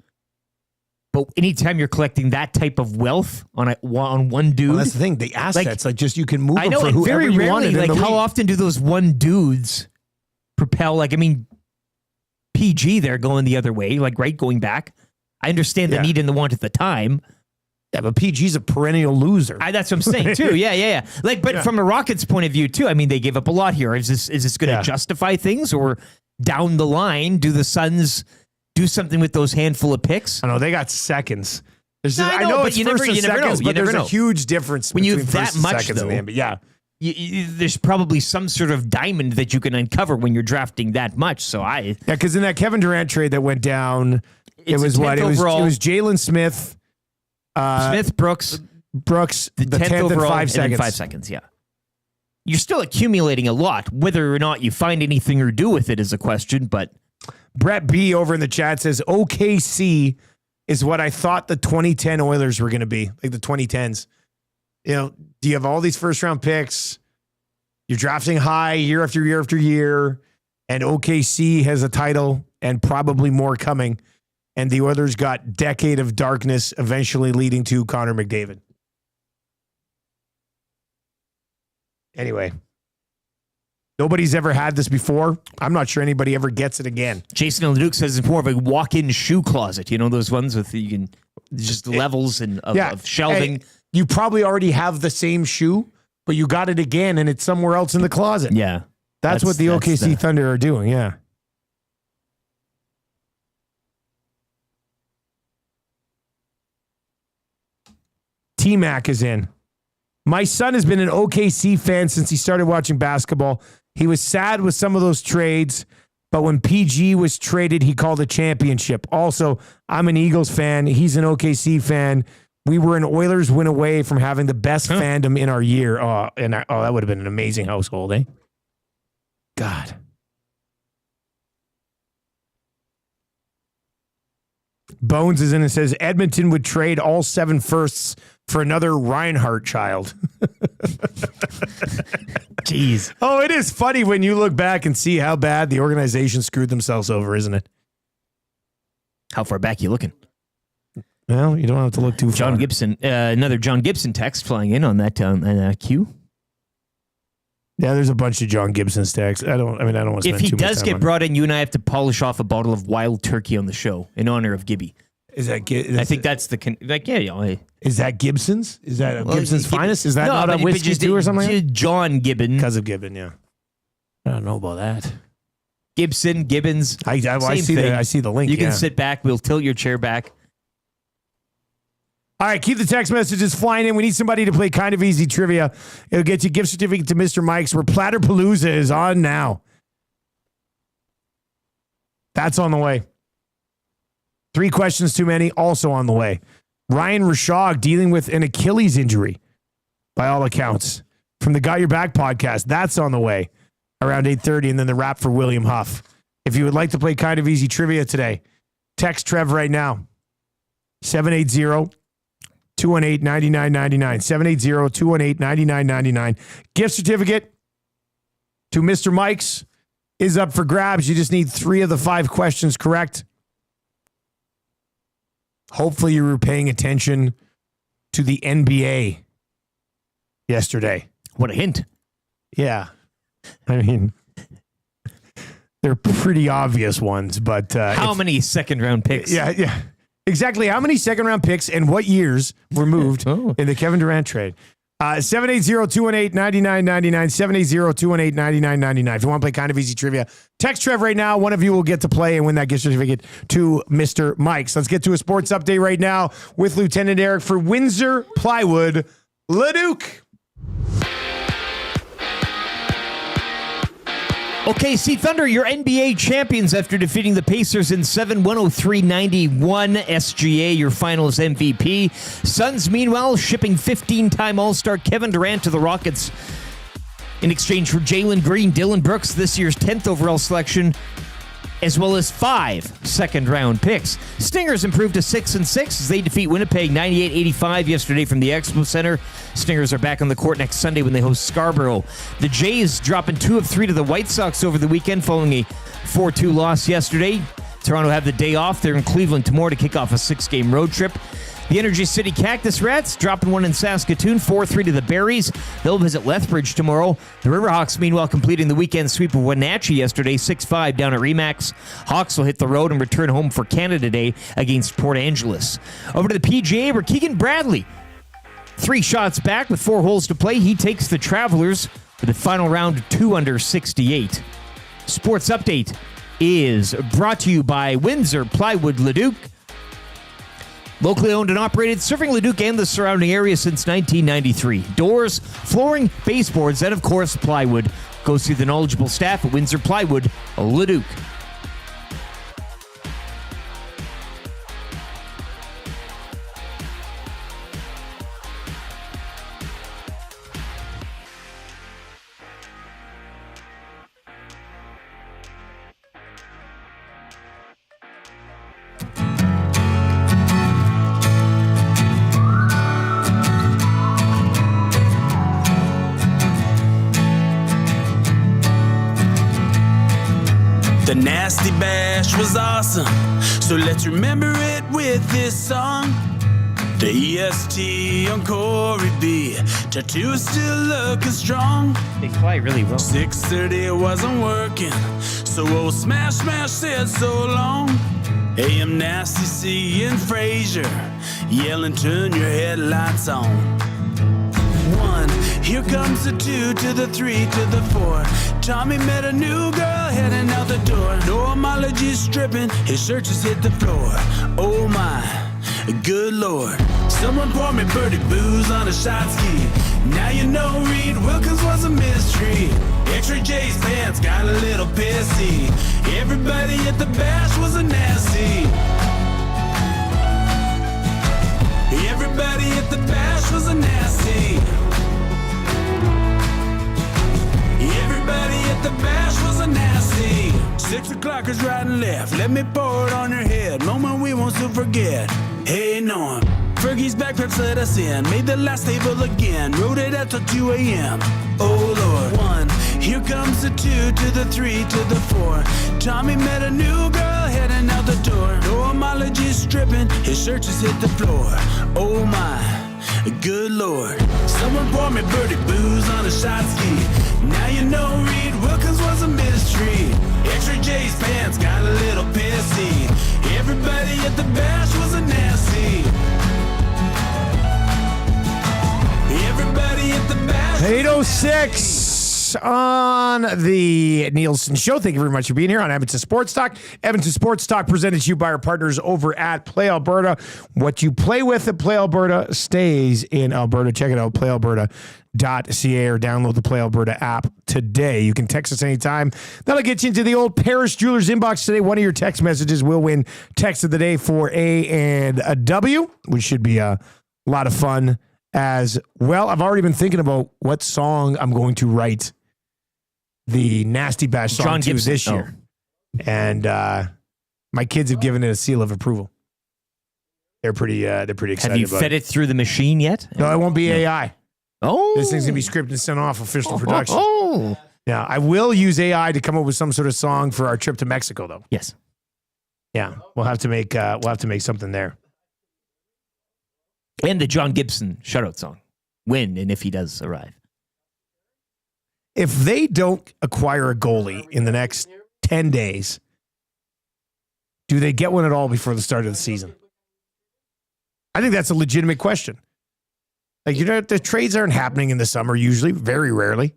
But anytime you're collecting that type of wealth on one dude, well, that's the thing. The assets, you can move I know, them for whoever very you rarely, wanted. like how often do those one dudes propel? Like, I mean, PG there going the other way, like going back. I understand the need and the want at the time. Yeah, but PG's a perennial loser. That's what I'm saying too. Yeah. Like, but from a Rockets point of view too, I mean, they gave up a lot here. Is this going to justify things, or down the line, do the Suns do something with those handful of picks? I know they got seconds. I know, but you never know. But there's a huge difference when you between have that much, though. In the NBA. Yeah. There's probably some sort of diamond that you can uncover when you're drafting that much. So because in that Kevin Durant trade that went down, it was Jalen Smith. Brooks, the 10th overall, and 5 seconds. And 5 seconds, yeah. You're still accumulating a lot. Whether or not you find anything or do with it is a question, but... Brett B over in the chat says, OKC is what I thought the 2010 Oilers were going to be, like the 2010s. Do you have all these first-round picks? You're drafting high year after year after year, and OKC has a title and probably more coming. And the Oilers got decade of darkness, eventually leading to Connor McDavid. Anyway, nobody's ever had this before. I'm not sure anybody ever gets it again. Jason Leduc says it's more of a walk-in shoe closet. You know those ones with you can just levels and of shelving. Hey, you probably already have the same shoe, but you got it again, and it's somewhere else in the closet. Yeah, that's what the OKC Thunder are doing. Yeah. T-Mac is in. My son has been an OKC fan since he started watching basketball. He was sad with some of those trades, but when PG was traded, he called a championship. Also, I'm an Eagles fan. He's an OKC fan. We were an Oilers win away from having the best fandom in our year. That would have been an amazing household, eh? God. Bones is in and says Edmonton would trade all 7 firsts for another Reinhardt child. Jeez. Oh, it is funny when you look back and see how bad the organization screwed themselves over, isn't it? How far back you looking? Well, you don't have to look too far. John Gibson, another John Gibson text flying in on that queue. Yeah, there's a bunch of John Gibson's texts. I don't want to spend too much time. If he does get brought in, you and I have to polish off a bottle of wild turkey on the show in honor of Gibby. Is that? I think that's the Is that Gibson's? Is that Gibson's finest? Is that not a whiskey too or something? John Gibbon, because of Gibbon. Yeah. I don't know about that. Gibbons. I see the link. You can sit back. We'll tilt your chair back. All right, keep the text messages flying in. We need somebody to play kind of easy trivia. It'll get you a gift certificate to Mr. Mike's, where Platterpalooza is on now. That's on the way. 3 questions too many, also on the way. Ryan Rishaug dealing with an Achilles injury, by all accounts, from the Got Your Back podcast. That's on the way around 8:30, and then the wrap for William Huff. If you would like to play kind of easy trivia today, text Trev right now. 780-218-9999. 780-218-9999. Gift certificate to Mr. Mike's is up for grabs. You just need 3 of the 5 questions correct. Hopefully you were paying attention to the NBA yesterday. What a hint. Yeah. I mean, they're pretty obvious ones, but... How many second-round picks? Yeah. Exactly. How many second-round picks and what years were moved in the Kevin Durant trade? 780-218-9999. 780-218-9999. If you want to play kind of easy trivia, text Trev right now. One of you will get to play and win that gift certificate to Mr. Mike's. Let's get to a sports update right now with Lieutenant Eric for Windsor Plywood, Leduc. OKC Thunder, your NBA champions after defeating the Pacers in 7, 103-91. SGA, your finals MVP. Suns, meanwhile, shipping 15-time All-Star Kevin Durant to the Rockets in exchange for Jalen Green, Dylan Brooks, this year's 10th overall selection, as well as 5 second-round picks. Stingers improved to 6-6 as they defeat Winnipeg 98-85 yesterday from the Expo Center. Stingers are back on the court next Sunday when they host Scarborough. The Jays dropping 2 of 3 to the White Sox over the weekend following a 4-2 loss yesterday. Toronto have the day off. They're in Cleveland tomorrow to kick off a 6-game road trip. The Energy City Cactus Rats dropping 1 in Saskatoon, 4-3 to the Berries. They'll visit Lethbridge tomorrow. The Riverhawks, meanwhile, completing the weekend sweep of Wenatchee yesterday, 6-5 down at Remax. Hawks will hit the road and return home for Canada Day against Port Angeles. Over to the PGA, where Keegan Bradley, 3 shots back with 4 holes to play. He takes the Travelers for the final round 2 under 68. Sports Update is brought to you by Windsor Plywood Leduc. Locally owned and operated, serving Leduc and the surrounding area since 1993. Doors, flooring, baseboards, and of course, plywood. Go see the knowledgeable staff at Windsor Plywood, Leduc. The nasty bash was awesome, so let's remember it with this song. The EST on Corey B. Tattoos still looking strong. They fly really well. 6:30 wasn't working, so old Smash said so long. AM Nasty C and Frazier yelling, turn your headlights on. 1, here comes the 2 to the 3 to the 4. Tommy met a new girl heading out the door. Normology's stripping, his shirt just hit the floor. Oh my, good lord. Someone poured me birdie booze on a shot ski. Now you know Reed Wilkins was a mystery. X-Ray J's pants got a little pissy. Everybody at the bash was a nasty. Everybody at the bash was a nasty. Everybody at the bash was a nasty. 6 o'clock is right and left. Let me pour it on your head. Moment we won't soon forget. Hey Norm, Fergie's backpacks let us in. Made the last table again. Rode it out till 2 a.m. Oh Lord. 1, here comes the 2 to the 3 to the 4. Tommy met a new girl heading out the door. Normology's stripping, his shirt just hit the floor. Oh my, good lord. Someone poured me birdie booze on a shot ski. Now you know Reed Wilkins was a mystery. X-Ray J's pants got a little pissy. Everybody at the bash was a nasty. Everybody at the bash. 8:06 on the Nielson Show. Thank you very much for being here on Edmonton Sports Talk. Edmonton Sports Talk presented to you by our partners over at Play Alberta. What you play with at Play Alberta stays in Alberta. Check it out, playalberta.ca, or download the Play Alberta app today. You can text us anytime. That'll get you into the old Paris Jewelers inbox today. One of your text messages will win text of the day for A and a W, which should be a lot of fun as well. I've already been thinking about what song I'm going to write the Nasty Bash song John to Gibson. this year. And my kids have given it a seal of approval. They're pretty excited Have you about fed it through the machine yet? No, it won't be AI. Oh. This thing's going to be scripted and sent off official production. Oh. Yeah, I will use AI to come up with some sort of song for our trip to Mexico, though. Yes. Yeah, we'll have to make something there. And the John Gibson shutout song, when and if he does arrive. If they don't acquire a goalie in the next 10 days, do they get one at all before the start of the season? I think that's a legitimate question. Like, the trades aren't happening in the summer usually, very rarely.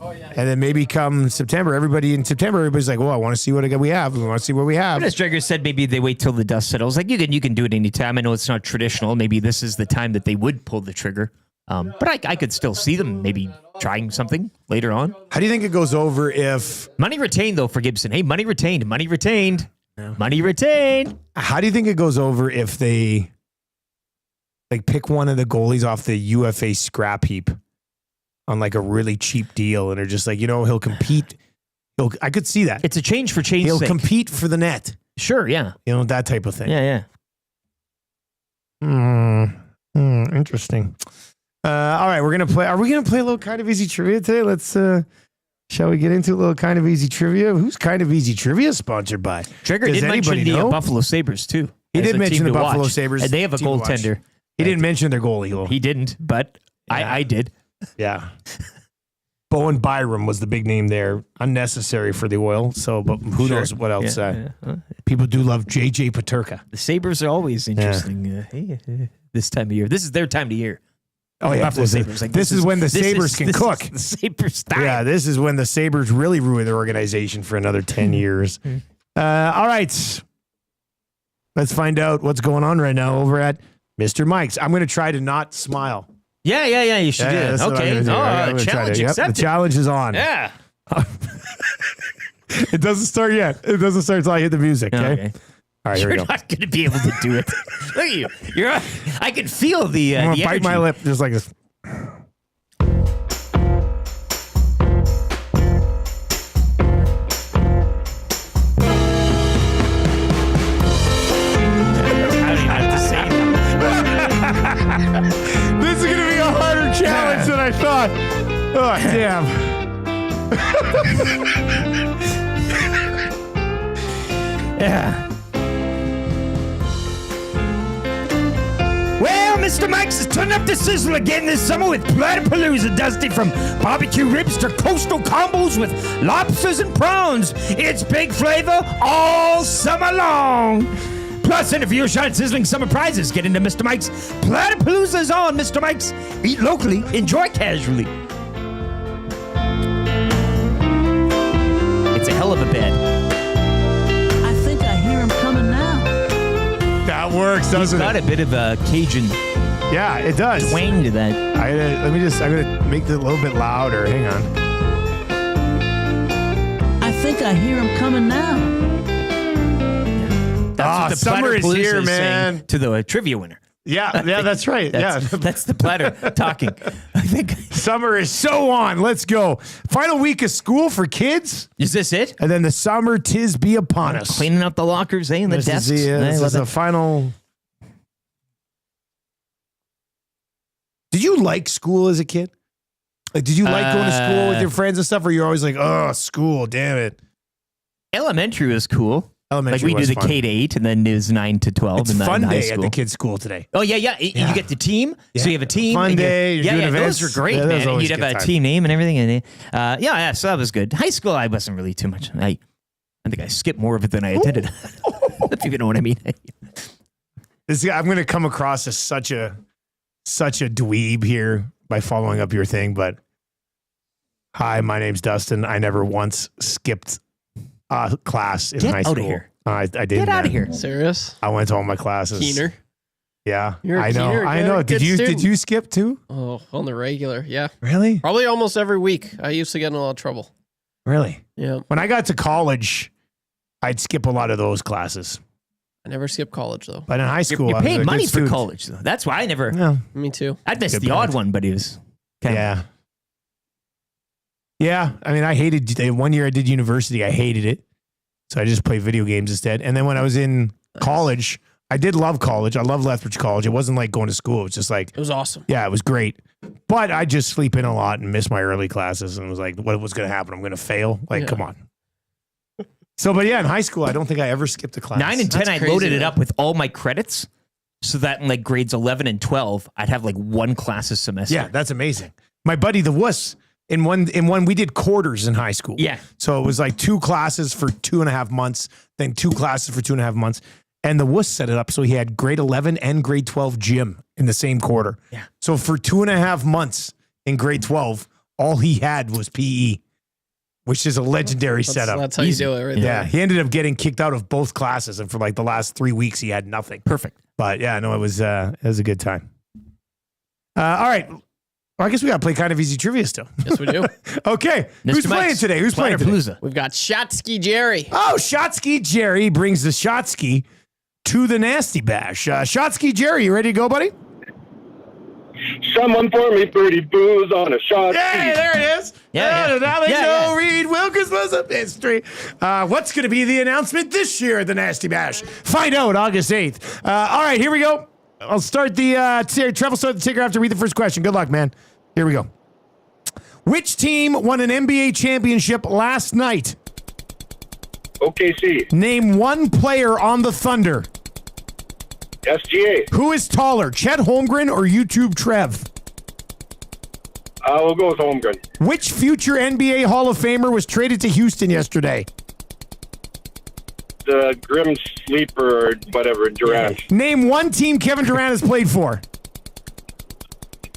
Oh, yeah. And then maybe come September, everybody's like, well, I want to see what we have. We want to see what we have. As Dreger said, maybe they wait till the dust settles. Like, you can do it anytime. I know it's not traditional. Maybe this is the time that they would pull the trigger. But I could still see them maybe trying something later on. How do you think it goes over if... Money retained, though, for Gibson. Hey, money retained. Money retained. Money retained. How do you think it goes over if they pick one of the goalies off the UFA scrap heap on a really cheap deal, and they're just like, he'll compete. I could see that. It's a change for change. He'll sake. compete for the net. Sure, yeah. That type of thing. Yeah. Interesting. All right, we're gonna play. Are we gonna play a little kind of easy trivia today? Let's. Shall we get into a little kind of easy trivia? Who's kind of easy trivia sponsored by? Dreger did mention the Buffalo Sabres too. He did mention the Buffalo watch. Sabres, and they have a goaltender. He didn't mention their goalie, though. He didn't, but I did. Yeah. Bowen Byram was the big name there. Unnecessary for the Oil. So, but who knows what else? People do love JJ Peterka. The Sabres are always interesting this time of year. This is their time of year. Oh, yeah. Buffalo Sabres. This is when the Sabres can cook. The Sabres time. Yeah, this is when the Sabres really ruin their organization for another 10 years. All right. Let's find out what's going on right now over at Mr. Mike's. I'm going to try to not smile. Yeah, you should do it. Okay. Challenge accepted. The challenge is on. Yeah. It doesn't start yet. It doesn't start until I hit the music. Okay. All right, here we go. You're not going to be able to do it. Look at you. I can feel the I'm going to bite energy. my lip just like this. This is going to be a harder challenge than I thought. Oh, damn. Yeah. Well, Mr. Mike's has turned up the sizzle again this summer with Platypalooza, Dusty, from barbecue ribs to coastal combos with lobsters and prawns. It's big flavor all summer long. Plus, interview shine sizzling summer prizes. Get into Mr. Mike's. Platypalooza's on, Mr. Mike's. Eat locally, enjoy casually. It's a hell of a bed. I think I hear him coming now. That works, doesn't it? He's got a bit of a Cajun Yeah, it does. twang to that. I'm going to make it a little bit louder. Hang on. I think I hear him coming now. That's what the summer is Platypalooza here, saying man. To the trivia winner. Yeah, that's right. That's the platter talking. I think. Summer is so on. Let's go. Final week of school for kids. Is this it? And then the summer tis be upon us. Cleaning up the lockers, and the desks. This is the final. Did you like school as a kid? Like, did you like going to school with your friends and stuff, or you're always like, oh, school, damn it? Elementary was cool. Elementary like we was did the fun. K to 8, and then it was 9 to 12. It's and then fun high day school. at the kids' school today. Oh, yeah. You get the team. Yeah. So you have a team. Fun and day, you're doing events. Those are great, Yeah, those man. And always you'd have good a time. team name and everything. And so that was good. High school, I wasn't really too much. I think I skipped more of it than I attended. If you know what I mean. I'm going to come across as such a dweeb here by following up your thing, but Hi, my name's Dustin. I never once skipped a class in Get high out school. of here. I did. Get out of here. Serious? I went to all my classes. Keener. Yeah, You're a I know. keener, I know. good Did you student. skip too? Oh, on the regular. Yeah. Really? Probably almost every week. I used to get in a lot of trouble. Really? Yeah. When I got to college, I'd skip a lot of those classes. I never skipped college, though. But in high school, You I was a paid good money for student. college, though. That's why I never. Yeah. Me too. I'd miss Good the odd point. one, but it was. Yeah. Yeah. I mean, I hated 1 year I did university. I hated it. So I just played video games instead. And then when I was in college, I did love college. I love Lethbridge College. It wasn't like going to school. It was just like, It was awesome. yeah, it was great. But I just sleep in a lot and miss my early classes. And was like, what was going to happen? I'm going to fail? Like, Yeah. come on. So, but yeah, in high school, I don't think I ever skipped a class. 9 and 10, That's I crazy, loaded it though. up with all my credits so that in like grades 11 and 12, I'd have like one class a semester. Yeah, that's amazing. My buddy, the wuss, in one, we did quarters in high school. Yeah. So it was like 2 classes for 2.5 months, then 2 classes for 2.5 months. And the wuss set it up so he had grade 11 and grade 12 gym in the same quarter. Yeah. So for 2.5 months in grade 12, all he had was PE, which is a legendary setup. That's how you do it right Yeah, there. he ended up getting kicked out of both classes, and for like the last 3 weeks, he had nothing. Perfect. But yeah, no, it was a good time. All right, well, I guess we got to play kind of easy trivia still. Yes, we do. Okay, who's Mr. playing Mike's today? Who's playing today? Platterpalooza. We've got Shotsky Jerry. Oh, Shotsky Jerry brings the Shotsky to the Nasty Bash. Shotsky Jerry, you ready to go, buddy? Someone pour me pretty booze on a shot. Hey, there it is. Yeah, Now they yeah, know yeah. Reed Wilkins was a mystery. What's going to be the announcement this year at the Nasty Bash? Find out August 8th. All right, here we go. I'll start the Trevor start the ticker after read the first question. Good luck, man. Here we go. Which team won an NBA championship last night? OKC. Name one player on the Thunder. SGA. Who is taller, Chet Holmgren or YouTube Trev? We'll go with Holmgren. Which future NBA Hall of Famer was traded to Houston yesterday? The Grim Sleeper or whatever, Durant. Name one team Kevin Durant has played for.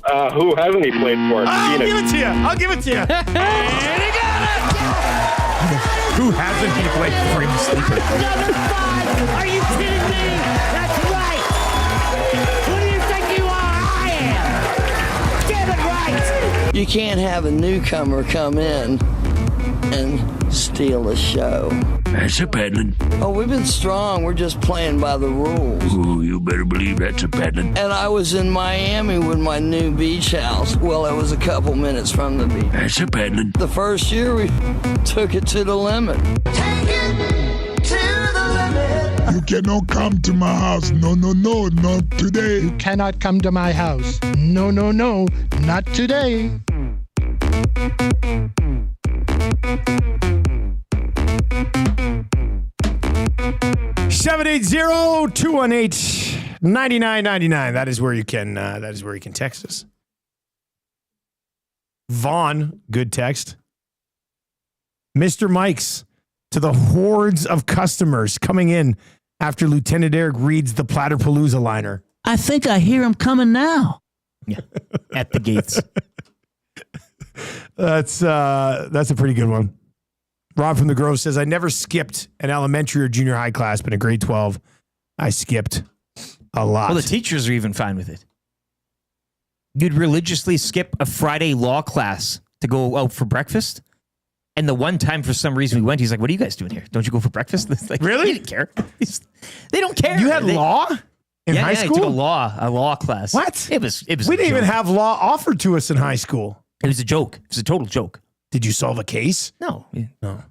Who hasn't he played for? I'll Phoenix. give it to you. I'll give it to you. And he got it. Who hasn't he played for? Him sleeper. Another 5! Are you kidding me? That's right! Who do you think you are? I am! Get it right! You can't have a newcomer come in and steal the show. That's a peddling. Oh, we've been strong. We're just playing by the rules. Ooh, you better believe that's a peddling. And I was in Miami with my new beach house. Well, it was a couple minutes from the beach. That's a peddling. The first year we took it to the limit. You cannot come to my house. No, not today. You cannot come to my house. No, not today. Seven 780-218-9999. That is where you can text us. Vaughn, good text. Mr. Mike's to the hordes of customers coming in after Lieutenant Eric reads the Platterpalooza liner. I think I hear him coming now. Yeah, at the gates. That's a pretty good one. Rob from the Grove says, I never skipped an elementary or junior high class, but in grade 12, I skipped a lot. Well, the teachers are even fine with it. You'd religiously skip a Friday law class to go out for breakfast. And the one time for some reason we went, he's like, what are you guys doing here? Don't you go for breakfast? It's like, really? He didn't care. They don't care. You had law in high I school? took a law class. What? It was We a didn't even joke. have law offered to us in high school. It was a joke. It was a total joke. Did you solve a case? No. No.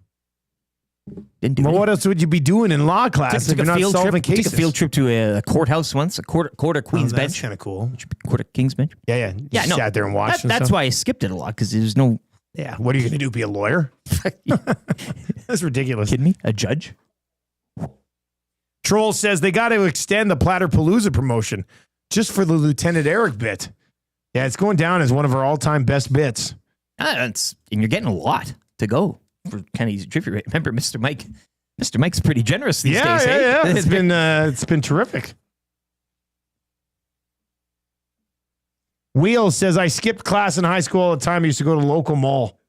Didn't do Well, it. what else would you be doing in law class if Took you're a not field solving trip. cases? Took a field trip to a courthouse once, a court of Queen's That's Bench. kind of cool. Court of King's Bench. Yeah. Yeah, You no. sat there and watched and That's stuff? why I skipped it a lot, because there's no... Yeah. What are you going to do? Be a lawyer? That's ridiculous. Kidding me? A judge? Troll says they got to extend the Platterpalooza promotion just for the Lieutenant Eric bit. Yeah, it's going down as one of our all-time best bits. And you're getting a lot to go for kind of easy trivia. Remember, Mr. Mike? Mr. Mike's pretty generous these days. Yeah. eh? It's been terrific. Wheel says, I skipped class in high school all the time. I used to go to the local mall.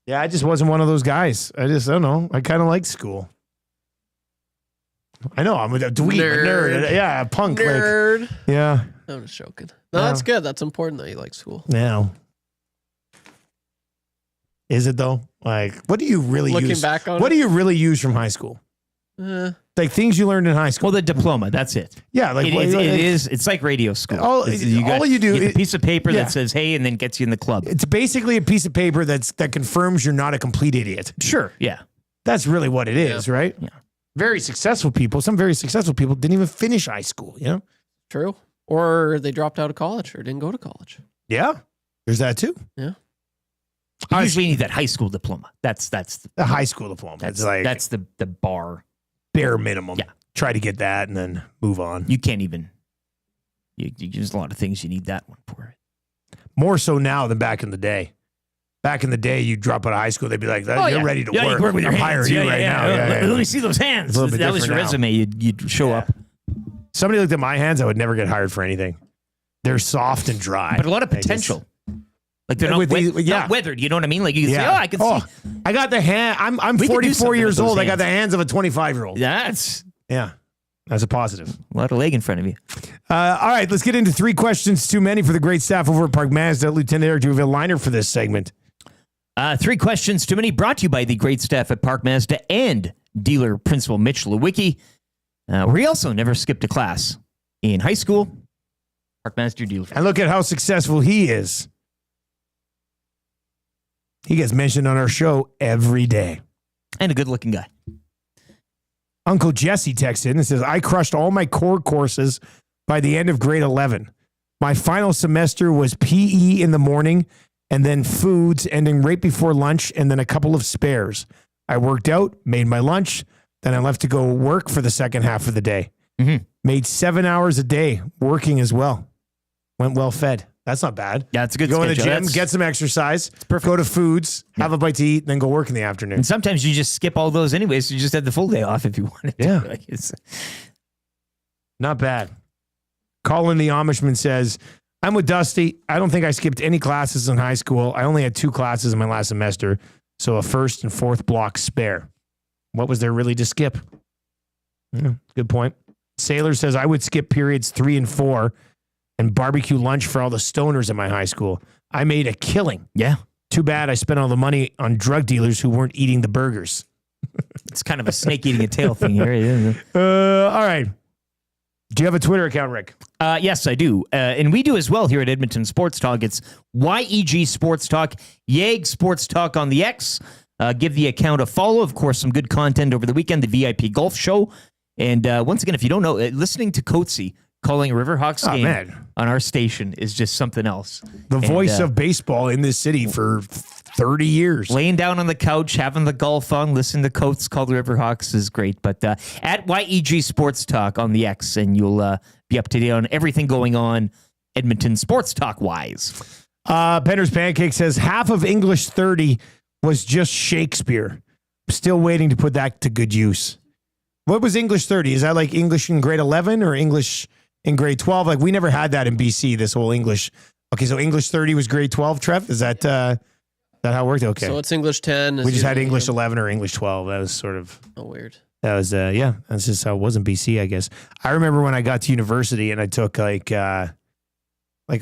Yeah, I just wasn't one of those guys. I don't know. I kind of like school. I know. I'm a dweeb, a nerd. Yeah, a punk. Nerd. Like, yeah. I'm just joking. No, that's good. That's important that you like school. Yeah. Is it though? Like, what do you really Looking use? back on what it? do you really use from high school? Like things you learned in high school. Well, the diploma. That's it. Yeah, like it is. It's like radio school. All you do get a piece of paper yeah. that says "Hey" and then gets you in the club. It's basically a piece of paper that confirms you're not a complete idiot. Sure. Yeah. That's really what it is, right? Yeah. Very successful people. Some very successful people didn't even finish high school. You know. True. Or they dropped out of college or didn't go to college. Yeah. There's that too. Yeah. You usually need that high school diploma. That's the high school diploma. That's the bar. Bare minimum. Yeah. Try to get that and then move on. You can't even. There's a lot of things you need that one for. More so now than back in the day. Back in the day, you drop out of high school, they'd be like, "You're ready to work. You can work with your I'm hands. hiring you right now." Let me see those hands. It's a little bit That was your different now. resume. You'd show up. Somebody looked at my hands, I would never get hired for anything. They're soft and dry. But a lot of potential. Like they're not, not weathered. You know what I mean? Like you can say, I can see. I got the hand. I'm We could do 44 something years with those old. I got hands. the hands of a 25-year-old. That's a positive. A lot of leg in front of you. All right, let's get into 3 questions too many for the great staff over at Park Mazda. Lieutenant Eric, do you have a liner for this segment? 3 questions too many, brought to you by the great staff at Park Mazda and dealer principal Mitch Lewicki. Where he also never skipped a class in high school. Park Mazda dealer. And look at how successful he is. He gets mentioned on our show every day. And a good-looking guy. Uncle Jesse texts in and says, I crushed all my core courses by the end of grade 11. My final semester was PE in the morning and then foods ending right before lunch and then a couple of spares. I worked out, made my lunch, then I left to go work for the second half of the day. Mm-hmm. Made 7 hours a day working as well. Went well fed. That's not bad. Yeah, it's a good Go in the schedule. gym, get some exercise, go to foods, have a bite to eat, and then go work in the afternoon. And sometimes you just skip all those anyways. So you just had the full day off if you wanted to. Yeah. Like it's, Not bad. Colin the Amishman says, I'm with Dusty. I don't think I skipped any classes in high school. I only had 2 classes in my last semester, so a first and fourth block spare. What was there really to skip? Good point. Sailor says, I would skip periods 3 and 4 and barbecue lunch for all the stoners in my high school. I made a killing. Yeah. Too bad I spent all the money on drug dealers who weren't eating the burgers. It's kind of a snake eating a tail thing here. Yeah. All right. Do you have a Twitter account, Rick? Yes, I do. And we do as well here at Edmonton Sports Talk. It's YEG Sports Talk, YEG Sports Talk on the X. Give the account a follow. Of course, some good content over the weekend, the VIP Golf Show. And once again, if you don't know, listening to Coatsy calling a Riverhawks game on our station is just something else. The voice of baseball in this city for 30 years. Laying down on the couch, having the golf on, listening to Coates call the Riverhawks is great. But at YEG Sports Talk on the X, and you'll be up to date on everything going on Edmonton Sports Talk wise. Penner's Pancake says half of English 30 was just Shakespeare. Still waiting to put that to good use. What was English 30? Is that like English in grade 11 or English in grade 12? Like we never had that in BC, this whole English. Okay, so English 30 was grade 12, Trev? Is that how it worked? Okay. So it's English 10. We just had English 11 or English 12. That was sort of... Oh, weird. That was, that's just how it was in BC, I guess. I remember when I got to university and I took like a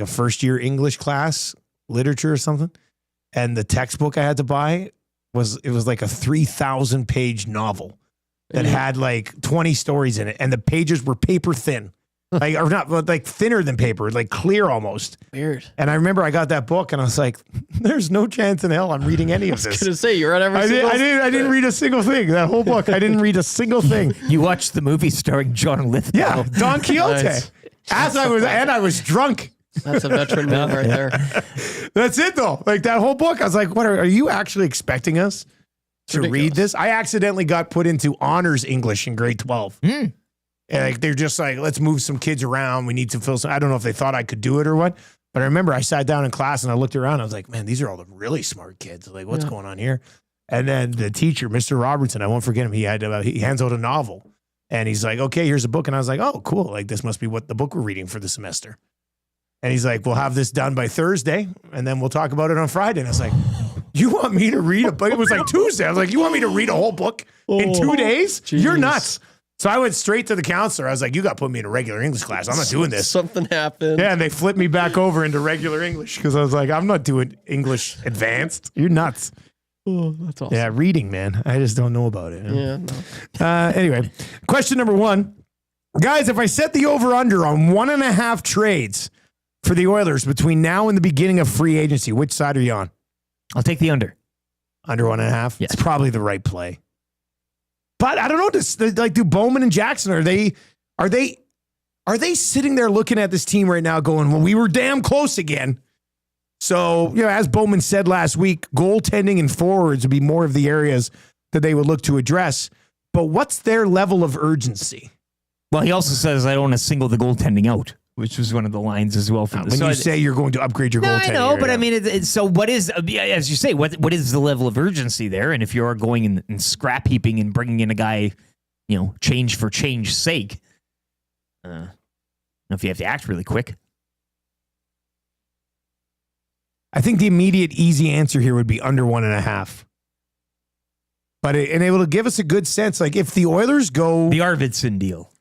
first year English class, literature or something. And the textbook I had to buy was like a 3,000 page novel that had like 20 stories in it. And the pages were paper thin. Like, or not, but like thinner than paper, like clear almost. Weird. And I remember I got that book and I was like, there's no chance in hell I'm reading any of this. I was going to say, you read every I single didn't read a single thing. That whole book, I didn't read a single thing. You watched the movie starring John Lithgow. Yeah, Don Quixote. Nice. I was drunk. That's a veteran move right there. That's it though. Like that whole book, I was like, what are you actually expecting us to read this? I accidentally got put into honors English in grade 12. And like they're just like, let's move some kids around. We need to fill some. I don't know if they thought I could do it or what, but I remember I sat down in class and I looked around. I was like, man, these are all the really smart kids. Like, what's going on here? And then the teacher, Mr. Robertson, I won't forget him. He hands out a novel and he's like, okay, here's a book. And I was like, oh, cool. Like this must be what the book we're reading for the semester. And he's like, we'll have this done by Thursday and then we'll talk about it on Friday. And I was like, You want me to read a book? It was like Tuesday. I was like, you want me to read a whole book in 2 days? You're nuts. So I went straight to the counselor. I was like, you got to put me in a regular English class. I'm not doing this. Something happened. Yeah, and they flipped me back over into regular English because I was like, I'm not doing English advanced. You're nuts. Oh, that's awesome. Yeah, reading, man. I just don't know about it. Yeah. No. Anyway, question number 1. Guys, if I set the over-under on 1.5 trades for the Oilers between now and the beginning of free agency, which side are you on? I'll take the under. Under 1.5? Yes. It's probably the right play. But I don't know. Do Bowman and Jackson, are they sitting there looking at this team right now going, well, we were damn close again. So, as Bowman said last week, goaltending and forwards would be more of the areas that they would look to address. But what's their level of urgency? Well, he also says, I don't want to single the goaltending out, which was one of the lines as well. When you say you're going to upgrade your goaltending. I know, but I mean, so what is, as you say, what is the level of urgency there? And if you are going and scrap heaping and bringing in a guy, change for change's sake, I don't know if you have to act really quick. I think the immediate easy answer here would be under 1.5. But and it will give us a good sense. Like if the Oilers go the Arvidsson deal.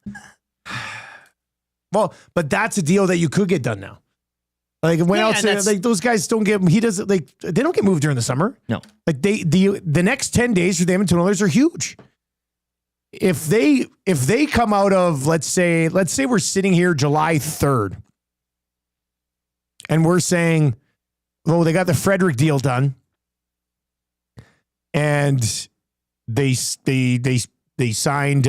Well, but that's a deal that you could get done now. Like when else? Like those guys don't get. He doesn't like. They don't get moved during the summer. No. Like the next 10 days for the Edmonton Oilers are huge. If they come out of let's say we're sitting here July 3rd, and we're saying, oh, they got the Frederick deal done, and they signed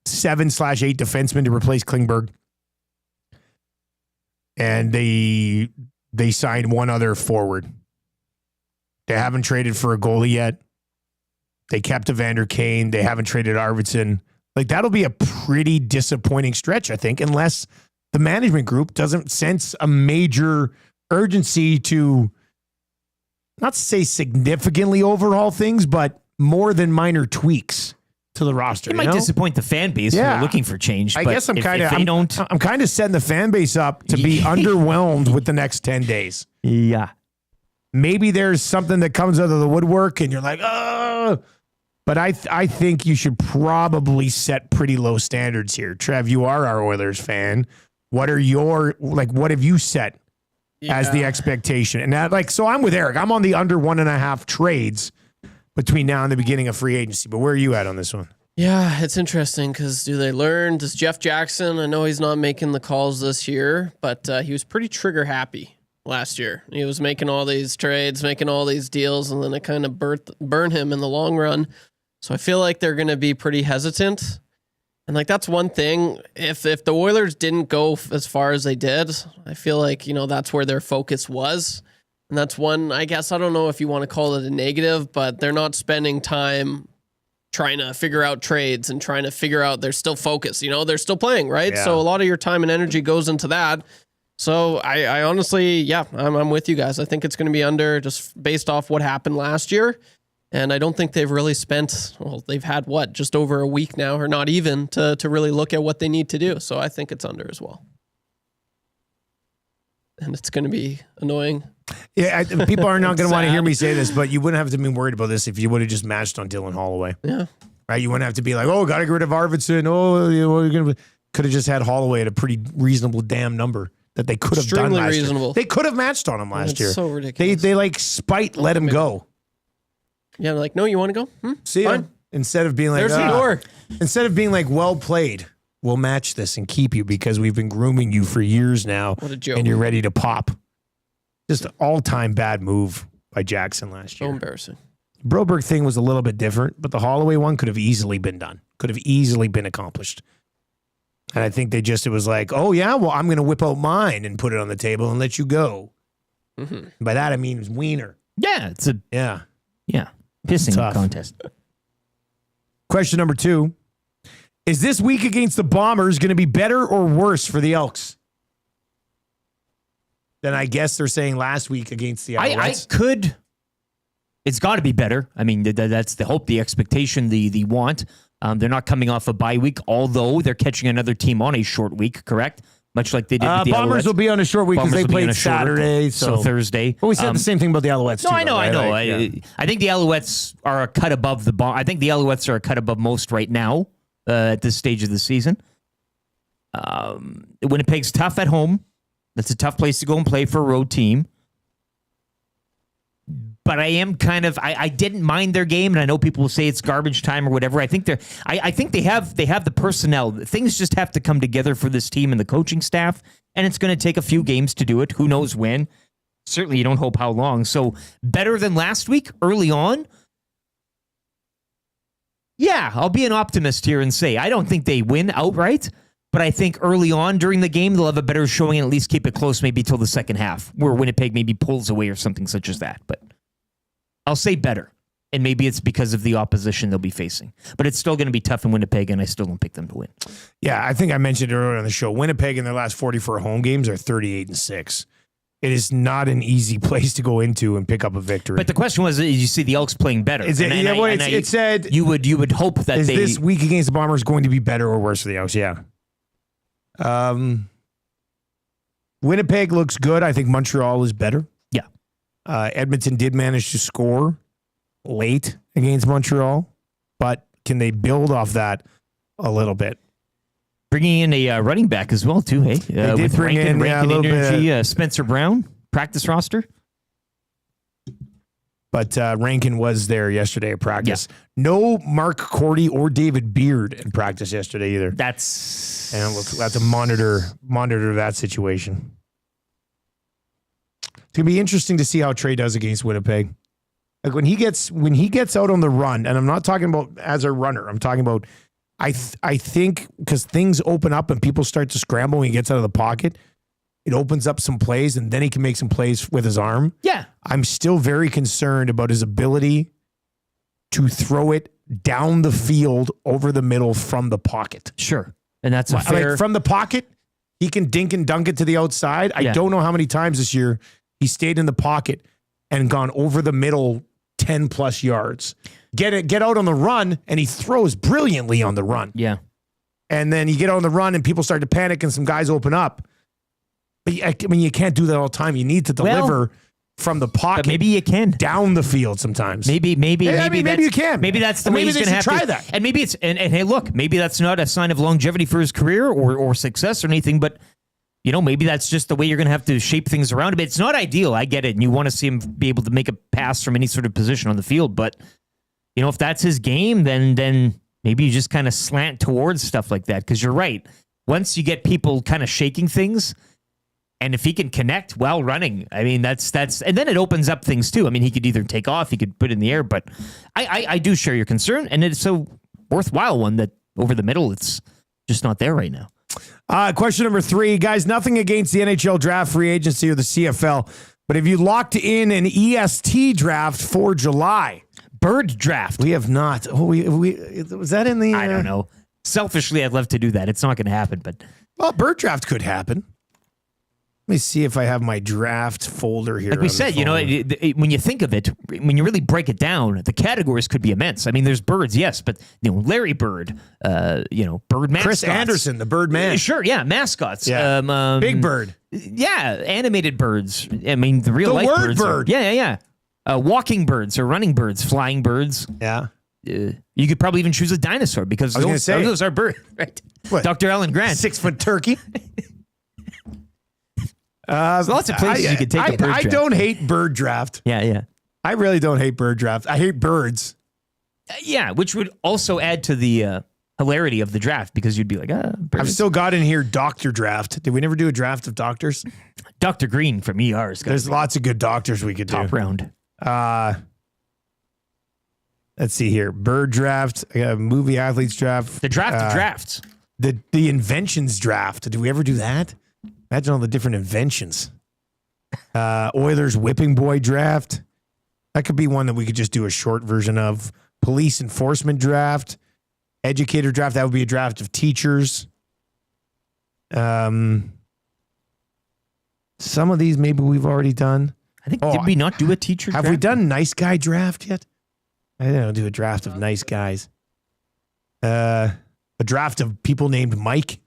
7/8 defensemen to replace Klingberg. And they signed one other forward. They haven't traded for a goalie yet. They kept Evander Kane. They haven't traded Arvidsson. Like that'll be a pretty disappointing stretch, I think, unless the management group doesn't sense a major urgency to not to say significantly overhaul things, but more than minor tweaks to the roster. It might disappoint the fan base who are looking for change. I guess I'm kind of setting the fan base up to be underwhelmed with the next 10 days. Yeah. Maybe there's something that comes out of the woodwork and you're like, oh, but I think you should probably set pretty low standards here. Trev, you are our Oilers fan. What have you set as the expectation? And that, so I'm with Eric. I'm on the under 1.5 trades between now and the beginning of free agency. But where are you at on this one? Yeah, it's interesting because do they learn? Does Jeff Jackson, I know he's not making the calls this year, but he was pretty trigger happy last year. He was making all these trades, making all these deals, and then it kind of burned him in the long run. So I feel like they're going to be pretty hesitant. And that's one thing. If the Oilers didn't go as far as they did, I feel like, that's where their focus was. And that's one, I guess, I don't know if you want to call it a negative, but they're not spending time trying to figure out trades and trying to figure out, they're still focused, they're still playing, right? Yeah. So a lot of your time and energy goes into that. So I honestly, I'm with you guys. I think it's going to be under just based off what happened last year. And I don't think they've really they've had just over a week now, or not even, to really look at what they need to do. So I think it's under as well. And it's going to be annoying. Yeah, people are not going to want to hear me say this, but you wouldn't have to be worried about this if you would have just matched on Dylan Holloway. Yeah. Right? You wouldn't have to be like, oh, got to get rid of Arvidsson. Oh, you're going to could have just had Holloway at a pretty reasonable damn number that they could have done last reasonable. year. They could have matched on him last year. So ridiculous. They spite let him go. Yeah, no, you want to go? See ya. Instead of being like, there's the door. Instead of being like, well played, we'll match this and keep you because we've been grooming you for years now. What a joke. And you're ready to pop. Just an all-time bad move by Jackson last year. So embarrassing. Broberg thing was a little bit different, but the Holloway one could have easily been done. Could have easily been accomplished. And I think it was like, oh yeah, well, I'm going to whip out mine and put it on the table and let you go. Mm-hmm. By that, I mean wiener. Yeah, it's a pissing Tough. contest. Question number 2. Is this week against the Bombers going to be better or worse for the Elks than I guess they're saying last week against the Alouettes? It's got to be better. I mean, that's the hope, the expectation, the want. They're not coming off a bye week, although they're catching another team on a short week, correct? much like they did with the Bombers Alouettes. will be on a short week because Bombers they will be on played a short- Saturday. so Thursday. But we said the same thing about the Alouettes, No, too. I know, though, I know. right? Like, I think the Alouettes are a cut above the bomb. I think the Alouettes are a cut above most right now at this stage of the season. Winnipeg's tough at home. That's a tough place to go and play for a road team. But I am kind of I didn't mind their game, and I know people will say it's garbage time or whatever. I think they have the personnel. Things just have to come together for this team and the coaching staff, and it's going to take a few games to do it. Who knows when? Certainly, you don't hope how long. So better than last week early on. Yeah, I'll be an optimist here and say I don't think they win outright, but I think early on during the game they'll have a better showing and at least keep it close maybe till the second half, where Winnipeg maybe pulls away or something such as that. But I'll say better, and maybe it's because of the opposition they'll be facing. But it's still going to be tough in Winnipeg, and I still don't pick them to win. Yeah, I think I mentioned earlier on the show, Winnipeg in their last 44 home games are 38-6. It is not an easy place to go into and pick up a victory. But the question was, you see the Elks playing better. Is it, it said you would hope that is this week against the Bombers going to be better or worse for the Elks? Yeah. Winnipeg looks good. I think Montreal is better. Yeah. Edmonton did manage to score late against Montreal, but can they build off that a little bit? Bringing in a running back as well, too, hey? They did bring in a little bit. Spencer Brown, practice roster. But Rankin was there yesterday at practice. Yeah. No Mark Cordy or David Beard in practice yesterday either. That's a monitor that situation. It's gonna be interesting to see how Trey does against Winnipeg. Like when he gets out on the run, and I'm not talking about as a runner. I'm talking about I think because things open up and people start to scramble when he gets out of the pocket. It opens up some plays, and then he can make some plays with his arm. Yeah. I'm still very concerned about his ability to throw it down the field over the middle from the pocket. Sure. And that's a fair... Like from the pocket, he can dink and dunk it to the outside. I don't know how many times this year he stayed in the pocket and gone over the middle 10-plus yards. Get out on the run, and he throws brilliantly on the run. Yeah. And then you get out on the run, and people start to panic, and some guys open up. But I mean, you can't do that all the time. You need to deliver from the pocket. But maybe you can down the field sometimes. Maybe you can. Maybe that's the way he's going to have to try that. And maybe it's and hey, look, maybe that's not a sign of longevity for his career or success or anything. But maybe that's just the way you're going to have to shape things around a bit. It's not ideal. I get it, and you want to see him be able to make a pass from any sort of position on the field. But if that's his game, then maybe you just kind of slant towards stuff like that. Because you're right. Once you get people kind of shaking things. And if he can connect while running, I mean, that's, and then it opens up things too. I mean, he could either take off, he could put it in the air, but I do share your concern, and it's a worthwhile one that over the middle, it's just not there right now. Question number 3, guys, nothing against the NHL draft, free agency, or the CFL, but have you locked in an EST draft for July? Bird draft. We have not. Was that in the... I don't know. Selfishly, I'd love to do that. It's not going to happen, but... Well, bird draft could happen. Let me see if I have my draft folder here. Like we said, when you think of it, when you really break it down, the categories could be immense. I mean, there's birds, yes, but Larry Bird, bird mascots. Chris Anderson, the bird man. Sure, yeah, mascots. Yeah. Big Bird. Yeah, animated birds. I mean, the real life birds. Bird. Yeah. Walking birds or running birds, flying birds. Yeah. You could probably even choose a dinosaur because those are birds, right? What? Dr. Alan Grant. 6-foot turkey. There's lots of places you could take a bird draft. I don't hate bird draft. Yeah. I really don't hate bird draft. I hate birds. Yeah, which would also add to the hilarity of the draft because you'd be like, birds. I've still got in here doctor draft. Did we never do a draft of doctors? Dr. Green from ER. There's lots of good doctors we could do. Top round. Let's see here. Bird draft, movie athletes draft. The draft of drafts. The inventions draft. Did we ever do that? Imagine all the different inventions. Oilers whipping boy draft. That could be one that we could just do a short version of. Police enforcement draft. Educator draft. That would be a draft of teachers. Some of these maybe we've already done. I think, did we not do a teacher draft? Have we done nice guy draft yet? I don't do a draft of nice guys. A draft of people named Mike.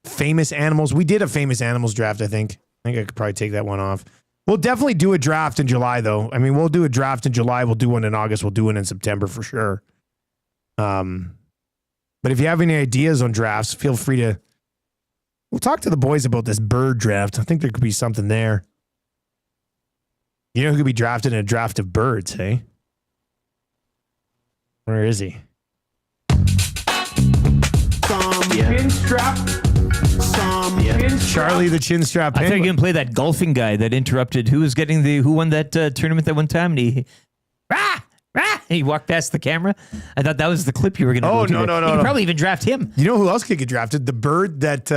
famous animals. We did a famous animals draft, I think. I think I could probably take that one off. We'll definitely do a draft in July, though. I mean, we'll do a draft in July. We'll do one in August. We'll do one in September for sure. But if you have any ideas on drafts, feel free to. We'll talk to the boys about this bird draft. I think there could be something there. You know who could be drafted in a draft of birds, hey? Where is he? Chin strap. Charlie the chin strap. I thought you were going to play that golfing guy that interrupted. Who won that tournament that one time? And he walked past the camera. I thought that was the clip you were going to Oh, do. no. You could probably even draft him. You know who else could get drafted? The bird that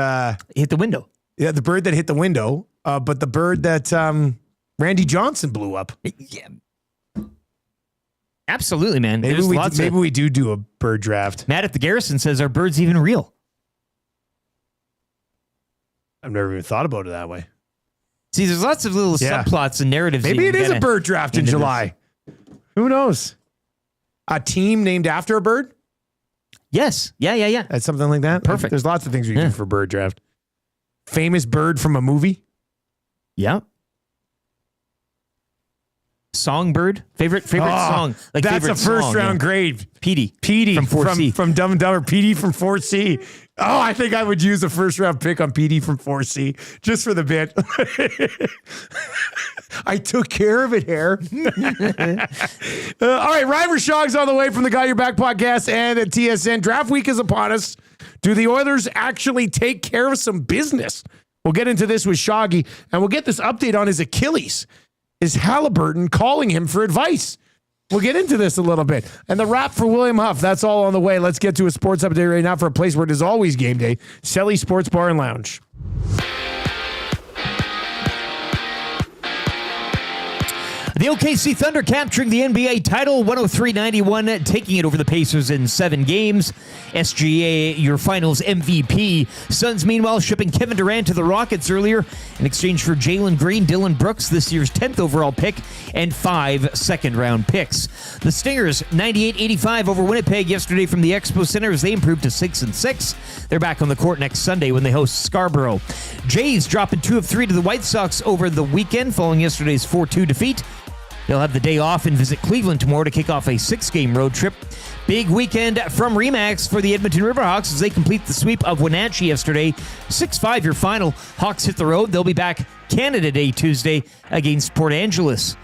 hit the window. Yeah, the bird that hit the window. But the bird that Randy Johnson blew up. Yeah. Absolutely, man. Maybe we do a bird draft. Matt at the Garrison says, are birds even real? I've never even thought about it that way. See, there's lots of little subplots and narratives. Maybe it is a bird draft in July. Who knows? A team named after a bird? Yes. Yeah. That's something like that? Perfect. There's lots of things we can do for bird draft. Famous bird from a movie? Yeah. Songbird? Favorite song? Like that's favorite a first song, round grade. Petey from 4C. From Dumb and Dumber. Petey from 4C. Oh, I think I would use a first round pick on Petey from 4C just for the bit. I took care of it here. All right, Ryan Rishaug's on the way from the Got Your Back podcast and at TSN. Draft week is upon us. Do the Oilers actually take care of some business? We'll get into this with Shaggy, and we'll get this update on his Achilles. Is Halliburton calling him for advice? We'll get into this a little bit. And the wrap for William Huff, that's all on the way. Let's get to a sports update right now for a place where it is always game day. Selly Sports Bar and Lounge. The OKC Thunder capturing the NBA title, 103-91, taking it over the Pacers in 7 games. SGA, your finals MVP. Suns, meanwhile, shipping Kevin Durant to the Rockets earlier in exchange for Jalen Green, Dylan Brooks, this year's 10th overall pick, and 5 second-round picks. The Stingers, 98-85 over Winnipeg yesterday from the Expo Center as they improved to 6-6. They're back on the court next Sunday when they host Scarborough. Jays dropping 2 of 3 to the White Sox over the weekend following yesterday's 4-2 defeat. They'll have the day off and visit Cleveland tomorrow to kick off a 6-game road trip. Big weekend from RE/MAX for the Edmonton Riverhawks as they complete the sweep of Wenatchee yesterday. 6-5 your final. Hawks hit the road. They'll be back Canada Day Tuesday against Port Angeles.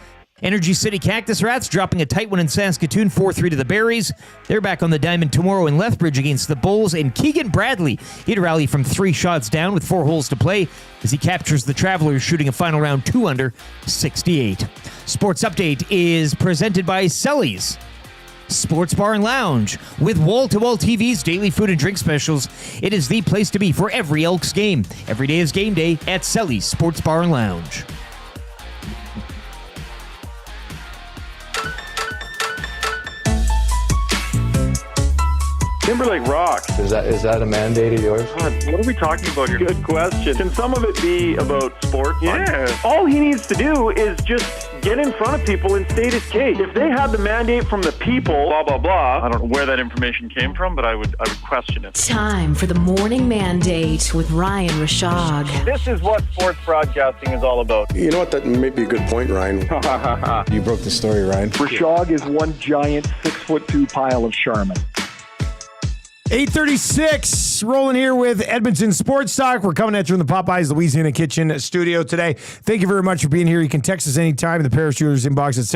Energy City Cactus Rats dropping a tight one in Saskatoon, 4-3 to the Berries. They're back on the diamond tomorrow in Lethbridge against the Bulls. And Keegan Bradley, he'd rally from 3 shots down with 4 holes to play as he captures the Travelers, shooting a final round 2 under 68. Sports Update is presented by Selly's Sports Bar and Lounge. With wall-to-wall TVs, daily food and drink specials, it is the place to be for every Elks game. Every day is game day at Selly's Sports Bar and Lounge. Timberlake rocks. Is that a mandate of yours? God, what are we talking about here? Good question. Can some of it be about sports? Yeah. All he needs to do is just get in front of people and state his case. If they had the mandate from the people, blah, blah, blah, I don't know where that information came from, but I would question it. Time for the Morning Mandate with Ryan Rishaug. This is what sports broadcasting is all about. You know what? That may be a good point, Ryan. You broke the story, Ryan. Rishaug is one giant 6'2" pile of Charmin. 8:36, rolling here with Edmonton Sports Talk. We're coming at you from the Popeyes Louisiana Kitchen studio today. Thank you very much for being here. You can text us anytime in the Parachuters inbox at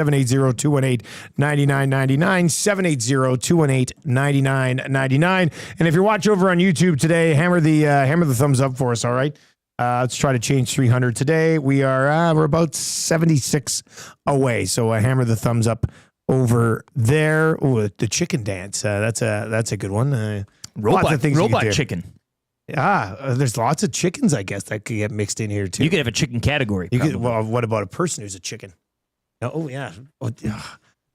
780-218-9999, 780-218-9999. And if you're watching over on YouTube today, hammer the thumbs up for us, all right? Let's try to change 300 today. We're about 76 away, so hammer the thumbs up over there. Oh, the chicken dance. That's a good one. Robot chicken. There's lots of chickens, I guess, that could get mixed in here too. You could have a chicken category. Well, what about a person who's a chicken? Oh yeah.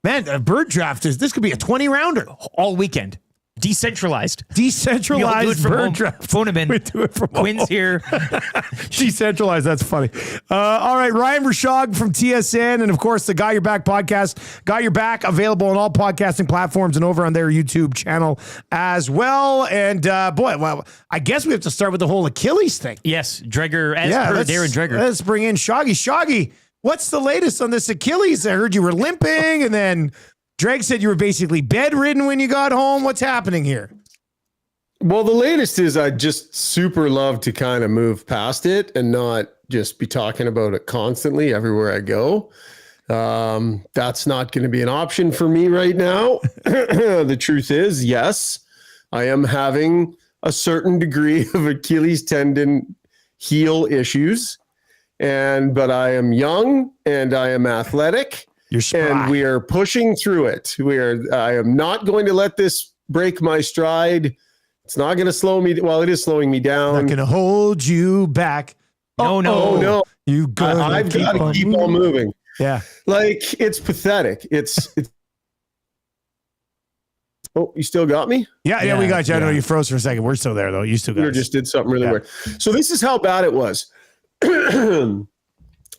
Man, a bird draft this could be a 20 rounder all weekend. Decentralized. Decentralized You'll do it from bird home. draft. Phone him in. We do it from Quinn's home. here. Decentralized. That's funny. All right. Ryan Rishaug from TSN. And of course, the Got Your Back podcast. Got Your Back available on all podcasting platforms and over on their YouTube channel as well. And well, I guess we have to start with the whole Achilles thing. Yes. Dreger, as per Darren Dreger. Let's bring in Shaggy. Shaggy, what's the latest on this Achilles? I heard you were limping, and then Dreg said you were basically bedridden when you got home. What's happening here? Well, the latest is I just super love to kind of move past it and not just be talking about it constantly everywhere I go. That's not going to be an option for me right now. The truth is, yes, I am having a certain degree of Achilles tendon heel issues, but I am young and I am athletic. And we are pushing through it. I am not going to let this break my stride. It's not going to slow me. Well, it is slowing me down. Not going to hold you back. No. You I've got to keep on moving. Yeah. Like, it's pathetic. It's Oh, you still got me? Yeah, we got you. I know you froze for a second. We're still there, though. You still got us. Just did something really weird. So this is how bad it was.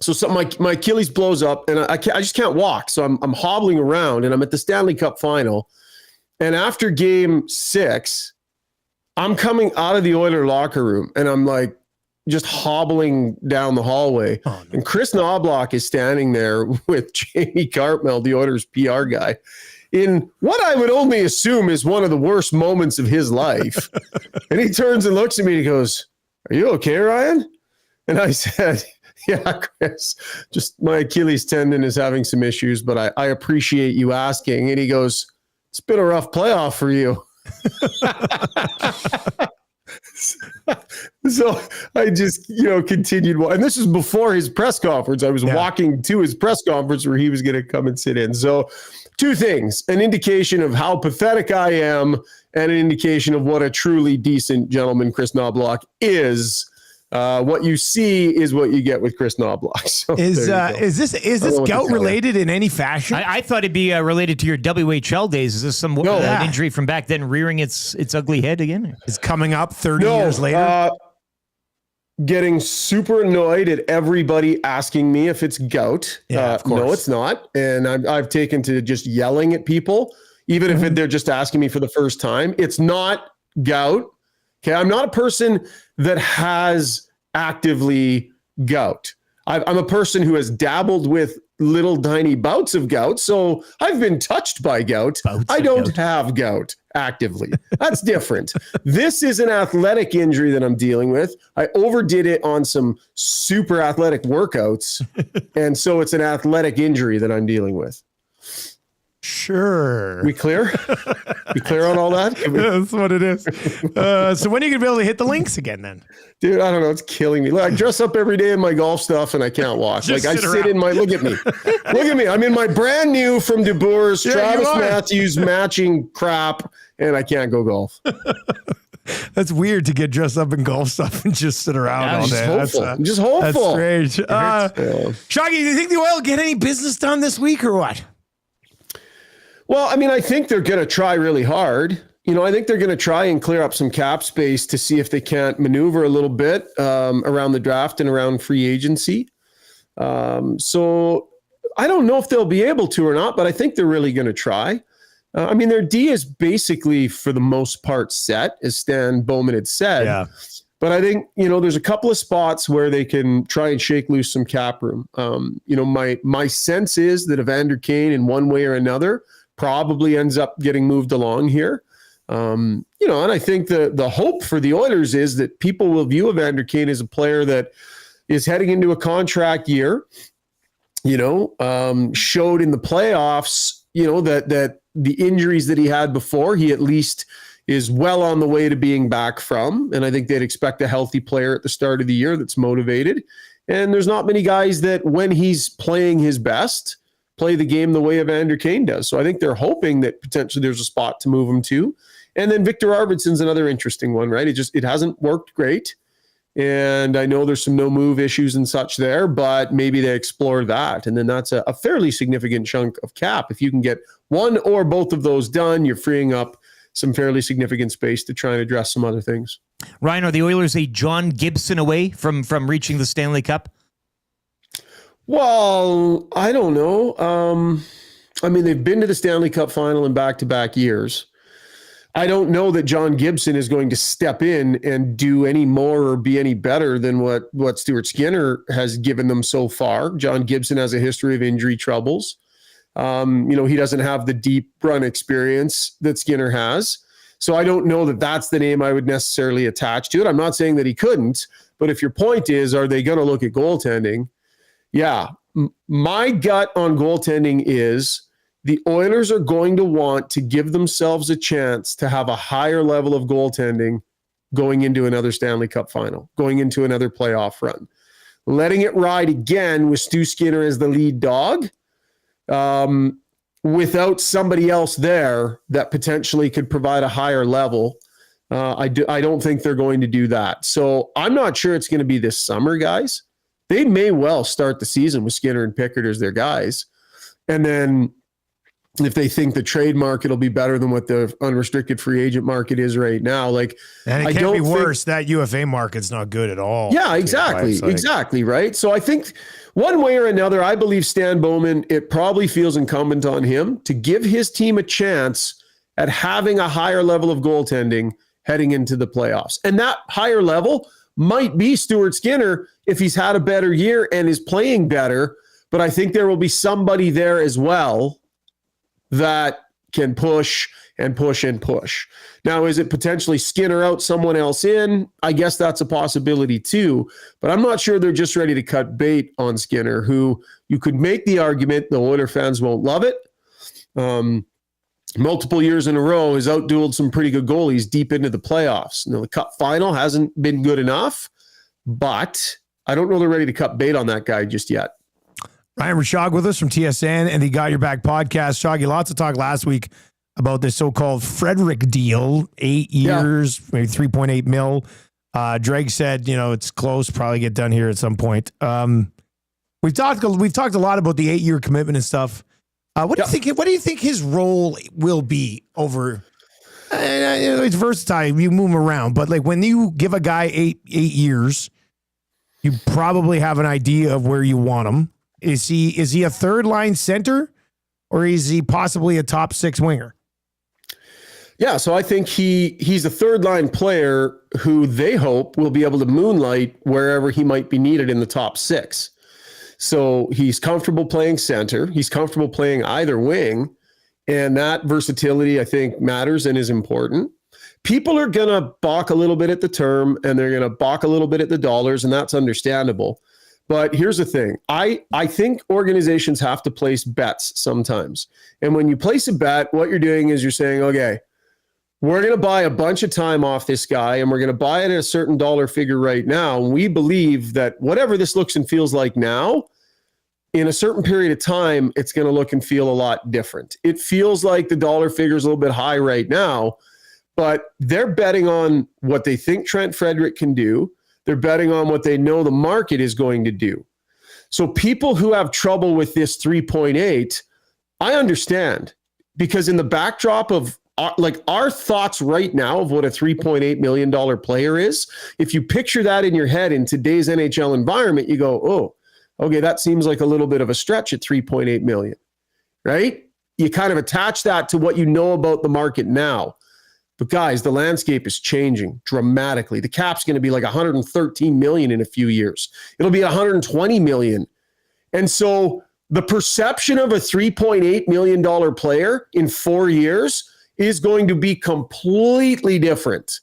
So my Achilles blows up, and I just can't walk. So I'm hobbling around, and I'm at the Stanley Cup final. And after game 6, I'm coming out of the Oiler locker room, and I'm like just hobbling down the hallway. Oh, no. And Chris Knobloch is standing there with Jamie Cartmel, the Oilers PR guy, in what I would only assume is one of the worst moments of his life. And he turns and looks at me and he goes, "Are you okay, Ryan?" And I said, "Yeah, Chris, just my Achilles tendon is having some issues, but I appreciate you asking." And he goes, "It's been a rough playoff for you." So I just, continued. And this was before his press conference. I was walking to his press conference where he was going to come and sit in. So 2 things, an indication of how pathetic I am and an indication of what a truly decent gentleman Chris Knobloch is. What you see is what you get with Chris Knobloch. So is this gout related in any fashion? I thought it'd be related to your WHL days. Is this some an injury from back then rearing its ugly head again? It's coming up 30 years later. Getting super annoyed at everybody asking me if it's gout. Of course. No, it's not. And I've taken to just yelling at people, even if they're just asking me for the first time. It's not gout. Okay, I'm not a person that has actively gout. I'm a person who has dabbled with little tiny bouts of gout. So I've been touched by gout. I don't have gout actively. That's different. This is an athletic injury that I'm dealing with. I overdid it on some super athletic workouts. And so it's an athletic injury that I'm dealing with. Sure. We clear? We clear on all that? That's what it is. So when are you going to be able to hit the links again then? Dude, I don't know. It's killing me. Look, I dress up every day in my golf stuff and I can't walk. Like I sit in my, look at me. Look at me. I'm in my brand new from De Boer's Travis Matthews matching crap and I can't go golf. That's weird to get dressed up in golf stuff and just sit around all day. I'm just hopeful. That's strange. Shaggy, do you think the Oil get any business done this week or what? Well, I mean, I think they're going to try really hard. I think they're going to try and clear up some cap space to see if they can't maneuver a little bit around the draft and around free agency. So I don't know if they'll be able to or not, but I think they're really going to try. I mean, their D is basically, for the most part, set, as Stan Bowman had said. Yeah. But I think, there's a couple of spots where they can try and shake loose some cap room. My sense is that Evander Kane, in one way or another, probably ends up getting moved along here. And I think the hope for the Oilers is that people will view Evander Kane as a player that is heading into a contract year, showed in the playoffs, that the injuries that he had before, he at least is well on the way to being back from. And I think they'd expect a healthy player at the start of the year that's motivated. And there's not many guys that, when he's playing his best, play the game the way Evander Kane does. So I think they're hoping that potentially there's a spot to move him to. And then Victor Arvidsson's another interesting one, right? It hasn't worked great. And I know there's some no move issues and such there, but maybe they explore that. And then that's a fairly significant chunk of cap. If you can get one or both of those done, you're freeing up some fairly significant space to try and address some other things. Ryan, are the Oilers a John Gibson away from reaching the Stanley Cup? Well, I don't know. I mean, they've been to the Stanley Cup final in back-to-back years. I don't know that John Gibson is going to step in and do any more or be any better than what Stuart Skinner has given them so far. John Gibson has a history of injury troubles. He doesn't have the deep run experience that Skinner has. So I don't know that that's the name I would necessarily attach to it. I'm not saying that he couldn't, but if your point is, are they going to look at goaltending? Yeah. My gut on goaltending is the Oilers are going to want to give themselves a chance to have a higher level of goaltending going into another Stanley Cup final, going into another playoff run. Letting it ride again with Stu Skinner as the lead dog, without somebody else there that potentially could provide a higher level. I don't think they're going to do that. So I'm not sure it's going to be this summer, guys. They may well start the season with Skinner and Pickard as their guys. And then if they think the trade market will be better than what the unrestricted free agent market is right now, and it can't be worse. That UFA market's not good at all. Yeah, exactly. Exactly. Right. So I think one way or another, I believe Stan Bowman, it probably feels incumbent on him to give his team a chance at having a higher level of goaltending heading into the playoffs. And that higher level might be Stuart Skinner if he's had a better year and is playing better. But I think there will be somebody there as well that can push and push and push. Now, is it potentially Skinner out, someone else in? I guess that's a possibility too, but I'm not sure they're just ready to cut bait on Skinner, who you could make the argument the Oiler fans won't love it. Multiple years in a row has outdueled some pretty good goalies deep into the playoffs. Now, the Cup final hasn't been good enough, but I don't know they're ready to cut bait on that guy just yet. Ryan Rishaug with us from TSN and the Got Your Back podcast. Shoggy, lots of talk last week about this so-called Frederick deal, 8 years, maybe 3.8 mil. Dreg said, it's close, probably get done here at some point. We've talked a lot about the 8-year commitment and stuff. What do you think his role will be over? It's versatile. You move him around, but when you give a guy eight years, you probably have an idea of where you want him. Is he a third line center, or is he possibly a top six winger? Yeah, so I think he's a third line player who they hope will be able to moonlight wherever he might be needed in the top six. So he's comfortable playing center. He's comfortable playing either wing, and that versatility I think matters and is important. People are going to balk a little bit at the term, and they're going to balk a little bit at the dollars, and that's understandable. But here's the thing. I think organizations have to place bets sometimes. And when you place a bet, what you're doing is you're saying, okay, we're going to buy a bunch of time off this guy, and we're going to buy it at a certain dollar figure right now. And we believe that whatever this looks and feels like now, in a certain period of time, it's going to look and feel a lot different. It feels like the dollar figure is a little bit high right now, but they're betting on what they think Trent Frederick can do. They're betting on what they know the market is going to do. So people who have trouble with this 3.8, I understand, because in the backdrop of our thoughts right now of what a $3.8 million player is, if you picture that in your head in today's NHL environment, you go, oh, okay, that seems like a little bit of a stretch at 3.8 million, right? You kind of attach that to what you know about the market now. But guys, the landscape is changing dramatically. The cap's going to be like 113 million in a few years. It'll be 120 million. And so the perception of a $3.8 million player in 4 years is going to be completely different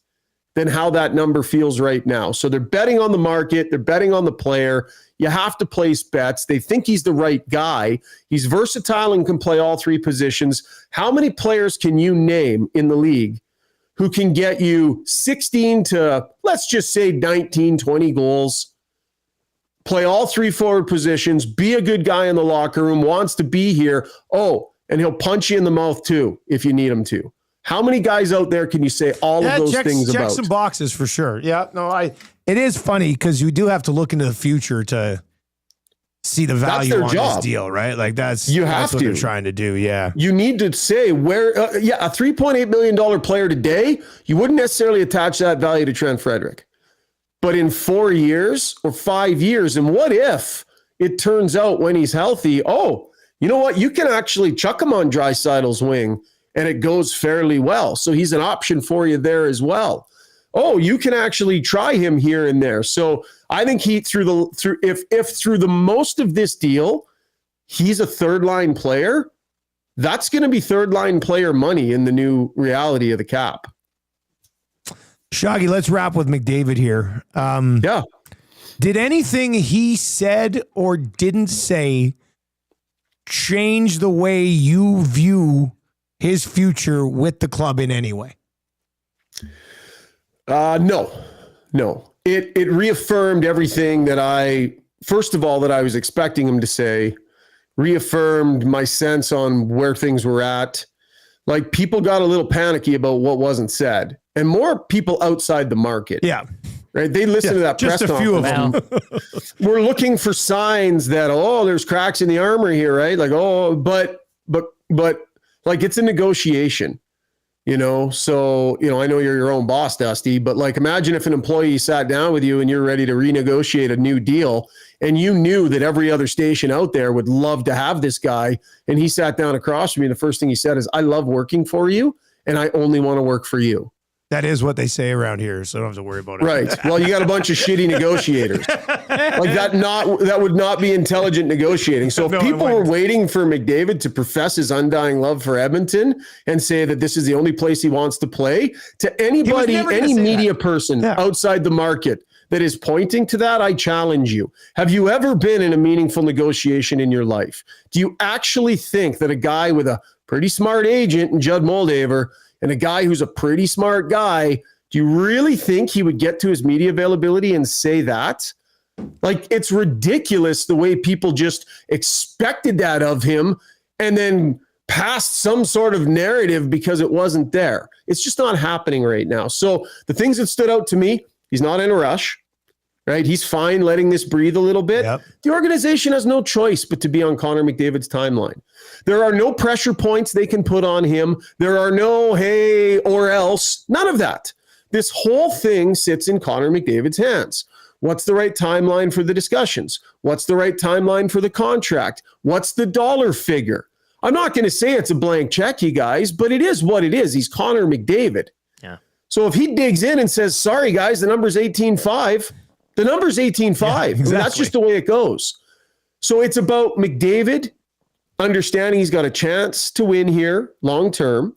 than how that number feels right now. So they're betting on the market. They're betting on the player. You have to place bets. They think he's the right guy. He's versatile and can play all three positions. How many players can you name in the league who can get you 16 to, let's just say 19, 20 goals, play all three forward positions, be a good guy in the locker room, wants to be here. Oh, and he'll punch you in the mouth too if you need him to. How many guys out there can you say all of those things about? Check some boxes for sure. Yeah, no, it is funny because you do have to look into the future to see the value their on job. this deal, right? Like that's You that's have what to. they're trying to do. Yeah. You need to say where, a $3.8 million player today, you wouldn't necessarily attach that value to Trent Frederick. But in 4 years or 5 years, and what if it turns out when he's healthy, oh, you know what? You can actually chuck him on Draisaitl's wing and it goes fairly well. So he's an option for you there as well. Oh, you can actually try him here and there. So I think if through the most of this deal, he's a third line player, that's going to be third line player money in the new reality of the cap. Shaggy, let's wrap with McDavid here. Yeah. Did anything he said or didn't say change the way you view his future with the club in any way? No. It reaffirmed everything that I was expecting him to say, reaffirmed my sense on where things were at. Like, people got a little panicky about what wasn't said, and more people outside the market. Yeah. Right. They listen to that just press a few of conference. We're looking for signs that, there's cracks in the armor here, right? Like, but like, it's a negotiation. So, I know you're your own boss, Dusty, but like, imagine if an employee sat down with you and you're ready to renegotiate a new deal and you knew that every other station out there would love to have this guy. And he sat down across from me. And the first thing he said is, I love working for you and I only want to work for you. That is what they say around here, so I don't have to worry about it. Right. Well, you got a bunch of shitty negotiators. Like that would not be intelligent negotiating. So if people were waiting for McDavid to profess his undying love for Edmonton and say that this is the only place he wants to play, to anybody, any media person outside the market that is pointing to that, I challenge you. Have you ever been in a meaningful negotiation in your life? Do you actually think that a guy with a pretty smart agent and Judd Moldaver and a guy who's a pretty smart guy, do you really think he would get to his media availability and say that? Like, it's ridiculous the way people just expected that of him and then passed some sort of narrative because it wasn't there. It's just not happening right now. So the things that stood out to me, he's not in a rush, right? He's fine letting this breathe a little bit. Yep. The organization has no choice but to be on Connor McDavid's timeline. There are no pressure points they can put on him. There are no, hey, or else, none of that. This whole thing sits in Connor McDavid's hands. What's the right timeline for the discussions? What's the right timeline for the contract? What's the dollar figure? I'm not going to say it's a blank check, you guys, but it is what it is. He's Connor McDavid. Yeah. So if he digs in and says, sorry, guys, the number's 18.5, the number's 18.5. Yeah, exactly. I mean, that's just the way it goes. So it's about McDavid understanding he's got a chance to win here long term.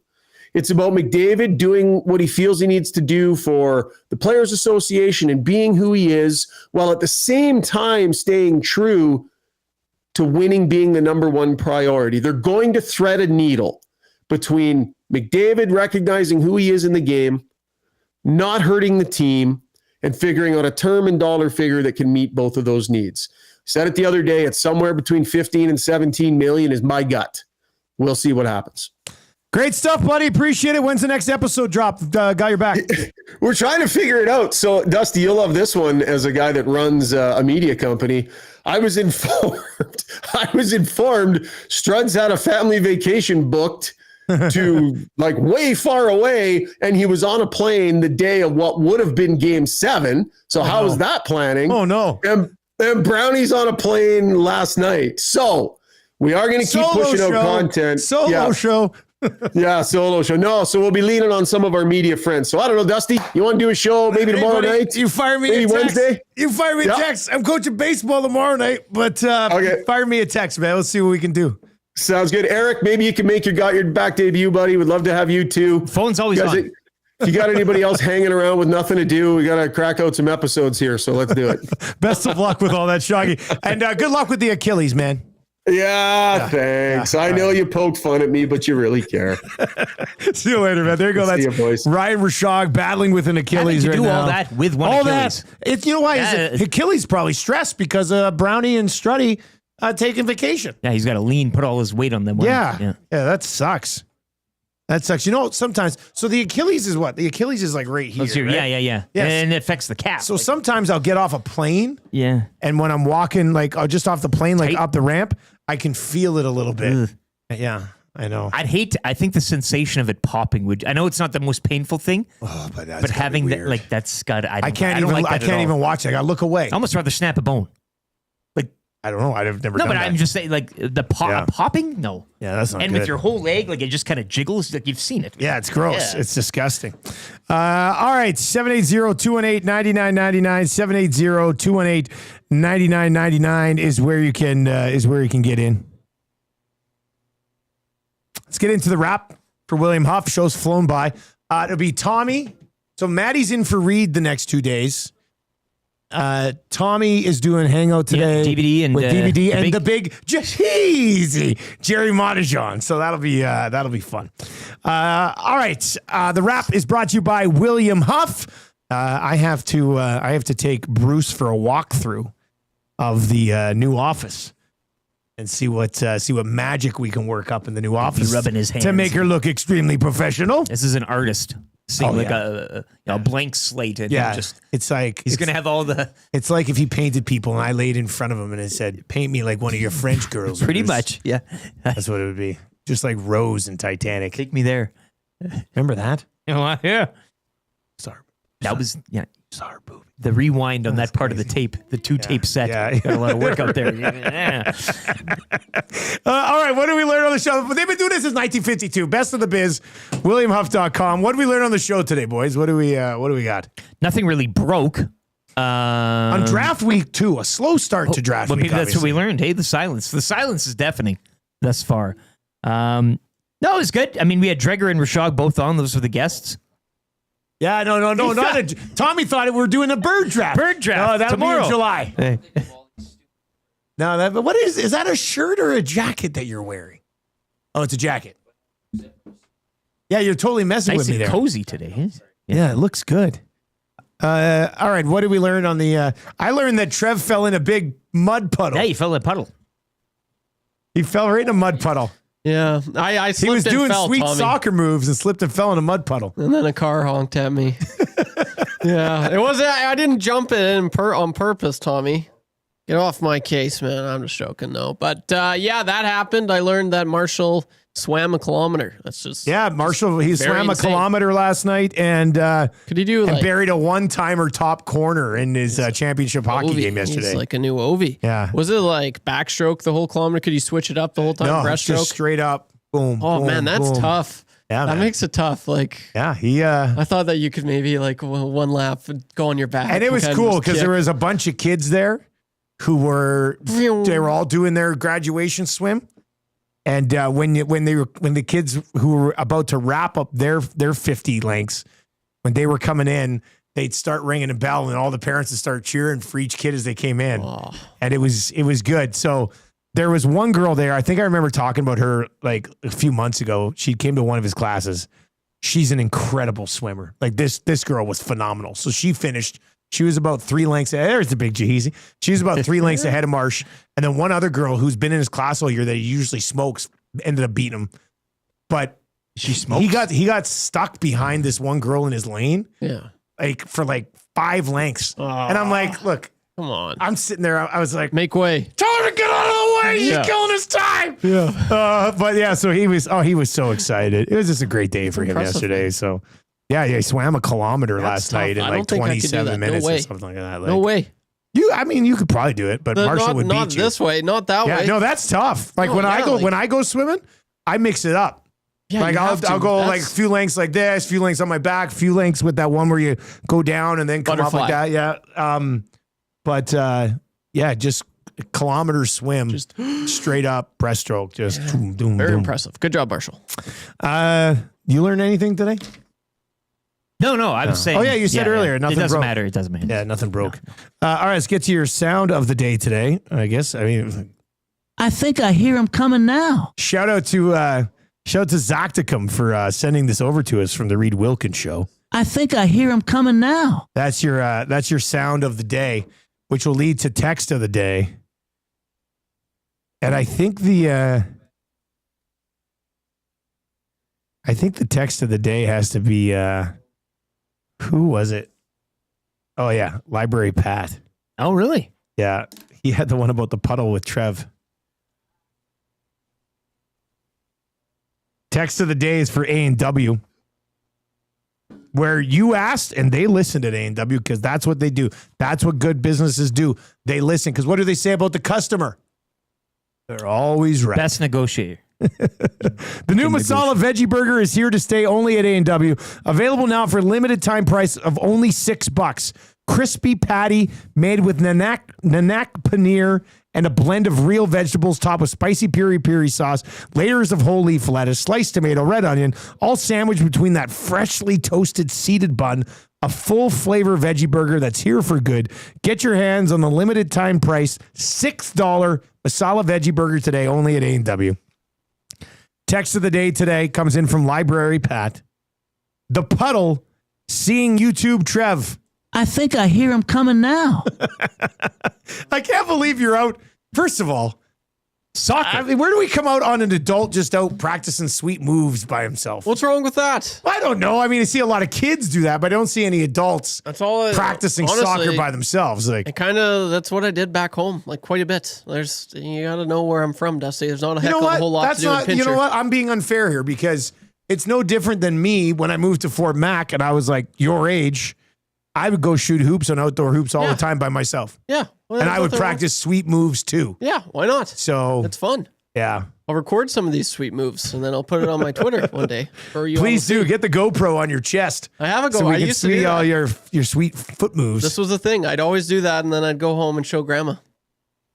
It's about McDavid doing what he feels he needs to do for the Players Association and being who he is, while at the same time staying true to winning being the number one priority. They're going to thread a needle between McDavid recognizing who he is in the game, not hurting the team, and figuring out a term and dollar figure that can meet both of those needs. Said it the other day, it's somewhere between 15 and 17 million is my gut. We'll see what happens. Great stuff, buddy. Appreciate it. When's the next episode drop? Got your back. We're trying to figure it out. So, Dusty, you'll love this one as a guy that runs a media company. I was informed Struds had a family vacation booked to like way far away, and he was on a plane the day of what would have been Game 7. So how was that planning? Oh, no. And Brownie's on a plane last night. So we are going to keep pushing out content. Solo show. Yeah, solo show. No, so we'll be leaning on some of our media friends. So I don't know, Dusty, you want to do a show maybe tomorrow night? You fire me maybe a text. Wednesday? You fire me a text. I'm coaching baseball tomorrow night, but fire me a text, man. Let's see what we can do. Sounds good. Eric, maybe you can make your back debut, buddy. Would love to have you too. Phone's always on. If you got anybody else hanging around with nothing to do, we got to crack out some episodes here. So let's do it. Best of luck with all that, Shaggy. And good luck with the Achilles, man. Yeah, thanks. I know you poked fun at me, but you really care. See you later, man. There you go. That's Ryan Rishaug battling with an Achilles right now. Do all that with one Achilles. It's, you know why? Achilles probably stressed because Brownie and Struddy taking vacation. Yeah, he's got to put all his weight on them. Yeah, that sucks. That sucks. You know, sometimes, so the Achilles is what? The Achilles is like right here. Right? Yeah. Yes. And it affects the calf. So sometimes I'll get off a plane. Yeah. And when I'm walking, like just off the plane, like up the ramp, I can feel it a little bit. Yeah, I know. I think the sensation of it popping would, I know it's not the most painful thing, but having that, like, that's got to, I can't even watch it. I got to look away. I almost rather snap a bone. I don't know. I've never No, done but that. I'm just saying, like, the popping? No. Yeah, that's not And good. with your whole leg, like, it just kind of jiggles. Like, you've seen it. Yeah, it's gross. Yeah. It's disgusting. All right, 780-218-9999, 780-218-9999 is where you can get in. Let's get into the wrap for William Huff. Show's flown by. It'll be Tommy. So Maddie's in for Reed the next 2 days. Tommy is doing Hangout today. DVD and with DVD and the big Jeezy Jerry Montajon. So that'll be fun. All right. The wrap is brought to you by William Huff. I have to take Bruce for a walkthrough of the new office and see what magic we can work up in the new office. Rubbing his hands to make her look extremely professional. This is an artist. Seeing a blank slate and just it's like he's gonna have all the. It's like if he painted people and I laid in front of him and it said, "Paint me like one of your French girls." Pretty much, yeah. That's what it would be. Just like Rose in Titanic. Take me there. Remember that? Oh, yeah. Sorry. That was Sorry, booby. The rewind on that part of the tape, the two-tape set. Yeah. Got a lot of work out there. Yeah. All right, what did we learn on the show? They've been doing this since 1952. Best of the Biz, WilliamHuff.com. What did we learn on the show today, boys? What do we got? Nothing really broke. On draft week 2, a slow start to draft well, week. Maybe that's what we learned. Hey, the silence. The silence is deafening thus far. No, it was good. I mean, we had Dreger and Rishaug both on. Those were the guests. Yeah, no, not a. Tommy thought we were doing a bird draft. Bird draft. Oh, that'll tomorrow. be in July. Hey. No, but what is that a shirt or a jacket that you're wearing? Oh, it's a jacket. Yeah, you're totally messing Nice with me and there. cozy today. Yeah, it looks good. All right, what did we learn on the? I learned that Trev fell in a big mud puddle. Yeah, he fell in a puddle. He fell right in a mud puddle. Yeah, I slipped He was and doing fell, sweet Tommy. soccer moves and slipped and fell in a mud puddle. And then a car honked at me. Yeah, it wasn't. I didn't jump in on purpose, Tommy. Get off my case, man. I'm just joking, no. But yeah, that happened. I learned that Marshall swam a kilometer. That's just Marshall. He very swam a insane. kilometer last night and could he do and like buried a one-timer top corner in his championship hockey Ovi? game yesterday. He's like a new Ovi. Yeah. Was it like backstroke the whole kilometer? Could you switch it up the whole time? No, Breaststroke. just straight up. Boom. Oh boom, man, that's boom. tough. Yeah, that man. makes it tough. Like, Yeah, he. I thought that you could maybe like one lap and go on your back. And it was kind of cool just because kick. there was a bunch of kids there who were all doing their graduation swim. And when the kids who were about to wrap up their 50 lengths, when they were coming in, they'd start ringing a bell and all the parents would start cheering for each kid as they came in. Oh. And it was good. So there was one girl there. I think I remember talking about her like a few months ago. She came to one of his classes. She's an incredible swimmer. Like this girl was phenomenal. So she finished. She was about 3 lengths. There's the big Jeezy. She was about 3 lengths ahead of Marsh. And then one other girl who's been in his class all year that he usually smokes ended up beating him. But she smoked. He got stuck behind this one girl in his lane. Yeah. Like for like 5 lengths. And I'm like, look, come on. I'm sitting there. I was like, make way. Tell her to get out of the way. Yeah. He's killing his time. Yeah. But yeah, so he was so excited. It was just a great day for him impressive, yesterday. So yeah, he swam a kilometer last tough. night in I like don't think I could do 27 that. No minutes or way. something like that. No Like, way. you could probably do it, but Marshall would beat not you. this way, not that Yeah, way. no, that's tough. Like No, when yeah, when I go swimming, I mix it up. Yeah, like you have to. I'll go like a That's- few lengths like this, few lengths on my back, few lengths with that one where you go down and then come up like Butterfly. that. Yeah. But yeah, just a kilometer swim, just straight up breaststroke, just doom, doom, Very doom. impressive. Good job, Marshall. You learn anything today? No, I was saying. Oh yeah, you said earlier nothing It doesn't broke. matter. It doesn't matter. Yeah, nothing broke. All right, let's get to your sound of the day today. I guess. I mean, I think I hear him coming now. shout out to Zacticum for sending this over to us from the Reed Wilkins Show. I think I hear him coming now. That's your sound of the day, which will lead to text of the day. And I think I think the text of the day has to be, who was it? Oh, yeah, Library Pat. Oh, really? Yeah, he had the one about the puddle with Trev. Text of the day is for A&W, where you asked and they listened at A&W because that's what they do. That's what good businesses do. They listen because what do they say about the customer? They're always right. Best negotiator. The new Masala Veggie Burger is here to stay only at A&W. Available now for limited time price of only $6. Crispy patty made with nanak paneer and a blend of real vegetables topped with spicy piri sauce, layers of whole leaf lettuce, sliced tomato, red onion, all sandwiched between that freshly toasted seeded bun. A full flavor veggie burger that's here for good. Get your hands on the limited time price $6 Masala Veggie Burger today only at A&W. Text of the day today comes in from Library Pat. The puddle seeing YouTube Trev. I think I hear him coming now. I can't believe you're out. First of all, soccer. I mean, where do we come out on an adult just out practicing sweet moves by himself? What's wrong with that? I don't know. I mean, I see a lot of kids do that, but I don't see any adults practicing soccer by themselves. Like, that's what I did back home, like quite a bit. You got to know where I'm from, Dusty. There's not a heck of a whole lot to do in Pincher. You know what? I'm being unfair here because it's no different than me when I moved to Fort Mac and I was like your age. I would go shoot hoops on outdoor hoops all the time by myself. Yeah. Well, and I would practice sweet moves too. Yeah, why not? So it's fun. Yeah. I'll record some of these sweet moves and then I'll put it on my Twitter one day. For you Please do. Get the GoPro on your chest. I have a GoPro. So we I can used to see do all that. your sweet foot moves. This was the thing. I'd always do that and then I'd go home and show grandma.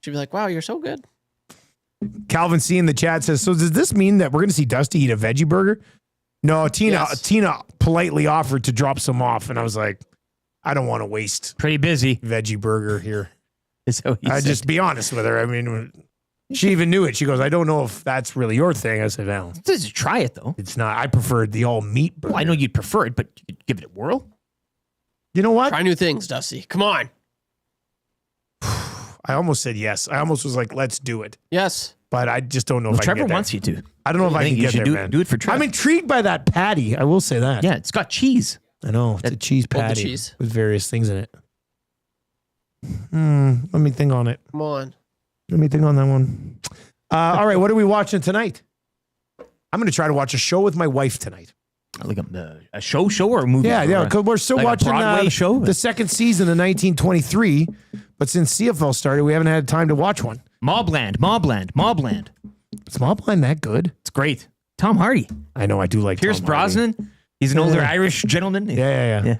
She'd be like, wow, you're so good. Calvin C in the chat says, so does this mean that we're going to see Dusty eat a veggie burger? No, Tina politely offered to drop some off. And I was like, I don't want to waste pretty busy veggie burger here. So I just be honest with her. I mean, she even knew it. She goes, I don't know if that's really your thing. I said, no. Just try it though. It's not. I preferred the all meat burger. Well, I know you'd prefer it, but you could give it a whirl. You know what? Try new things, Dusty. Come on. I almost said yes. I almost was like, let's do it. Yes. But I just don't know if I can Trevor get there. wants you to. I don't know if I can get there, man. Do it for Trevor. I'm intrigued by that patty. I will say that. Yeah, it's got cheese. I know. It's a cheese patty cheese. with various things in it. Let me think on it. Come on. Let me think on that one. All right, what are we watching tonight? I'm going to try to watch a show with my wife tonight. Like a show or a movie? Yeah, because we're still like watching show? the second season of 1923. But since CFL started, we haven't had time to watch one. Mobland. Is Mobland that good? It's great. Tom Hardy. I know, I do like Pierce Tom Brosnan. Hardy. He's an older Irish gentleman. Yeah. A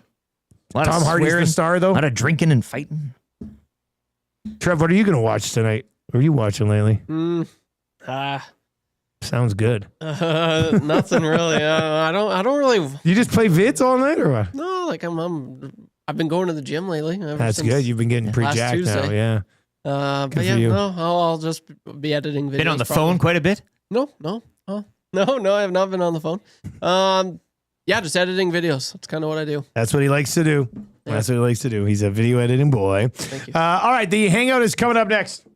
lot Tom of Hardy's swearing, the star, though. A lot of drinking and fighting. Trev, what are you going to watch tonight? What are you watching lately? Sounds good. Nothing really. I don't really. You just play vids all night or what? No, like I've been going to the gym lately. That's good. You've been getting pretty jacked now. Yeah. But yeah, no, I'll just be editing videos. Been on the phone quite a bit? No, I have not been on the phone. Yeah, just editing videos. That's kind of what I do. That's what he likes to do. Yeah. That's what he likes to do. He's a video editing boy. Thank you. All right, the Hangout is coming up next.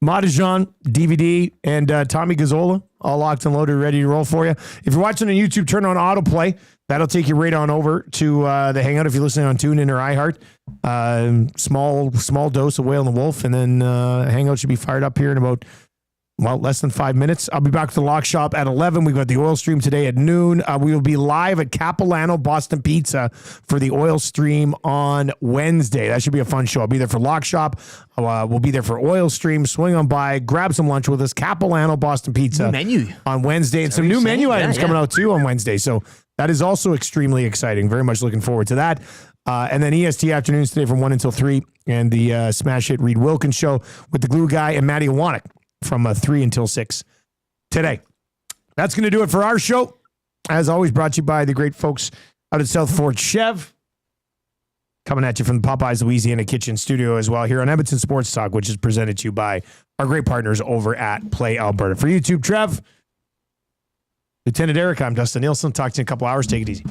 Madijan, DVD, and Tommy Gazzola, all locked and loaded, ready to roll for you. If you're watching on YouTube, turn on autoplay. That'll take you right on over to the Hangout if you're listening on TuneIn or iHeart. Small dose of Whale and the Wolf, and then Hangout should be fired up here in about less than 5 minutes. I'll be back to the Lock Shop at 11. We've got the oil stream today at noon. We will be live at Capilano Boston Pizza for the oil stream on Wednesday. That should be a fun show. I'll be there for Lock Shop. We'll be there for oil stream. Swing on by, grab some lunch with us. Capilano Boston Pizza new menu on Wednesday, and some new menu items coming out too on Wednesday. So that is also extremely exciting. Very much looking forward to that. And then EST afternoons today from 1 until 3, and the Smash Hit Reed Wilkins show with the Glue Guy and Matty Iwanek from 3 until 6 today. That's going to do it for our show. As always, brought to you by the great folks out at South Fort Chev. Coming at you from the Popeyes Louisiana Kitchen Studio as well here on Edmonton Sports Talk, which is presented to you by our great partners over at Play Alberta. For YouTube, Trev, Lieutenant Eric, I'm Dustin Nielsen. Talk to you in a couple hours. Take it easy.